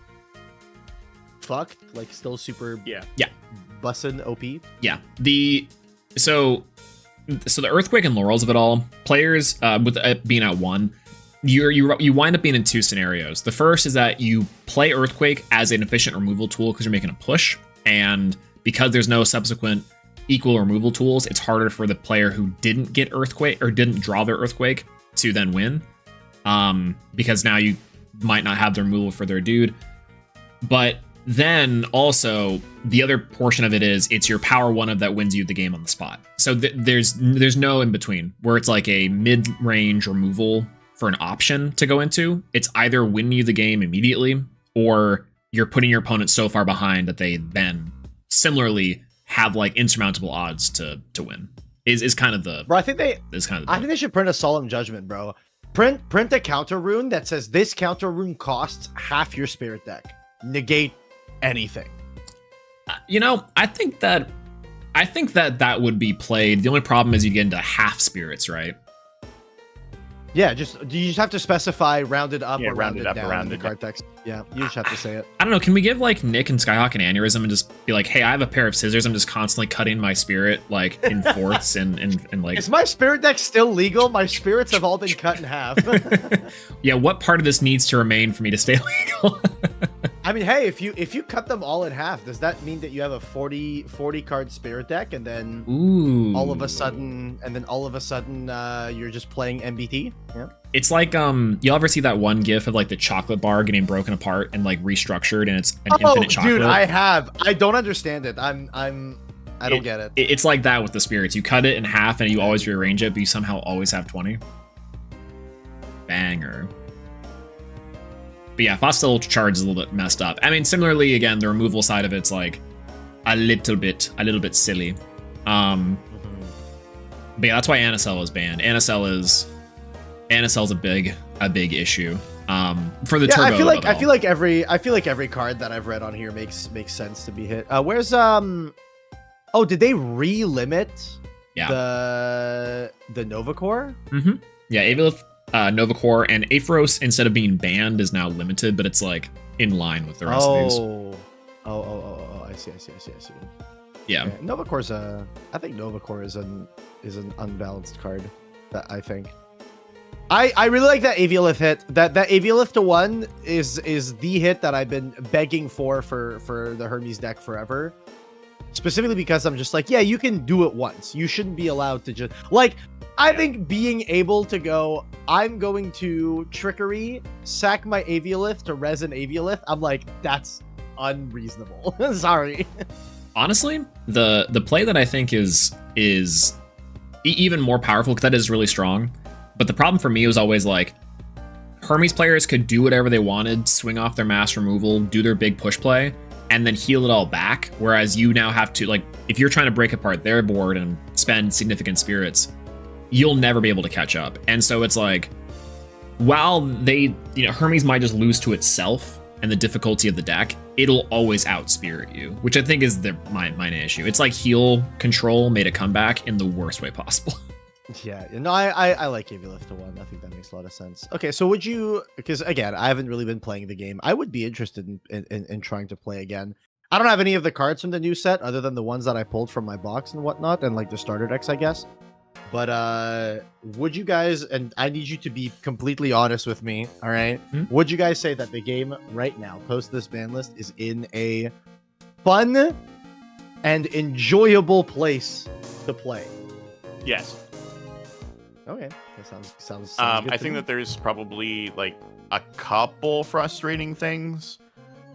fucked? Like still super bussin' OP? Yeah. So the Earthquake and Laurels of it all, players with it being at 1, you wind up being in 2 scenarios. The first is that you play Earthquake as an efficient removal tool because you're making a push, and because there's no subsequent equal removal tools, it's harder for the player who didn't get Earthquake or didn't draw their Earthquake to then win, because now you might not have the removal for their dude. But Then also the other portion of it is it's your power 1 of that wins you the game on the spot. So there's no in between where it's like a mid-range removal for an option to go into. It's either win you the game immediately or you're putting your opponent so far behind that they then similarly have like insurmountable odds to win. Is kind of the Bro, I think they should print a Solemn Judgment, bro. Print a counter rune that says this counter rune costs half your spirit deck. Negate anything. You know, I think that would be played. The only problem is you get into half spirits, right? Yeah, you just have to specify rounded up or rounded rounded up or down in rounded the card text. Yeah, you just have to say it. I don't know. Can we give like Nick and Skyhawk an aneurysm and just be like, hey, I have a pair of scissors. I'm just constantly cutting my spirit like in fourths and like. Is my spirit deck still legal? My spirits have all been cut in half. Yeah, what part of this needs to remain for me to stay legal? I mean, hey, if you cut them all in half, does that mean that you have a 40 card spirit deck and then all of a sudden you're just playing MBT? Yeah. It's like you'll ever see that one gif of like the chocolate bar getting broken apart and like restructured and it's an infinite chocolate? Dude, I don't understand it. I don't get it. It's like that with the spirits. You cut it in half and you always rearrange it, but you somehow always have 20. Banger. But yeah, Fossil Charge is a little bit messed up. I mean, similarly, again, the removal side of it's like a little bit silly. But yeah, that's why Anacell is banned. Anacell's a big issue. For the turbo. I feel like every card that I've read on here makes sense to be hit. Where's did they re-limit the Novacore? Mm-hmm. Yeah, Aviolith, Novacore, and Aphros, instead of being banned, is now limited, but it's like in line with the rest of these. I see. Yeah. Novacore's I think Novacore is an unbalanced card. That I think. I really like that Aviolith hit. That Aviolith to 1 is the hit that I've been begging for the Hermes deck forever. Specifically because I'm just like, yeah, you can do it once. You shouldn't be allowed to just like. I think being able to go, I'm going to Trickery, sack my Aviolith to res an Aviolith. I'm like, that's unreasonable. Sorry. Honestly, the play that I think is even more powerful, because that is really strong. But the problem for me was always like, Hermes players could do whatever they wanted, swing off their mass removal, do their big push play, and then heal it all back. Whereas you now have to, like, if you're trying to break apart their board and spend significant spirits, you'll never be able to catch up. And so it's like, while Hermes might just lose to itself and the difficulty of the deck, it'll always out-spirit you, which I think is my main issue. It's like heal control made a comeback in the worst way possible. Yeah, no, I like Aviolith to 1. I think that makes a lot of sense. Okay, so would you, because again, I haven't really been playing the game. I would be interested in trying to play again. I don't have any of the cards from the new set other than the ones that I pulled from my box and whatnot, and like the starter decks, I guess. But would you guys, and I need you to be completely honest with me, all right? Would you guys say that the game right now, post this ban list, is in a fun and enjoyable place to play? Yes. Okay, that sounds I think that there's probably like a couple frustrating things.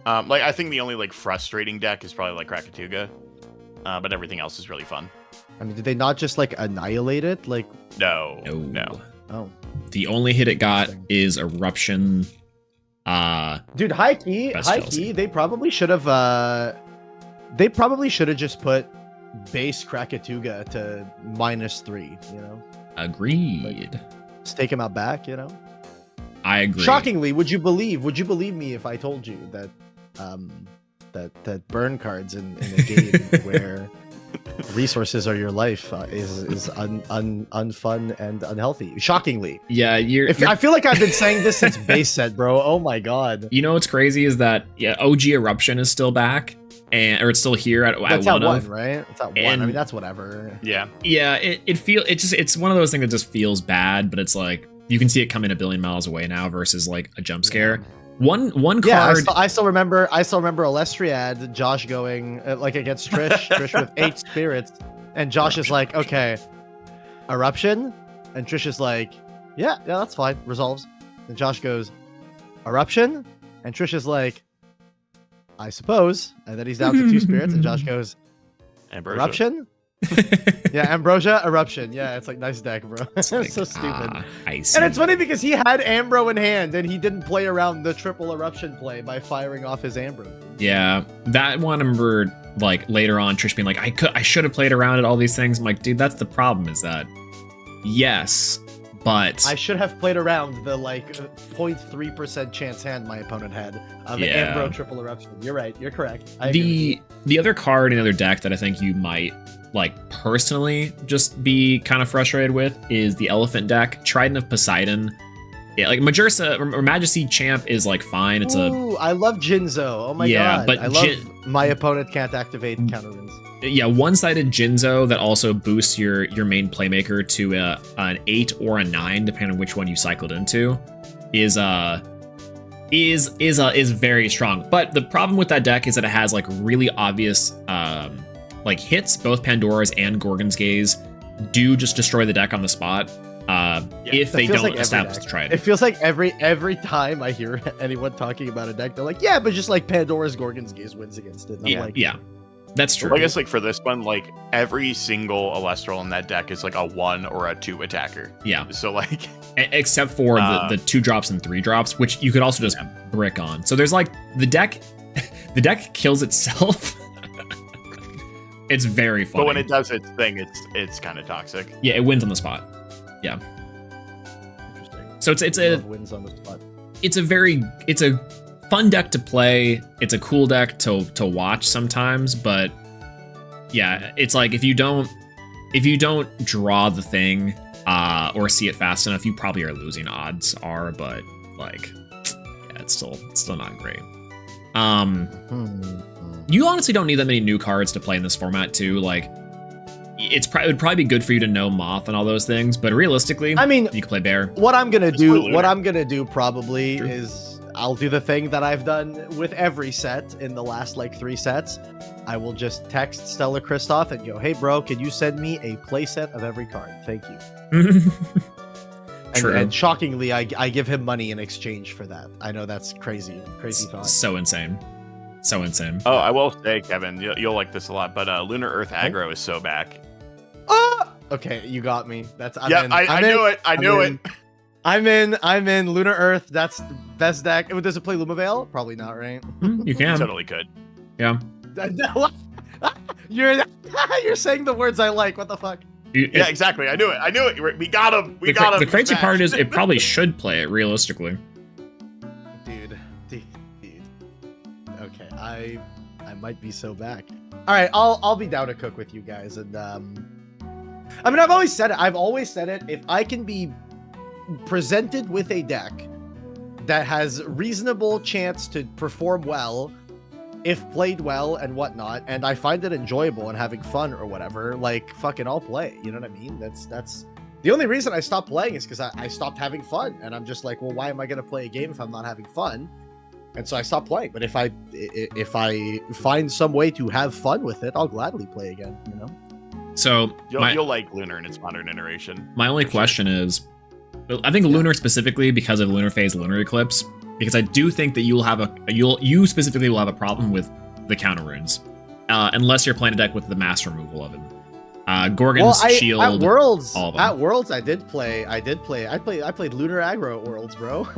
Like I think the only like frustrating deck is probably like Krakatuga, but everything else is really fun. I mean, did they not just like annihilate it? Like no. Oh, the only hit it got is Eruption. Dude, high key, they probably should have. They probably should have just put base Krakatuga to -3. You know. Agreed. Like, just take him out back. You know. I agree. Shockingly, would you believe me if I told you that that burn cards in a game where resources are your life is unfun and unhealthy? Shockingly. Yeah, I feel like I've been saying this since base set, bro. Oh my god. You know what's crazy is that OG Eruption is still back, or it's still here at that's one at of, 1, right? It's at 1. I mean, that's whatever. Yeah. Yeah. It's one of those things that just feels bad, but it's like you can see it coming a billion miles away now versus like a jump scare. Yeah. One card. I still remember Elestriad, Josh going like against Trish with 8 spirits, and Josh is like, okay, Eruption, and Trish is like, yeah, that's fine, resolves. And Josh goes, Eruption, and Trish is like, I suppose. And then he's down to 2 spirits, and Josh goes, Ambrosia. Eruption? Yeah, Ambrosia, Eruption. Yeah, it's like, nice deck, bro. It's Like, so stupid. I see. And it's funny because he had Ambro in hand, and he didn't play around the triple Eruption play by firing off his Ambro. Yeah, that one I remember, like, later on, Trish being like, I should have played around at all these things. I'm like, dude, that's the problem, is that, yes, but... I should have played around the, like, 0.3% chance hand my opponent had of Yeah. Ambro triple Eruption. You're right. You're correct. I agree. The other card in the other deck that I think you might, like, personally just be kind of frustrated with is the Elephant deck, Trident of Poseidon. Yeah, like, Majursa or Majesty Champ is, like, fine. It's Ooh, I love Jinzo. Oh my Yeah, god. but I love my opponent can't activate counter runes. yeah, one-sided Jinzo that also boosts your main playmaker to an 8 or a 9, depending on which one you cycled into, is very strong. But the problem with that deck is that it has like really obvious like hits. Both Pandora's and Gorgon's Gaze do just destroy the deck on the spot. If they don't establish the Trident. It feels like every time I hear anyone talking about a deck, they're like, yeah, but just like Pandora's Gorgon's Gaze wins against it. And I'm like, Yeah, that's true. Well, I guess like for this one, like every single Elestral in that deck is like a 1 or a 2 attacker. Yeah. So like, except for the 2 drops and 3 drops, which you could also just brick on. So there's like the deck kills itself. It's very funny. but when it does its thing, it's kind of toxic. Yeah, it wins on the spot. Yeah. interesting. So it's a wins on the spot. it's a fun deck to play. It's a cool deck to watch sometimes, but yeah, it's like if you don't draw the thing or see it fast enough, you probably are losing, odds are, but like yeah, it's still not great. You honestly don't need that many new cards to play in this format too. Like it would probably be good for you to know Moth and all those things, but realistically, I mean, you can play Bear. what I'm gonna Just play do Lunar. probably True. is I'll do the thing that I've done with every set in the last like 3 sets. I will just text Stella Christoph and go, hey bro, can you send me a playset of every card? Thank you. True. And shockingly, I give him money in exchange for that. I know that's crazy thought. So insane. So insane. Oh, I will say, Kevin, you'll like this a lot, but Lunar Earth aggro is so back. Ah! Okay, you got me. I'm in. I knew it. I knew it. I'm in. Lunar Earth. That's the best deck. Does it play Lumavale? Probably not, right? You can. Totally could. Yeah. You're saying the words I like. What the fuck? Yeah, exactly. I knew it. We got him. We got him. The crazy He's part back. is it probably should play it realistically. Dude. Okay, I might be so back. All right, I'll be down to cook with you guys, and I mean, I've always said it. If I can be presented with a deck that has reasonable chance to perform well, if played well and whatnot, and I find it enjoyable and having fun or whatever, like fucking I'll play. You know what I mean? That's the only reason I stopped playing is because I stopped having fun, and I'm just like, well, why am I gonna play a game if I'm not having fun? And so I stopped playing. But if I find some way to have fun with it, I'll gladly play again. You know. So You'll like Lunar in its modern iteration. my only question is, I think Lunar specifically because of Lunar Phase, Lunar Eclipse, because I do think that you specifically will have a problem with the counter runes, unless you're playing a deck with the mass removal of it. Gorgon's Shield. At Worlds, all of them. I did play. I played Lunar Aggro at Worlds, bro.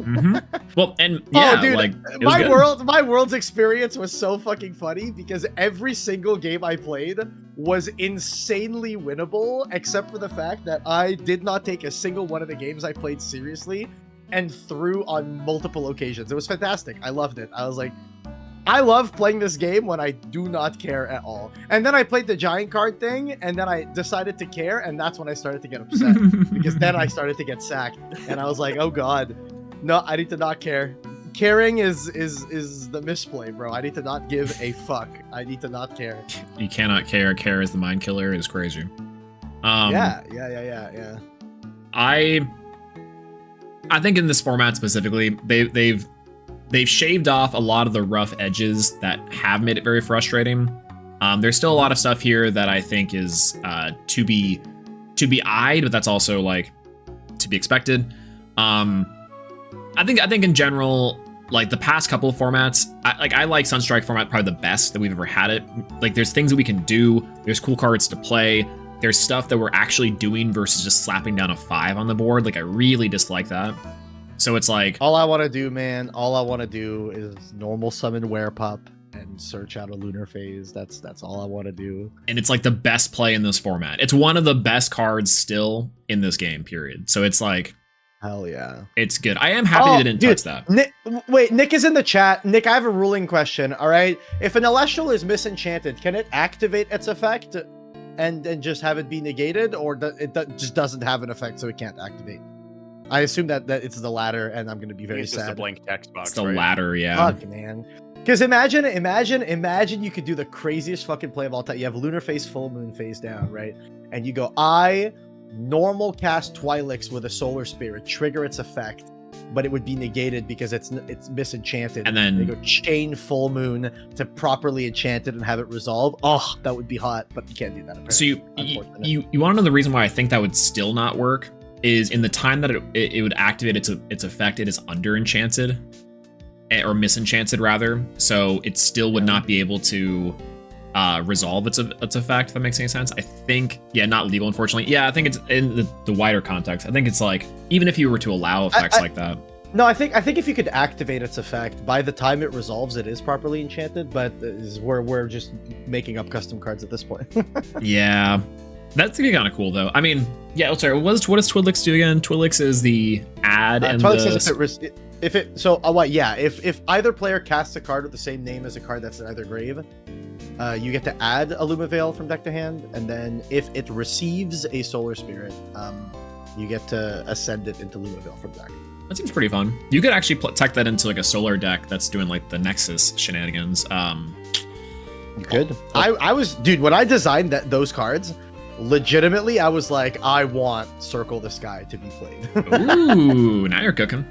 Well, and yeah, oh, dude, like it was my Worlds experience was so fucking funny because every single game I played was insanely winnable, except for the fact that I did not take a single one of the games I played seriously and threw on multiple occasions. It was fantastic. I loved it. I was like, I love playing this game when I do not care at all. And then I played the giant card thing, and then I decided to care, and that's when I started to get upset because then I started to get sacked, and I was like, oh god, no, I need to not care. Caring is the misplay, bro. I need to not give a fuck. I need to not care. You cannot care. Care is the mind killer. Is crazy. Yeah. I think in this format specifically, they've shaved off a lot of the rough edges that have made it very frustrating. There's still a lot of stuff here that I think is to be eyed, but that's also like to be expected. I think in general, like the past couple of formats, I like Sunstrike format probably the best that we've ever had it. Like there's things that we can do, there's cool cards to play, there's stuff that we're actually doing versus just slapping down a 5 on the board. Like I really dislike that. So it's like all I want to do, man, all I want to do is normal summon Werepup and search out a Lunar Phase. That's all I want to do. And it's like the best play in this format. It's one of the best cards still in this game, period. So it's like hell yeah. It's good. I am happy they didn't touch that. Nick is in the chat. Nick, I have a ruling question, all right? If an Elestral is misenchanted, can it activate its effect and just have it be negated, or it just doesn't have an effect so it can't activate? I assume that it's the latter, and I'm going to be very it's sad. just a blank text box, It's the right? latter, yeah. Fuck, man. Because imagine you could do the craziest fucking play of all time. You have Lunar Phase, Full Moon Phase down, right? And you go, I normal cast Twilix with a Solar Spirit, trigger its effect, but it would be negated because it's misenchanted. And then they go chain Full Moon to properly enchant it and have it resolve. Oh, that would be hot, but you can't do that. Apparently. So you want to know the reason why I think that would still not work is in the time that it would activate its effect, it is under enchanted or misenchanted rather. So it still would not be able to resolve its effect, if that makes any sense. I think, yeah, not legal, unfortunately. Yeah, I think it's in the wider context. I think it's like, even if you were to allow effects like that. No, I think if you could activate its effect, by the time it resolves, it is properly enchanted, but we're just making up custom cards at this point. Yeah. That's gonna be kind of cool, though. I mean, yeah, sorry, what does Twilix do again? Twilix is the add and Twilix says if either player casts a card with the same name as a card that's in either grave, you get to add a Lumavale from deck to hand, and then if it receives a Solar Spirit, you get to ascend it into Lumavale from deck. That seems pretty fun. You could actually tech that into like a solar deck that's doing like the Nexus shenanigans. You could. I was, dude, when I designed those cards, legitimately, I was like, I want Circle the Sky to be played. Ooh, now you're cooking.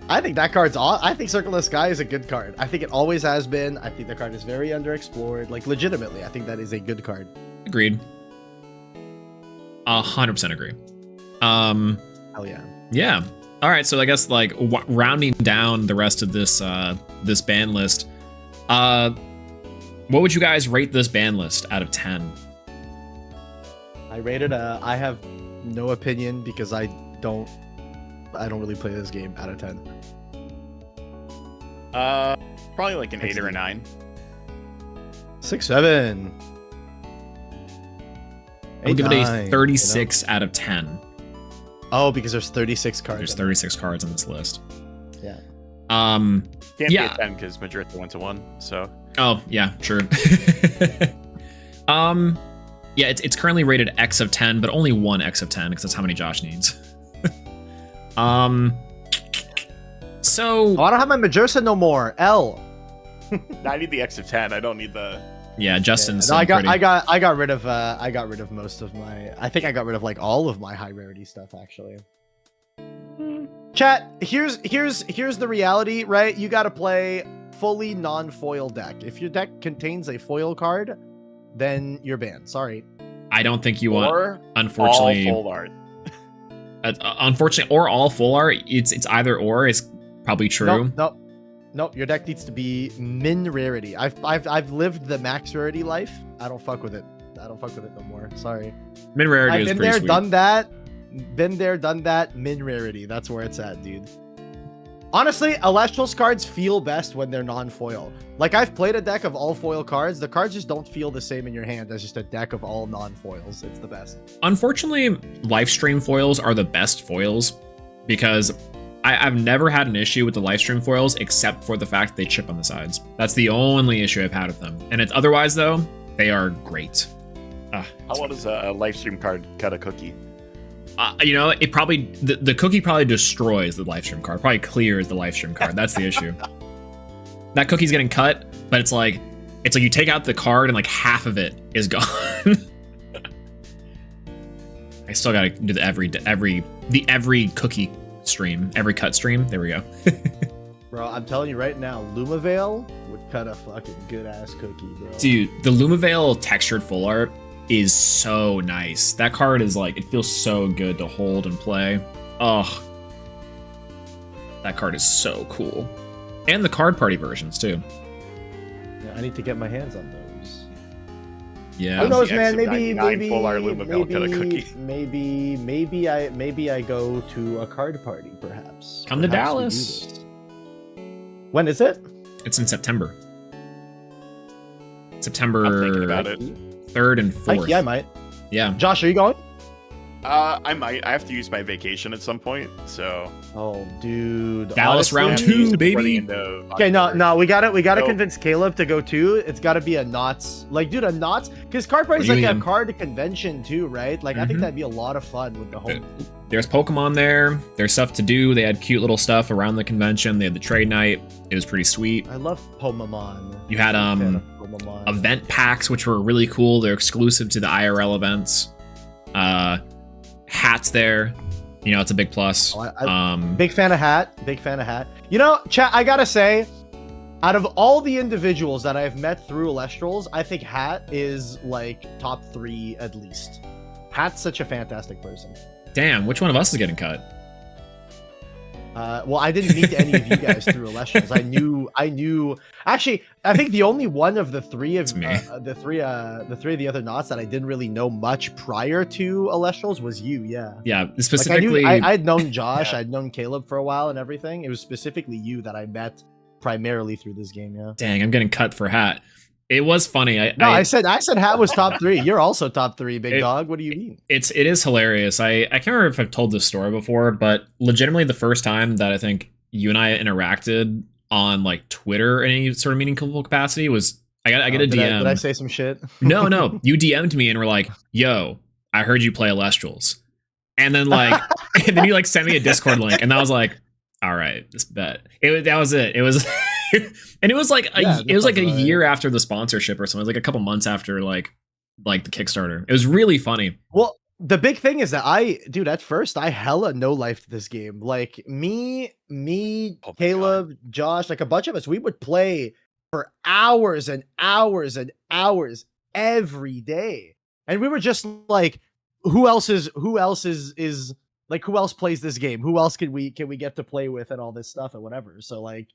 I think that card's I think Circle the Sky is a good card. I think it always has been. I think the card is very underexplored. Like, legitimately, I think that is a good card. Agreed. 100% agree. Hell yeah. Yeah. All right, so I guess like rounding down the rest of this this ban list, what would you guys rate this ban list out of 10? I rated I have no opinion because I don't really play this game out of 10. Probably like an 8 or a 9. 6, 7. I'll give it a 9, 36 out of 10. Oh, because there's 36 cards. There's 36 cards on this list. Yeah. Can't Yeah. be a 10 because Madrid went to 1, so. Oh, yeah, true. Yeah, it's currently rated X of 10, but only one X of 10 because that's how many Josh needs. So I don't have my Majorsa no more. L. I need the X of 10. I don't need the. yeah, Justin's. No, I got rid of most of my. I think I got rid of like all of my high rarity stuff actually. Chat, here's the reality, right? You got to play fully non-foil deck. If your deck contains a foil card, then you're banned. Sorry. I don't think you want. Or Unfortunately, all full art. Unfortunately, or all full art. It's either or. Is probably true. Nope. Your deck needs to be min rarity. I've lived the max rarity life. I don't fuck with it. No more. Sorry. Min rarity I've is been pretty there, sweet. done that. Been there, done that. Min rarity. That's where it's at, dude. Honestly, Elestrals cards feel best when they're non-foil. Like, I've played a deck of all foil cards. The cards just don't feel the same in your hand as just a deck of all non-foils. It's the best. Unfortunately, Lifestream foils are the best foils because I've never had an issue with the Lifestream foils except for the fact they chip on the sides. That's the only issue I've had with them. And it's otherwise, though, they are great. How well does a live stream card cut a cookie? You know, it probably the cookie probably destroys the live stream card. Probably clears the live stream card. That's the issue. That cookie's getting cut, but it's like you take out the card and like half of it is gone. I still gotta do the every cookie stream, every cut stream. There we go. Bro, I'm telling you right now, Lumavale would cut a fucking good ass cookie, bro. Dude, the Lumavale textured full art is so nice. That card is like, it feels so good to hold and play. Oh, that card is so cool. And the card party versions too. Yeah, I need to get my hands on those. Yeah. Who knows, The man? X99 full art Luma milk and a cookie. Maybe I go to a card party, perhaps. Come to Perhaps we do Dallas. this. When is it? It's in September. I'm September thinking about it. 3rd and 4th. Yeah, I might. Yeah. Josh, are you going? I might. I have to use my vacation at some point, so Oh, dude. Dallas honestly- round I have to use 2, it before the baby. end of Okay, no, October. we gotta No. convince Caleb to go too. It's gotta be a knots, like, dude, a knots, because card party's What do like you a mean? card convention too, right? Like, I think Mhm. that'd be a lot of fun with the home. There's Pokemon there. There's stuff to do. They had cute little stuff around the convention. They had the trade night. It was pretty sweet. I love Pomamon. You had I'm a fan of Pomamon. event packs, which were really cool. They're exclusive to the IRL events. Hats there. You know, it's a big plus. Oh, I- Um, Big fan of Hat. Big fan of Hat. You know, chat, I gotta say, out of all the individuals that I've met through Elestrals, I think Hat is like top 3 at least. Hat's such a fantastic person. damn, which one of us is getting cut? Well, I didn't meet any of you guys through Elestrals. I knew. Actually, I think the only one of the three of It's me. the three of the other knots that I didn't really know much prior to Elestrals was you. Yeah. Yeah, Like specifically. I'd known Josh, Yeah. I'd known Caleb for a while and everything. It was specifically you that I met primarily through this game. Yeah. Dang, I'm getting cut for Hat. It was funny. I said Hat was top 3. You're also top 3, big dog. What do you mean? it is hilarious. I can't remember if I've told this story before, but legitimately the first time that I think you and I interacted on like Twitter in any sort of meaningful capacity was I get a Did DM. did I say some shit? No, you DM'd me and were like, "Yo, I heard you play Elestrals," and then like, and then you like sent me a Discord link, and I was like, "All right, this bet." That was it. It was, and it was like it was like a year after the sponsorship or something. It was like a couple months after like the Kickstarter. It was really funny. Well, the big thing is that at first I hella no life to this game. Like me, Oh my Caleb, Josh, like a bunch of us, we would play for hours and hours and hours every day. And we were just like, who else plays this game? Who else can we get to play with and all this stuff and whatever. So like,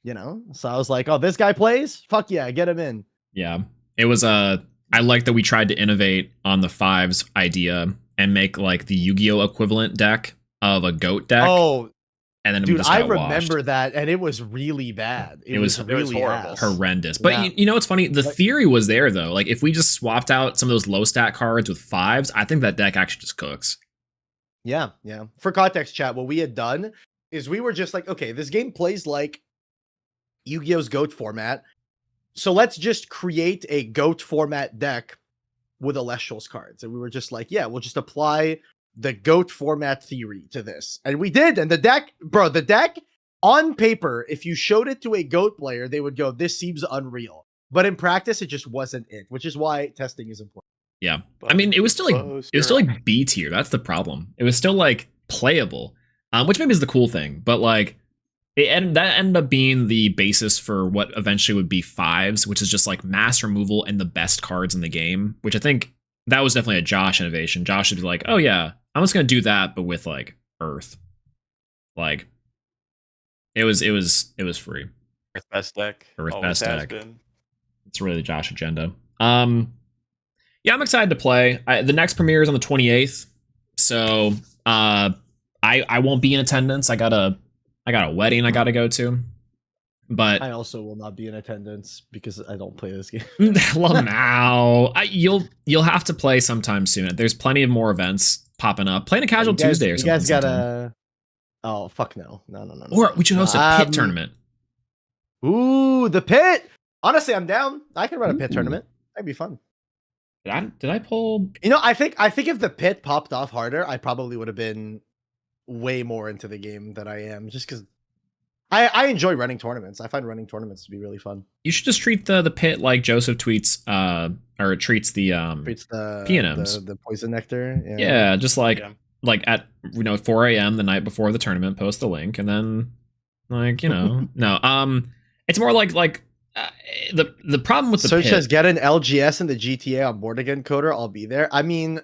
you know, so I was like, oh, this guy plays? Fuck yeah, get him in. Yeah, it was I like that we tried to innovate on the 5's idea and make like the Yu-Gi-Oh equivalent deck of a goat deck. Oh, and then we dude, just I got washed. remember that, and it was really bad. It was really horrible. ass. Horrendous. But Yeah. you know what's funny? The Like- theory was there though. Like if we just swapped out some of those low stat cards with 5s, I think that deck actually just cooks. Yeah, yeah. For context, chat, what we had done is we were just like, okay, this game plays like Yu-Gi-Oh's GOAT format. So let's just create a GOAT format deck with Elestrals cards. And we were just like, yeah, we'll just apply the GOAT format theory to this. And we did. And the deck on paper, if you showed it to a GOAT player, they would go, this seems unreal. But in practice, it just wasn't it, which is why testing is important. Yeah. I mean, it was still like B tier. That's the problem. It was still like playable, which maybe is the cool thing. But like that ended up being the basis for what eventually would be 5s, which is just like mass removal and the best cards in the game. Which I think that was definitely a Josh innovation. Josh would be like, "Oh yeah, I'm just gonna do that, but with like Earth." Like it was free. Earth best deck. Earth Always best has deck. been. It's really the Josh agenda. Yeah, I'm excited to play. The next premiere is on the 28th, so I won't be in attendance. I got a wedding I got to go to, but I also will not be in attendance because I don't play this game. Lamau, you'll have to play sometime soon. There's plenty of more events popping up. Playing a casual Tuesday or something. You guys sometime. gotta. Oh fuck no. Or we should host a pit tournament. Ooh, the pit. Honestly, I'm down. I can run a pit tournament. That'd be fun. Did I pull? You know, I think if the pit popped off harder, I probably would have been way more into the game than I am. Just because I enjoy running tournaments. I find running tournaments to be really fun. You should just treat the pit like Joseph tweets, or treats the Treats the PNMs. the poison nectar. Yeah, just like Yeah. like at 4 a.m. the night before the tournament, post the link, and then like no, it's more like the problem with the Search pit. says get an LGS in the GTA on board again coder. I'll be there. I mean,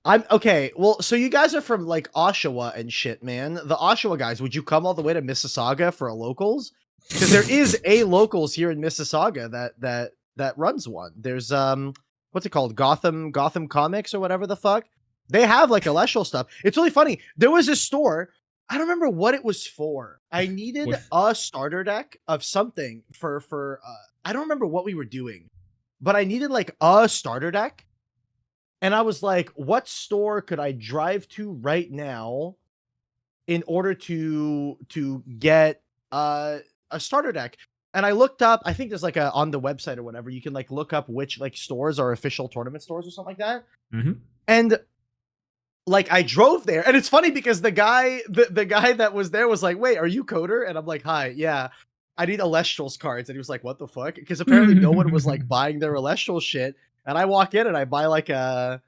I'm okay. Well, so you guys are from like Oshawa and shit, man. The Oshawa guys, would you come all the way to Mississauga for a locals? Because there is a locals here in Mississauga that runs one. There's what's it called? Gotham Comics or whatever the fuck. They have like Elestral stuff. It's really funny. There was a store. I don't remember what it was for. I needed a starter deck of something for I don't remember what we were doing, but I needed like a starter deck. And I was like, what store could I drive to right now in order to get a starter deck? And I looked up, I think there's like a on the website or whatever, you can like look up which like stores are official tournament stores or something like that. Mm-hmm. And like I drove there, and it's funny because the guy that was there was like, "Wait, are you Coder?" And I'm like, "Hi, yeah, I need Elestrals cards." And he was like, "What the fuck?" Because apparently no one was like buying their Elestral shit. And I walk in and I buy like I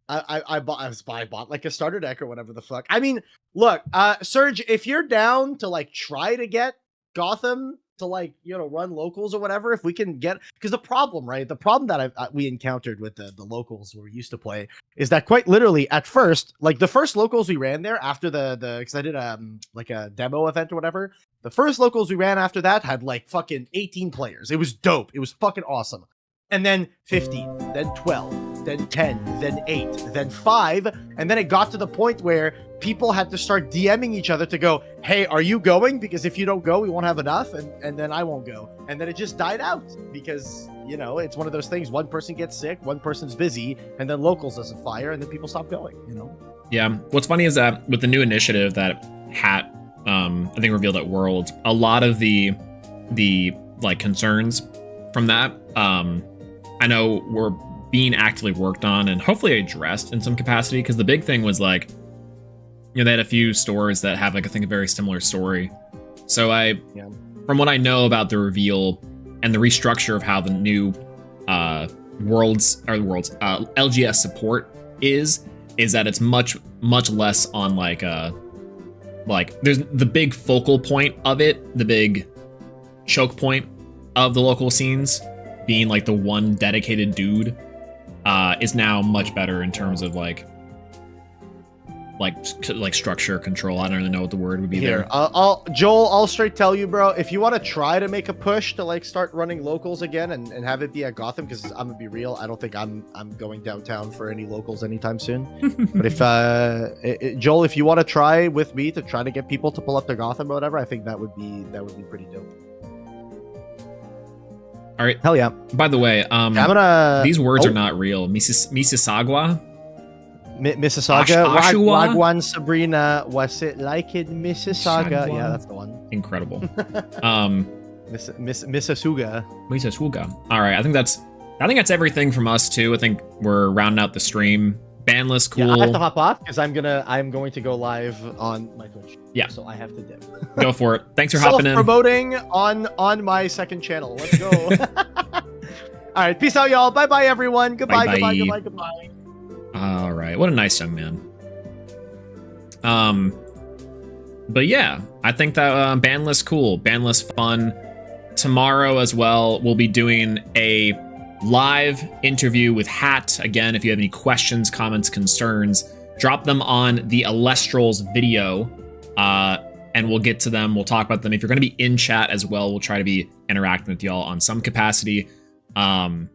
bought like a starter deck or whatever the fuck. I mean, look, Serge, if you're down to like try to get Gotham to like, you know, run locals or whatever, if we can get, because the problem that we encountered with the locals where we used to play is that quite literally at first, like the first locals we ran there after the because I did like a demo event or whatever, the first locals we ran after that had like fucking 18 players. It was dope. It was fucking awesome. And then 15, then 12, then 10, then 8, then 5. And then it got to the point where people had to start DMing each other to go, hey, are you going? Because if you don't go, we won't have enough. And then I won't go. And then it just died out because, you know, it's one of those things. One person gets sick, one person's busy, and then locals doesn't fire, and then people stop going, you know? Yeah. What's funny is that with the new initiative that Hat, I think revealed at Worlds, a lot of the like concerns from that, I know were being actively worked on and hopefully addressed in some capacity, because the big thing was like, you know, they had a few stores that have like I think a very similar story. So from what I know about the reveal and the restructure of how the new LGS support is that it's much less on like there's the big focal point of it, the big choke point of the local scenes being like the one dedicated dude is now much better in terms of like structure control. I don't really know what the word would be there. I'll straight tell you, bro, if you want to try to make a push to like start running locals again and have it be at Gotham, because I'm gonna be real, I don't think I'm going downtown for any locals anytime soon. But if Joel, if you want to try with me to try to get people to pull up to Gotham or whatever, I think that would be pretty dope. All right. Hell yeah. By the way, these words are not real. Mississauga? Mississauga? Oshawa? Wagwan Sabrina, was it like in Mississauga? Yeah, that's the one. Incredible. Mississauga. All right, I think that's everything from us too. I think we're rounding out the stream. Ban list, cool. Yeah, I have to hop off because I'm going to go live on my Twitch. Yeah. So I have to dip. Go for it. Thanks for hopping in. Promoting on my second channel. Let's go. All right. Peace out, y'all. Bye-bye, everyone. Goodbye, Bye-bye. goodbye. All right. What a nice young man. But yeah, I think that ban list cool. Ban list fun. Tomorrow as well, we'll be doing a live interview with Hat. Again, if you have any questions, comments, concerns, drop them on the Elestrals video, and we'll get to them. We'll talk about them. If you're going to be in chat as well, we'll try to be interacting with y'all on some capacity. Or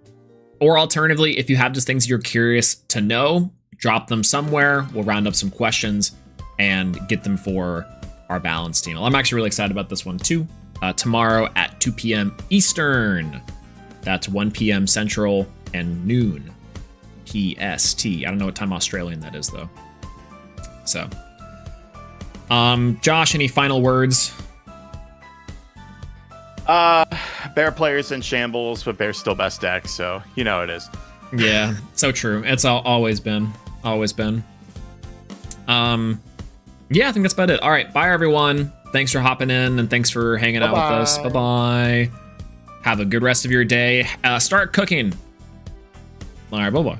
alternatively, if you have just things you're curious to know, drop them somewhere. We'll round up some questions and get them for our balance team. I'm actually really excited about this one too. Tomorrow at 2 p.m. Eastern. That's 1 p.m. Central and noon PST. I don't know what time Australian that is, though. So, Josh, any final words? Bear players in shambles, but Bear's still best deck, so you know it is. Yeah, so true. It's always been. Yeah, I think that's about it. All right, bye, everyone. Thanks for hopping in, and thanks for hanging out with us. Bye-bye. Have a good rest of your day. Start cooking. All right, bye-bye.